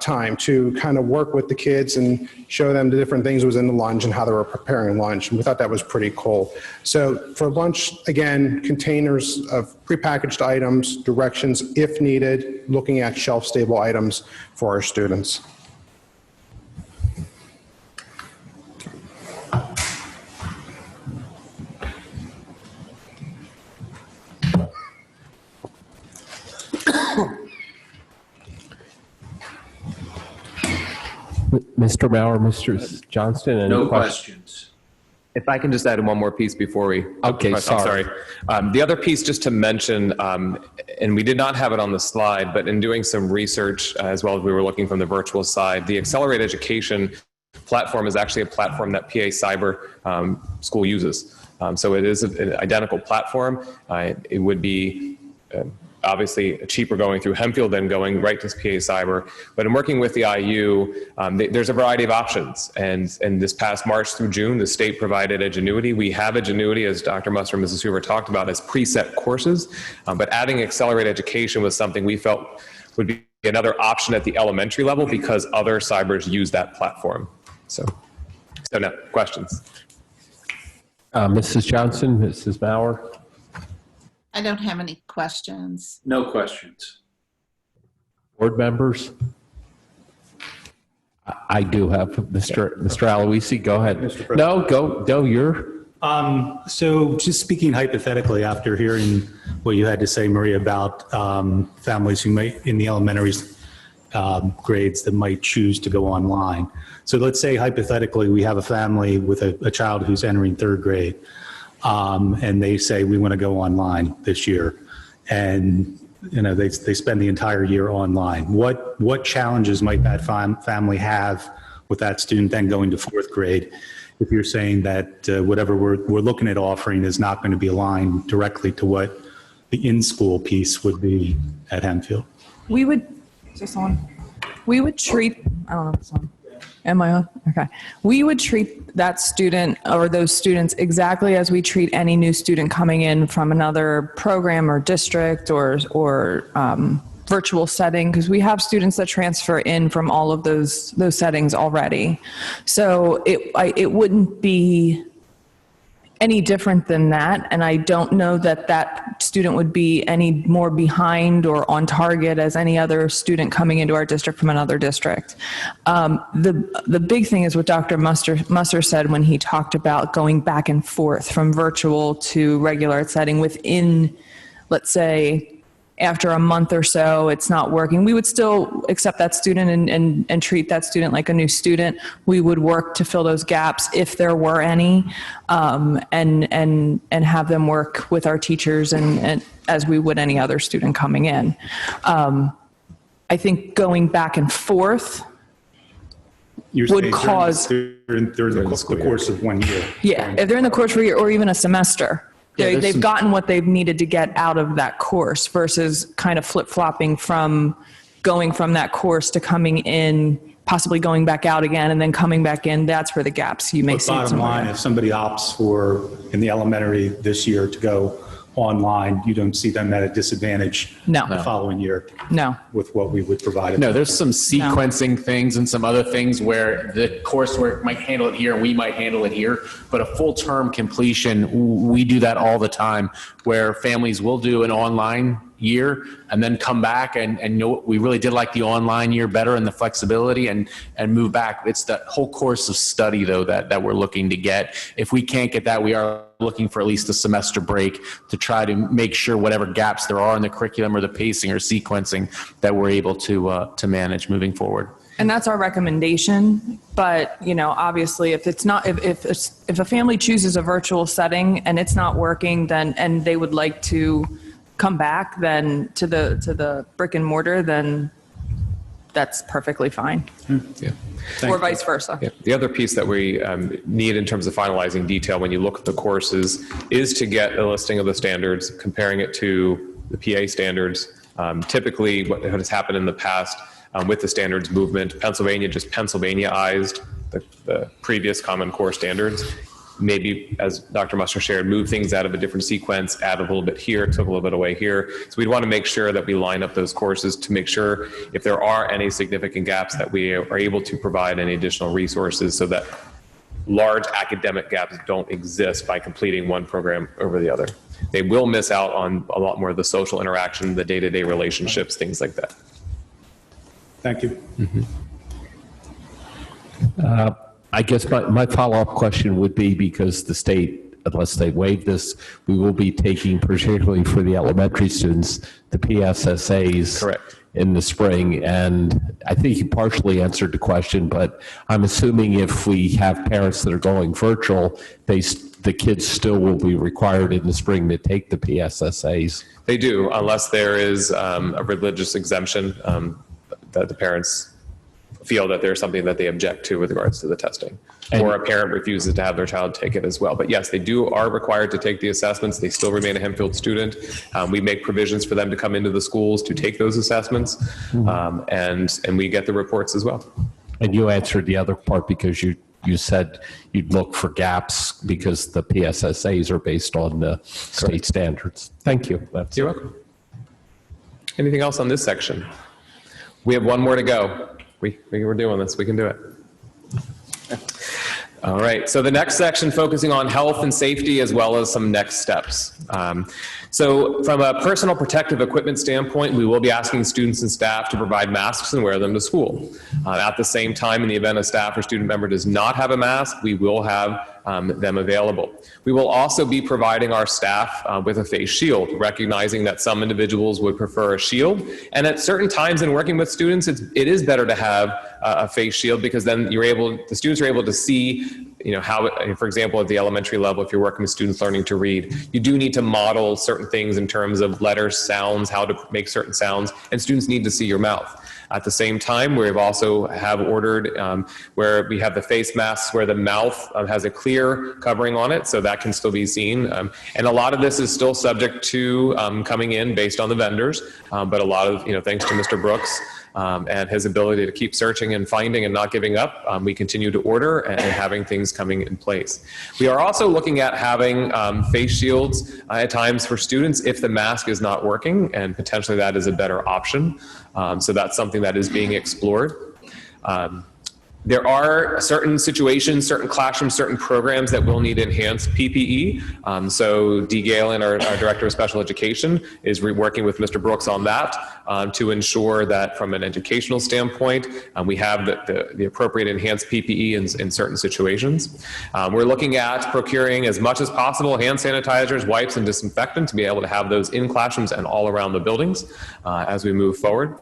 time to kind of work with the kids and show them the different things that was in the lunch and how they were preparing lunch. And we thought that was pretty cool. So for lunch, again, containers of prepackaged items, directions if needed, looking at shelf-stable items for our students. Mr. Maurer, Mr. Johnston, any No questions? questions. If I can just add one more piece before we. Okay, I'm sorry. The other piece, just to mention, and we did not have it on the slide, but in doing some research, as well as we were looking from the virtual side, the Accelerate Education platform is actually a platform that PA Cyber School uses. So it is an identical platform. It would be obviously cheaper going through Hempfield than going right to PA Cyber. But in working with the IU, there's a variety of options. And this past March through June, the state provided Edgenuity. We have Edgenuity, as Dr. Muster and Mrs. Hoover talked about, as preset courses. But adding Accelerate Education was something we felt would be another option at the elementary level because other cybers use that platform. So no, questions? Mrs. Johnson, Mrs. Maurer? I don't have any questions. No questions. Board members? I do have Mr. Aloisi. Go ahead. No, you're. So just speaking hypothetically, after hearing what you had to say, Maria, about families who might, in the elementary grades, that might choose to go online. So let's say hypothetically we have a family with a child who's entering third grade, and they say we want to go online this year, and they spend the entire year online. What challenges might that family have with that student then going to fourth grade? If you're saying that whatever we're looking at offering is not going to be aligned directly to what the in-school piece would be at Hempfield. We would, is this on? We would treat, I don't know if it's on. Am I on? Okay. We would treat that student or those students exactly as we treat any new student coming in from another program or district or virtual setting, because we have students that transfer in from all of those settings already. So it wouldn't be any different than that, and I don't know that that student would be any more behind or on target as any other student coming into our district from another district. The big thing is what Dr. Muster said when he talked about going back and forth from virtual to regular setting within, let's say, after a month or so, it's not working. We would still accept that student and treat that student like a new student. We would work to fill those gaps if there were any, and have them work with our teachers and as we would any other student coming in. I think going back and forth would cause during the course of 1 year. Yeah, if they're in the course for a year or even a semester. They've gotten what they've needed to get out of that course versus kind of flip-flopping from going from that course to coming in, possibly going back out again and then coming back in. That's where the gaps you may see. Bottom line, if somebody opts for, in the elementary this year, to go online, you don't see them at a disadvantage the following year with what we would provide. No, there's some sequencing things and some other things where the coursework might handle it here and we might handle it here, but a full term completion, we do that all the time where families will do an online year and then come back and know we really did like the online year better and the flexibility and move back. It's that whole course of study though that we're looking to get. If we can't get that, we are looking for at least a semester break to try to make sure whatever gaps there are in the curriculum or the pacing or sequencing that we're able to manage moving forward. And that's our recommendation. But, obviously if it's not, if a family chooses a virtual setting and it's not working, then, and they would like to come back then to the brick and mortar, then that's perfectly fine. Yeah. Or vice versa. Yeah. The other piece that we need in terms of finalizing detail when you look at the courses is to get a listing of the standards, comparing it to the PA standards. Typically, what has happened in the past with the standards movement, Pennsylvania just Pennsylvaniaized the previous Common Core standards. Maybe, as Dr. Muster shared, move things out of a different sequence, add a little bit here, took a little bit away here. So we'd want to make sure that we line up those courses to make sure if there are any significant gaps that we are able to provide any additional resources so that large academic gaps don't exist by completing one program over the other. They will miss out on a lot more of the social interaction, the day-to-day relationships, things like that. Thank you. I guess my follow-up question would be, because the state unless they waive this, we will be taking, particularly for the elementary students, the PSSAs. Correct. In the spring. And I think you partially answered the question, but I'm assuming if we have parents that are going virtual, the kids still will be required in the spring to take the PSSAs. They do, unless there is a religious exemption that the parents feel that there's something that they object to with regards to the testing, or a parent refuses to have their child take it as well. But yes, they are required to take the assessments. They still remain a Hempfield student. We make provisions for them to come into the schools to take those assessments, and we get the reports as well. And you answered the other part because you said you'd look for gaps because the PSSAs are based on the state standards. Thank you. You're welcome. Anything else on this section? We have one more to go. We're doing this. We can do it. All right. So the next section focusing on health and safety as well as some next steps. So from a personal protective equipment standpoint, we will be asking students and staff to provide masks and wear them to school. At the same time, in the event a staff or student member does not have a mask, we will have them available. We will also be providing our staff with a face shield, recognizing that some individuals would prefer a shield. And at certain times in working with students, it is better to have a face shield because then the students are able to see how, for example, at the elementary level, if you're working with students learning to read, you do need to model certain things in terms of letters, sounds, how to make certain sounds, and students need to see your mouth. At the same time, we've also have ordered where we have the face masks where the mouth has a clear covering on it, so that can still be seen. And a lot of this is still subject to coming in based on the vendors, but a lot of, thanks to Mr. Brooks, and his ability to keep searching and finding and not giving up, we continue to order and having things coming in place. We are also looking at having face shields at times for students if the mask is not working, and potentially that is a better option. So that's something that is being explored. There are certain situations, certain classrooms, certain programs that will need enhanced PPE. So Dee Galen, our Director of Special Education, is working with Mr. Brooks on that to ensure that from an educational standpoint, we have the appropriate enhanced PPE in certain situations. We're looking at procuring as much as possible hand sanitizers, wipes, and disinfectant to be able to have those in classrooms and all around the buildings as we move forward.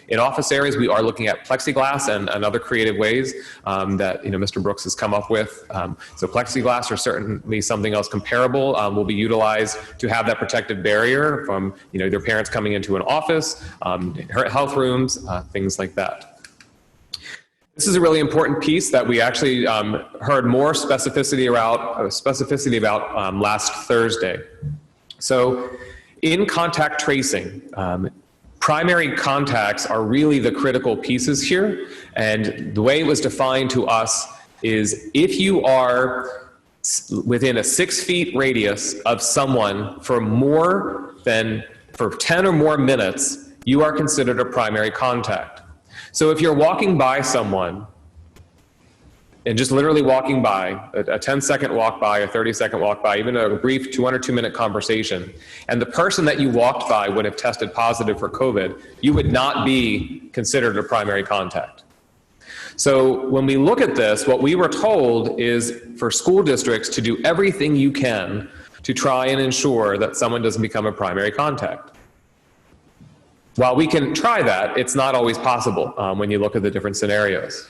In office areas, we are looking at plexiglass and other creative ways that Mr. Brooks has come up with. So plexiglass or certainly something else comparable will be utilized to have that protective barrier from their parents coming into an office, health rooms, things like that. This is a really important piece that we actually heard more specificity about last Thursday. So in contact tracing, primary contacts are really the critical pieces here. And the way it was defined to us is if you are within a 6 feet radius of someone for 10 or more minutes, you are considered a primary contact. So if you're walking by someone and just literally walking by, a 10-second walk by, a 30-second walk by, even a brief 1 or 2 minute conversation, and the person that you walked by would have tested positive for COVID, you would not be considered a primary contact. So when we look at this, what we were told is for school districts to do everything you can to try and ensure that someone doesn't become a primary contact. While we can try that, it's not always possible when you look at the different scenarios.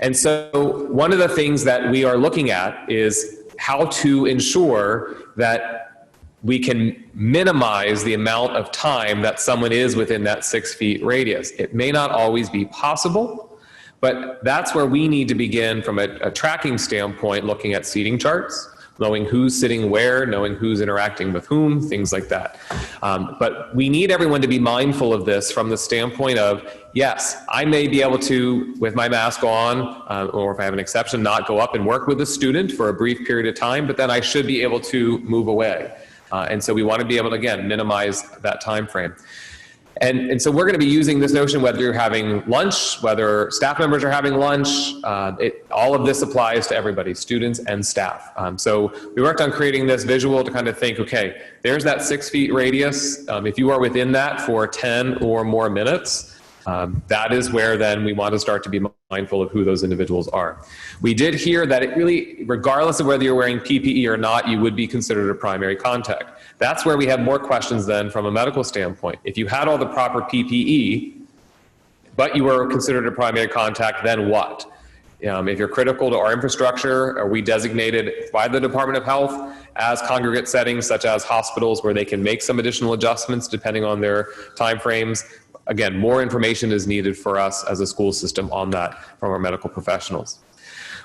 And so one of the things that we are looking at is how to ensure that we can minimize the amount of time that someone is within that 6 feet radius. It may not always be possible, but that's where we need to begin from a tracking standpoint, looking at seating charts, knowing who's sitting where, knowing who's interacting with whom, things like that. But we need everyone to be mindful of this from the standpoint of, yes, I may be able to, with my mask on, or if I have an exception, not go up and work with a student for a brief period of time, but then I should be able to move away. And so we want to be able to, again, minimize that time frame. And so we're going to be using this notion whether you're having lunch, whether staff members are having lunch, all of this applies to everybody, students and staff. So we worked on creating this visual to kind of think, okay, there's that 6 feet radius. If you are within that for 10 or more minutes, That is where then we want to start to be mindful of who those individuals are. We did hear that it really, regardless of whether you're wearing PPE or not, you would be considered a primary contact. That's where we have more questions then from a medical standpoint. If you had all the proper PPE, but you were considered a primary contact, then what? If you're critical to our infrastructure, are we designated by the Department of Health as congregate settings such as hospitals where they can make some additional adjustments depending on their timeframes? Again, more information is needed for us as a school system on that from our medical professionals.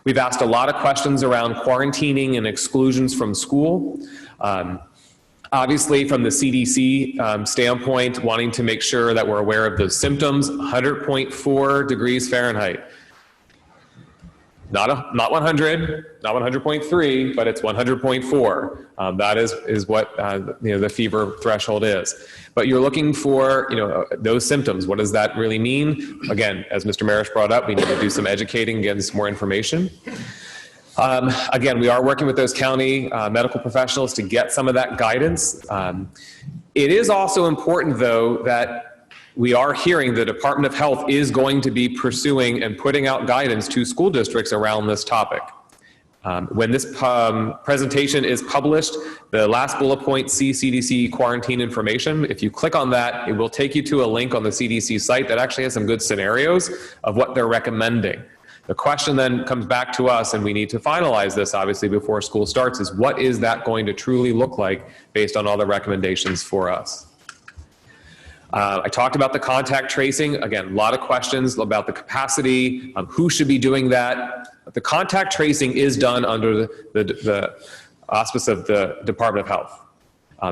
We've asked a lot of questions around quarantining and exclusions from school. Obviously, from the CDC standpoint, wanting to make sure that we're aware of those symptoms, 100.4 degrees Fahrenheit. Not 100, not 100.3, but it's 100.4. That is what the fever threshold is. But you're looking for those symptoms. What does that really mean? Again, as Mr. Marish brought up, we need to do some educating, get some more information. Again, we are working with those county medical professionals to get some of that guidance. It is also important, though, that we are hearing the Department of Health is going to be pursuing and putting out guidance to school districts around this topic. When this presentation is published, the last bullet point, see CDC quarantine information. If you click on that, it will take you to a link on the CDC site that actually has some good scenarios of what they're recommending. The question then comes back to us, and we need to finalize this obviously before school starts, is what is that going to truly look like based on all the recommendations for us? I talked about the contact tracing. Again, a lot of questions about the capacity, who should be doing that. The contact tracing is done under the auspice of the Department of Health.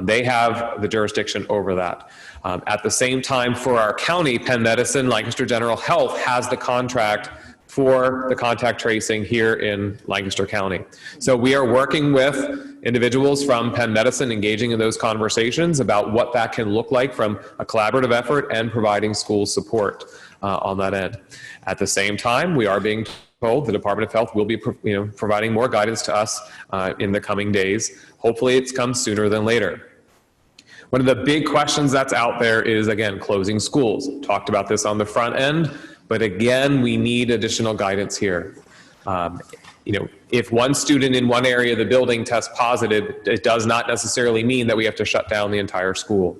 They have the jurisdiction over that. At the same time, for our county, Penn Medicine, Lancaster General Health has the contract for the contact tracing here in Lancaster County. So we are working with individuals from Penn Medicine, engaging in those conversations about what that can look like from a collaborative effort and providing school support on that end. At the same time, we are being told the Department of Health will be providing more guidance to us in the coming days. Hopefully it comes sooner than later. One of the big questions that's out there is, again, closing schools. Talked about this on the front end. But again, we need additional guidance here. If one student in one area of the building tests positive, it does not necessarily mean that we have to shut down the entire school.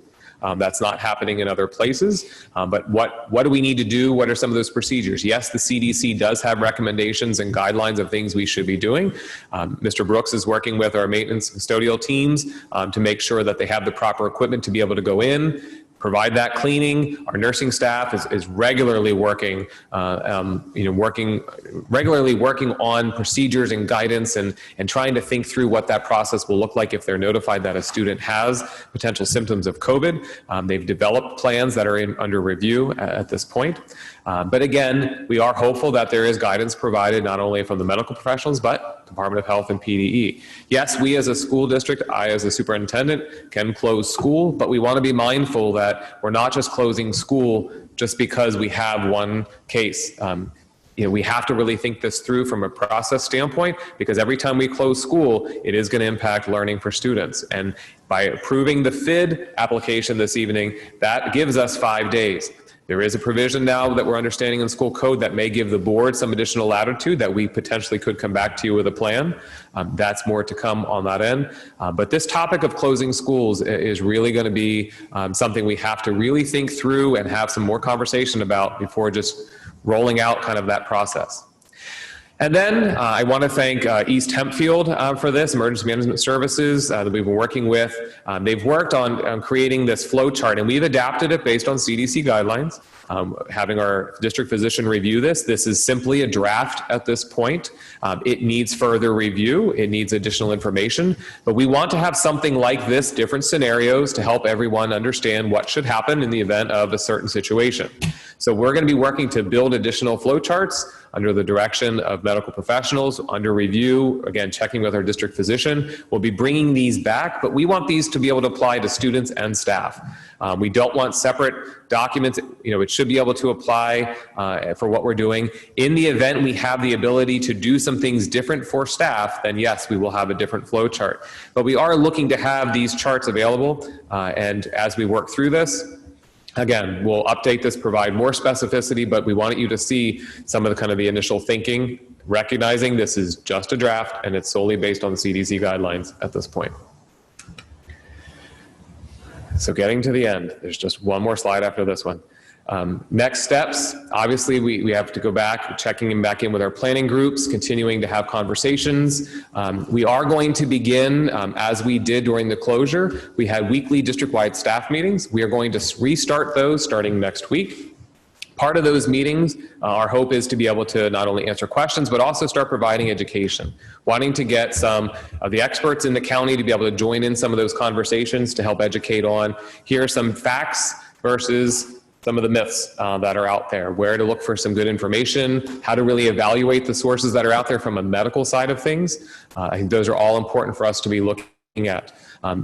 That's not happening in other places. But what do we need to do? What are some of those procedures? Yes, the CDC does have recommendations and guidelines of things we should be doing. Mr. Brooks is working with our maintenance custodial teams to make sure that they have the proper equipment to be able to go in, provide that cleaning. Our nursing staff is regularly working, regularly working on procedures and guidance and trying to think through what that process will look like if they're notified that a student has potential symptoms of COVID. They've developed plans that are under review at this point. But again, we are hopeful that there is guidance provided not only from the medical professionals, but Department of Health and PDE. Yes, we as a school district, I as a superintendent can close school, but we want to be mindful that we're not just closing school just because we have one case. We have to really think this through from a process standpoint, because every time we close school, it is going to impact learning for students. And by approving the FID application this evening, that gives us 5 days. There is a provision now that we're understanding in school code that may give the board some additional latitude that we potentially could come back to you with a plan. That's more to come on that end. But this topic of closing schools is really going to be something we have to really think through and have some more conversation about before just rolling out kind of that process. And then I want to thank East Hempfield for this, Emergency Management Services that we've been working with. They've worked on creating this flow chart, and we've adapted it based on CDC guidelines. Having our district physician review this. This is simply a draft at this point. It needs further review. It needs additional information. But we want to have something like this, different scenarios, to help everyone understand what should happen in the event of a certain situation. So we're going to be working to build additional flow charts under the direction of medical professionals, under review, again, checking with our district physician. We'll be bringing these back, but we want these to be able to apply to students and staff. We don't want separate documents. It should be able to apply for what we're doing. In the event we have the ability to do some things different for staff, then yes, we will have a different flow chart. But we are looking to have these charts available, and as we work through this, Again, we'll update this, provide more specificity, but we wanted you to see some of the kind of the initial thinking, recognizing this is just a draft and it's solely based on the CDC guidelines at this point. So getting to the end, there's just one more slide after this one. Next steps, obviously we have to go back, checking back in with our planning groups, continuing to have conversations. We are going to begin, as we did during the closure, we had weekly district-wide staff meetings. We are going to restart those starting next week. Part of those meetings, our hope is to be able to not only answer questions, but also start providing education. Wanting to get some of the experts in the county to be able to join in some of those conversations to help educate on, here are some facts versus some of the myths that are out there, where to look for some good information, how to really evaluate the sources that are out there from a medical side of things. I think those are all important for us to be looking at.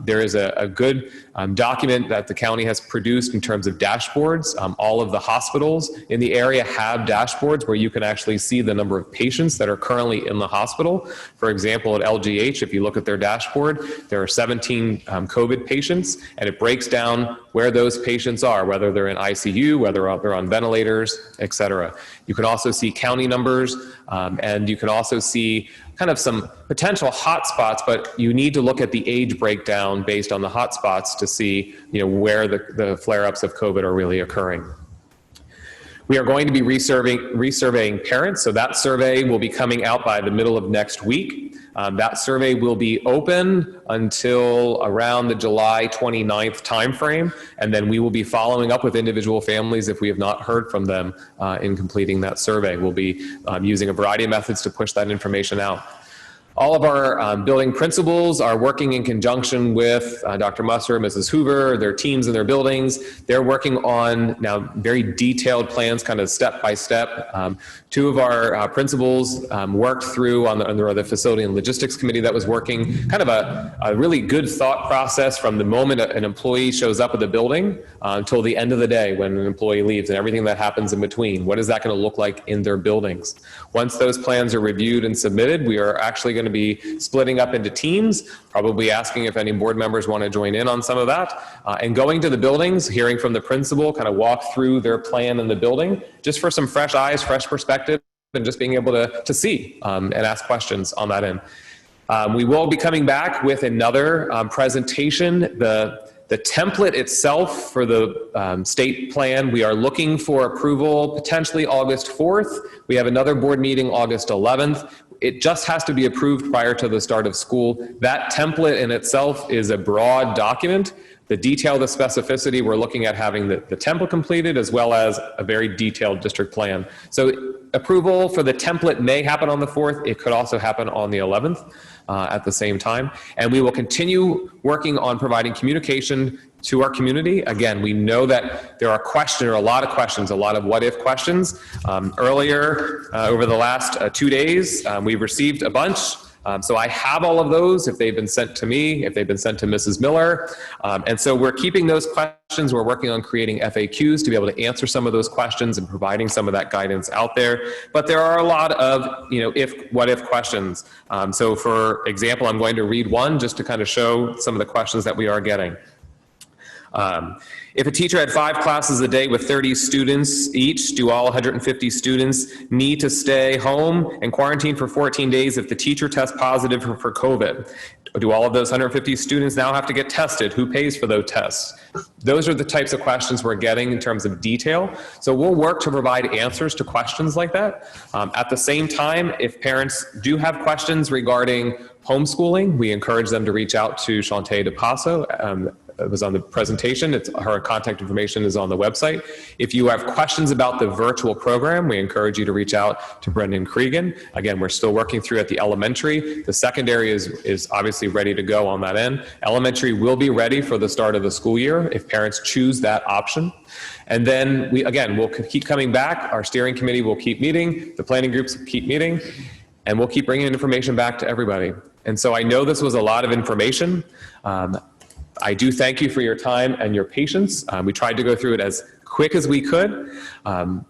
There is a good document that the county has produced in terms of dashboards. All of the hospitals in the area have dashboards where you can actually see the number of patients that are currently in the hospital. For example, at LGH, if you look at their dashboard, there are 17 COVID patients, and it breaks down where those patients are, whether they're in ICU, whether they're on ventilators, et cetera. You can also see county numbers, and you can also see kind of some potential hotspots, but you need to look at the age breakdown based on the hotspots to see, where the flare-ups of COVID are really occurring. We are going to be resurveying parents, so that survey will be coming out by the middle of next week. That survey will be open until around the July 29th timeframe, and then we will be following up with individual families if we have not heard from them in completing that survey. We'll be using a variety of methods to push that information out. All of our building principals are working in conjunction with Dr. Musser, Mrs. Hoover, their teams in their buildings. They're working on now very detailed plans, kind of step by step. Two of our principals worked through under the facility and logistics committee that was working kind of a really good thought process from the moment an employee shows up at the building until the end of the day when an employee leaves and everything that happens in between. What is that going to look like in their buildings? Once those plans are reviewed and submitted, we are actually going to be splitting up into teams, probably asking if any board members want to join in on some of that, and going to the buildings, hearing from the principal, kind of walk through their plan in the building, just for some fresh eyes, fresh perspective, and just being able to see and ask questions on that end. We will be coming back with another presentation. The template itself for the state plan, we are looking for approval potentially August 4th. We have another board meeting August 11th. It just has to be approved prior to the start of school. That template in itself is a broad document. The detail, the specificity, we're looking at having the template completed as well as a very detailed district plan. So approval for the template may happen on the 4th. It could also happen on the 11th at the same time. And we will continue working on providing communication to our community. Again, we know that there are a lot of questions, a lot of what if questions. Earlier, over the last 2 days, we've received a bunch. So I have all of those if they've been sent to me, if they've been sent to Mrs. Miller. And so we're keeping those questions. We're working on creating FAQs to be able to answer some of those questions and providing some of that guidance out there. But there are a lot of, what if questions. So for example, I'm going to read one just to kind of show some of the questions that we are getting. If a teacher had 5 classes a day with 30 students each, do all 150 students need to stay home and quarantine for 14 days if the teacher tests positive for COVID? Do all of those 150 students now have to get tested? Who pays for those tests? Those are the types of questions we're getting in terms of detail. So we'll work to provide answers to questions like that. At the same time, if parents do have questions regarding homeschooling, we encourage them to reach out to Shantae DePasso. It was on the presentation. Her contact information is on the website. If you have questions about the virtual program, we encourage you to reach out to Brendan Cregan. Again, we're still working through at the elementary. The secondary is obviously ready to go on that end. Elementary will be ready for the start of the school year if parents choose that option. And then we'll keep coming back. Our steering committee will keep meeting. The planning groups will keep meeting. And we'll keep bringing information back to everybody. And so I know this was a lot of information. I do thank you for your time and your patience. We tried to go through it as quick as we could. And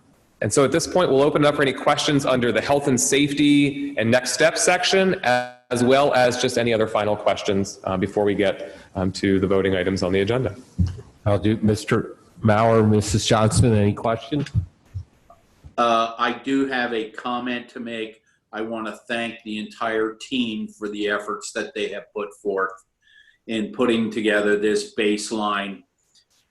so at this point, we'll open it up for any questions under the health and safety and next steps section, as well as just any other final questions before we get to the voting items on the agenda. I'll do, Mr. Mauer, Mrs. Johnson, any question? I do have a comment to make. I want to thank the entire team for the efforts that they have put forth in putting together this baseline.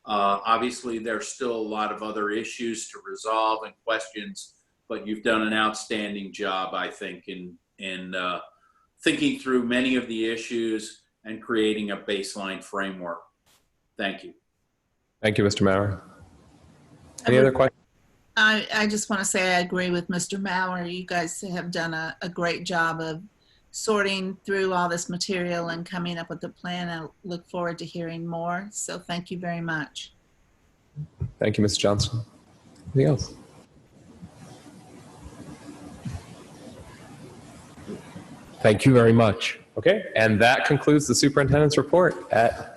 Obviously, there's still a lot of other issues to resolve and questions, but you've done an outstanding job, I think, in thinking through many of the issues and creating a baseline framework. Thank you. Thank you, Mr. Maurer. Any other questions? I just want to say I agree with Mr. Maurer. You guys have done a great job of sorting through all this material and coming up with a plan. I look forward to hearing more. So thank you very much. Thank you, Ms. Johnson. Anything else? Thank you very much. Okay, and that concludes the superintendent's report at